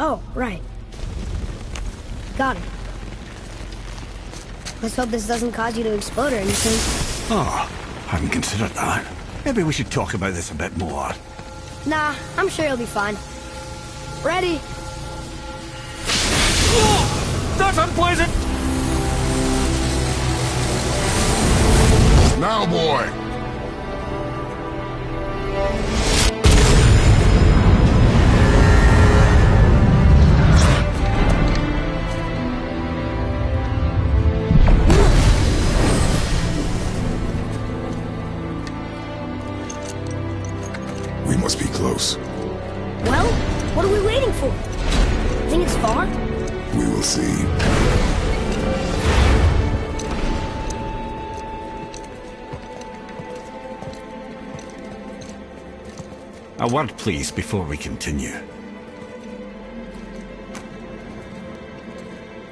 Oh, right. Got it. Let's hope this doesn't cause you to explode or anything. Oh, hadn't considered that. Maybe we should talk about this a bit more. Nah, I'm sure you'll be fine. Ready? Oh, that's unpleasant! Now, boy! We must be close. Well, what are we waiting for? Think it's far? We will see. A word, please, before we continue.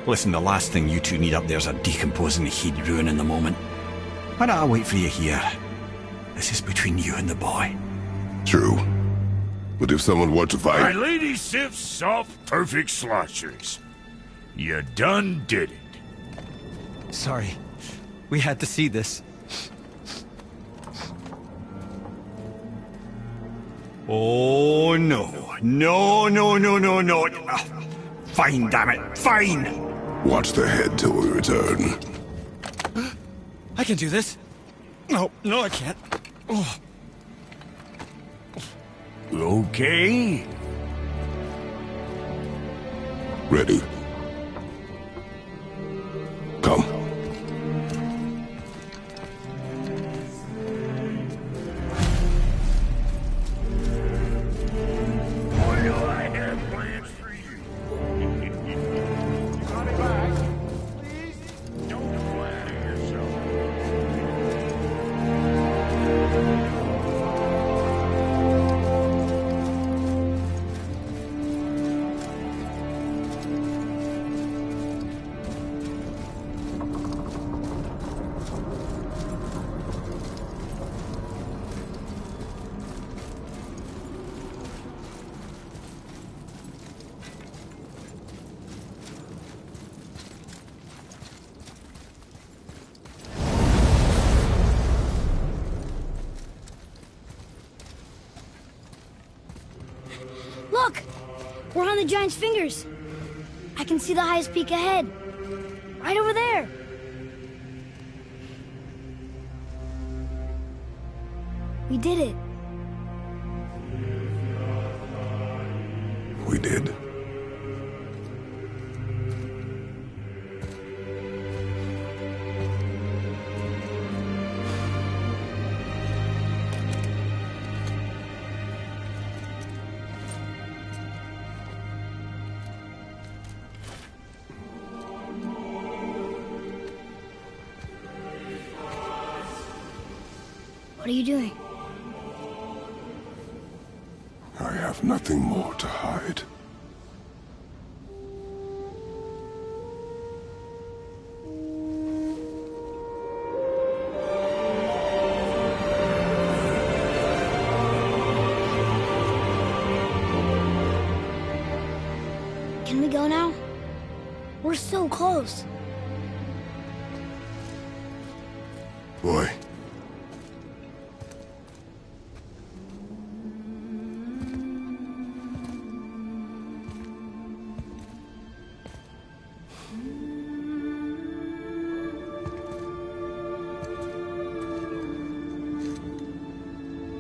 Listen, the last thing you two need up there's a decomposing he'd ruin in the moment. Why don't I wait for you here? This is between you and the boy. True. But if someone were to My fight... lady sips soft, perfect sloshers. You done did it. Sorry. We had to see this. Oh, no. No, no, no, no, no. Fine, damn it. Fine. Watch the head till we return. I can do this. No, I can't. Oh. Okay. Ready. Come. Boy, do I have plans for you. Got it back. Please don't flatter yourself. Look! We're on the giant's fingers. I can see the highest peak ahead. Right over there. We did it. We did. What are you doing? I have nothing more to hide. Can we go now? We're so close. Boy.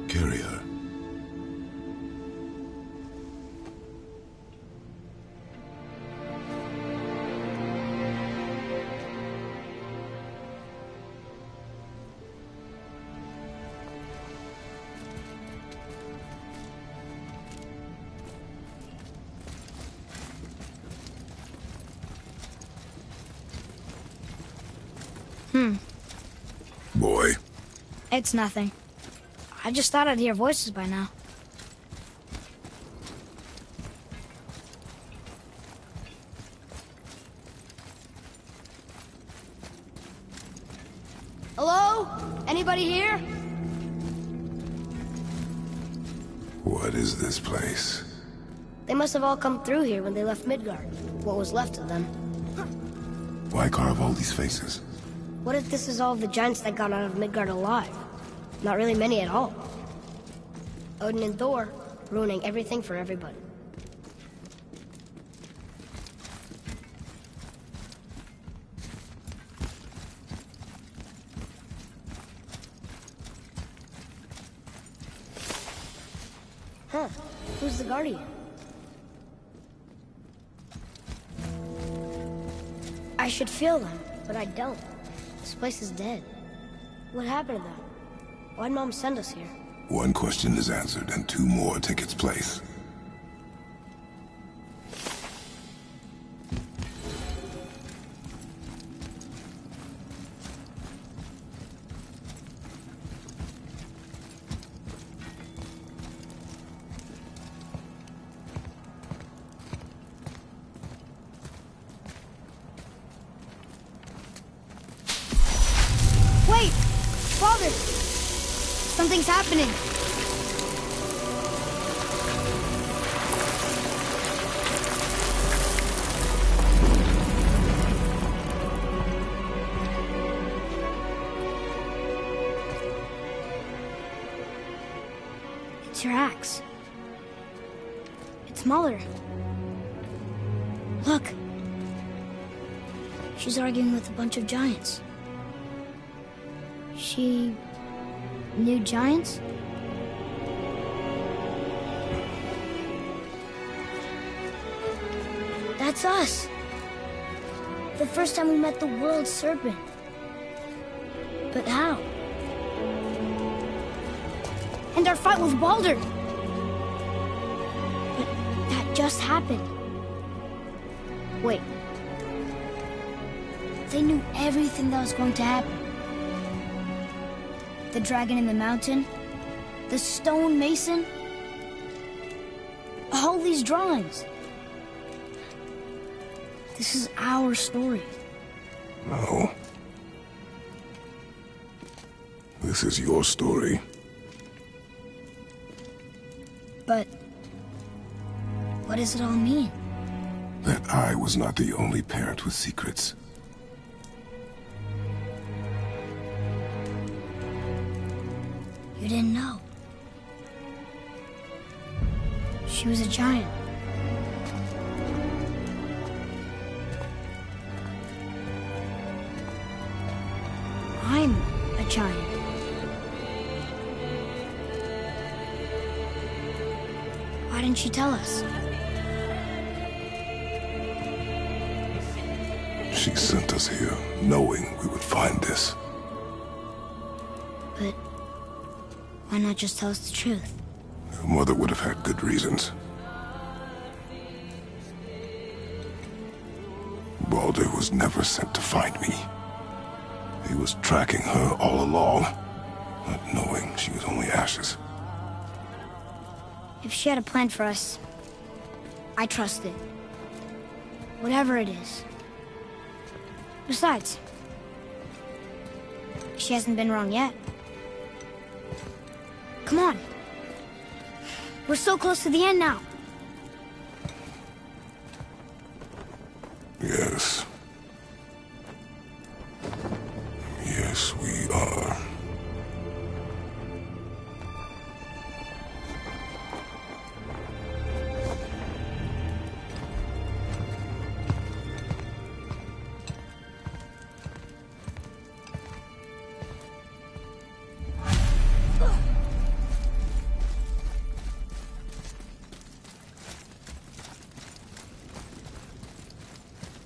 Carry her. Boy. It's nothing. I just thought I'd hear voices by now. Hello? Anybody here? What is this place? They must have all come through here when they left Midgard. What was left of them. Why carve all these faces? What if this is all the giants that got out of Midgard alive? Not really many at all. Odin and Thor, ruining everything for everybody. Huh. Who's the Guardian? I should feel them, but I don't. This place is dead. What happened to them? Why'd Mom send us here? One question is answered, and two more take its place. Something's happening. It's your axe. It's Mother. Look. She's arguing with a bunch of giants. She knew giants? That's us. The first time we met the world serpent. But how? And our fight with Baldur. But that just happened. Wait. They knew everything that was going to happen. The dragon in the mountain, the stone mason, all these drawings. This is our story. No. This is your story. But what does it all mean? That I was not the only parent with secrets. You didn't know. She was a giant. I'm a giant. Why didn't she tell us? She sent us here, knowing we would find this. But why not just tell us the truth? Your mother would have had good reasons. Baldur was never sent to find me. He was tracking her all along, not knowing she was only ashes. If she had a plan for us, I trust it. Whatever it is. Besides, she hasn't been wrong yet. Come on. We're so close to the end now. Yes. Yes, we are.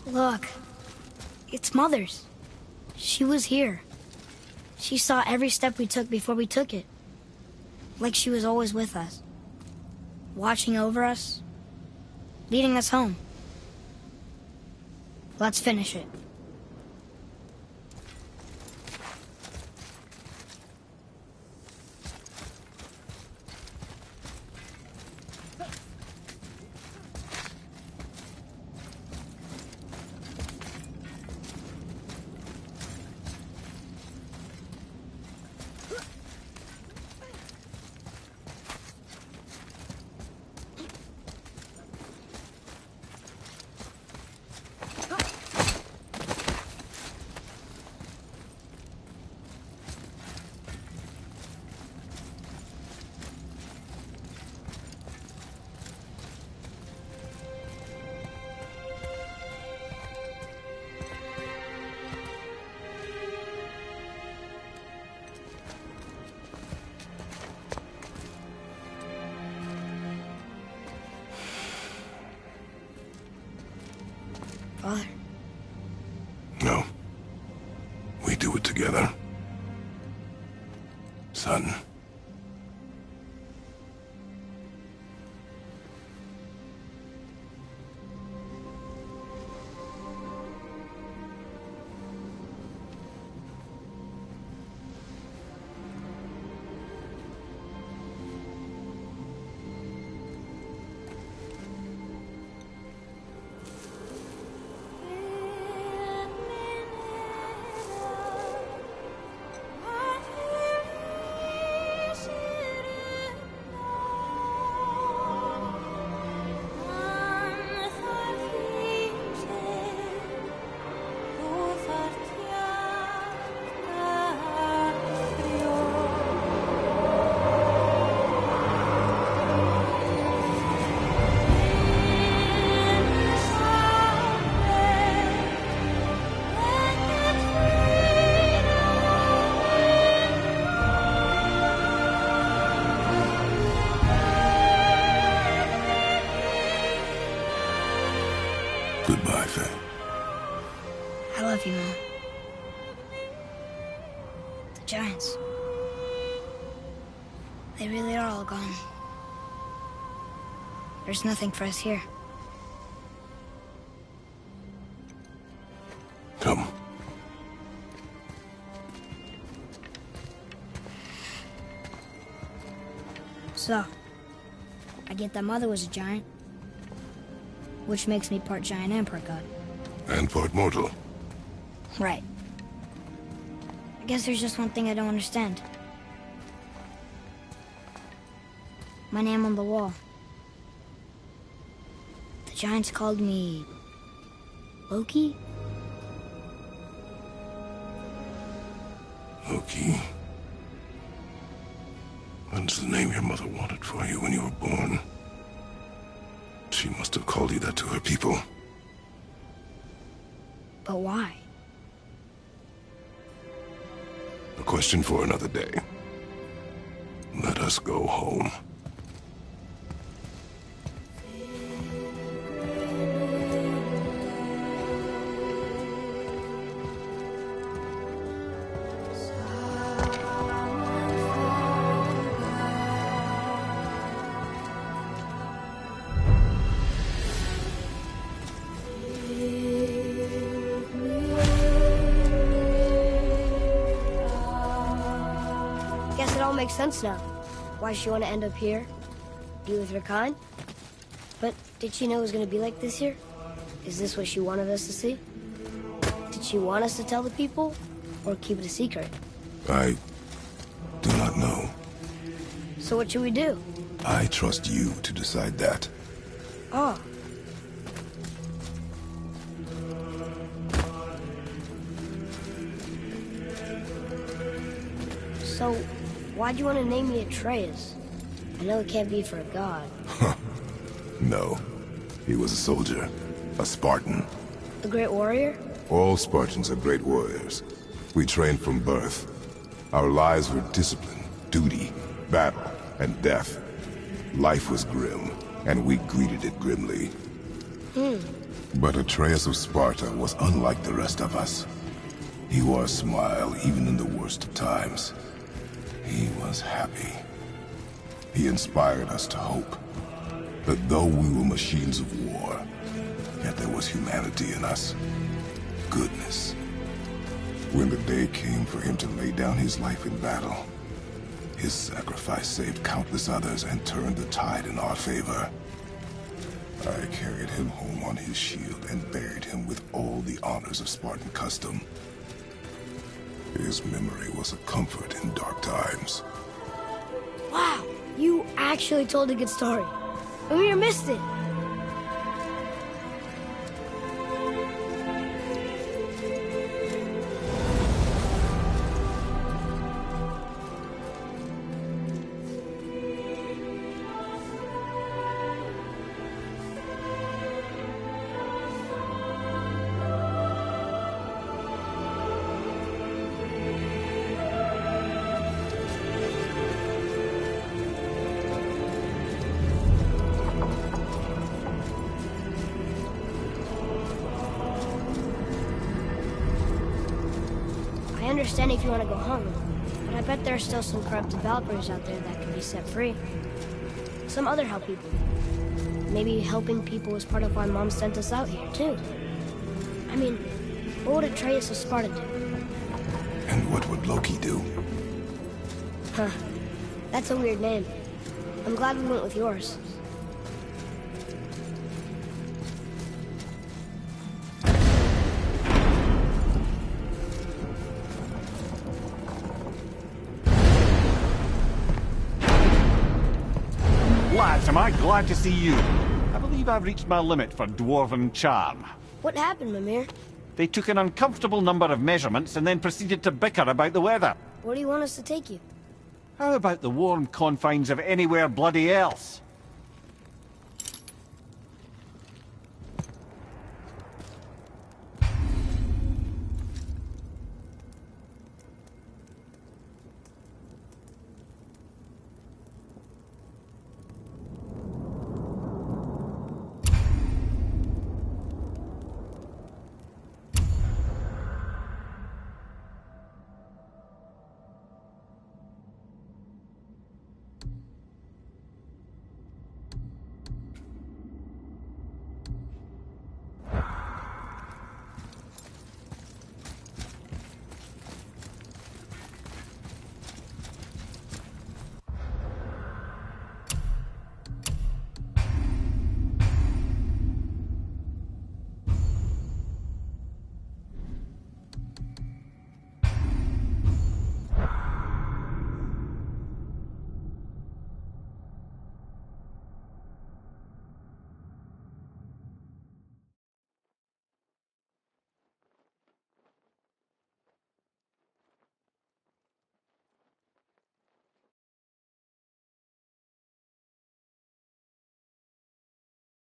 Look, it's Mother's. She was here. She saw every step we took before we took it. Like she was always with us. Watching over us. Leading us home. Let's finish it. Father. No. We do it together. Son. love you, Mom. The Giants. They really are all gone. There's nothing for us here. Come. So, I get that Mother was a giant, which makes me part giant and part god. And part mortal. Right. I guess there's just one thing I don't understand. My name on the wall. The Giants called me... Loki? Loki. That's the name your mother wanted for you when you were born. She must have called you that to her people. But why? A question for another day. Let us go home. Guess it all makes sense now. Why she want to end up here? Be with her kind? But did she know it was going to be like this here? Is this what she wanted us to see? Did she want us to tell the people? Or keep it a secret? I do not know. So what should we do? I trust you to decide that. Oh. So, why'd you want to name me Atreus? I know it can't be for a god. No. He was a soldier. A Spartan. A great warrior? All Spartans are great warriors. We trained from birth. Our lives were discipline, duty, battle, and death. Life was grim, and we greeted it grimly. But Atreus of Sparta was unlike the rest of us. He wore a smile even in the worst of times. He was happy. He inspired us to hope that though we were machines of war, yet there was humanity in us. Goodness. When the day came for him to lay down his life in battle, his sacrifice saved countless others and turned the tide in our favor. I carried him home on his shield and buried him with all the honors of Spartan custom. His memory was a comfort in dark times. Wow, you actually told a good story. And we missed it. I understand if you want to go home, but I bet there are still some corrupted Valkyries out there that can be set free. Some other help people. Maybe helping people was part of why Mom sent us out here, too. I mean, what would Atreus of Sparta do? And what would Loki do? Huh. That's a weird name. I'm glad we went with yours. Lads, am I glad to see you. I believe I've reached my limit for dwarven charm. What happened, Mimir? They took an uncomfortable number of measurements and then proceeded to bicker about the weather. Where do you want us to take you? How about the warm confines of anywhere bloody else?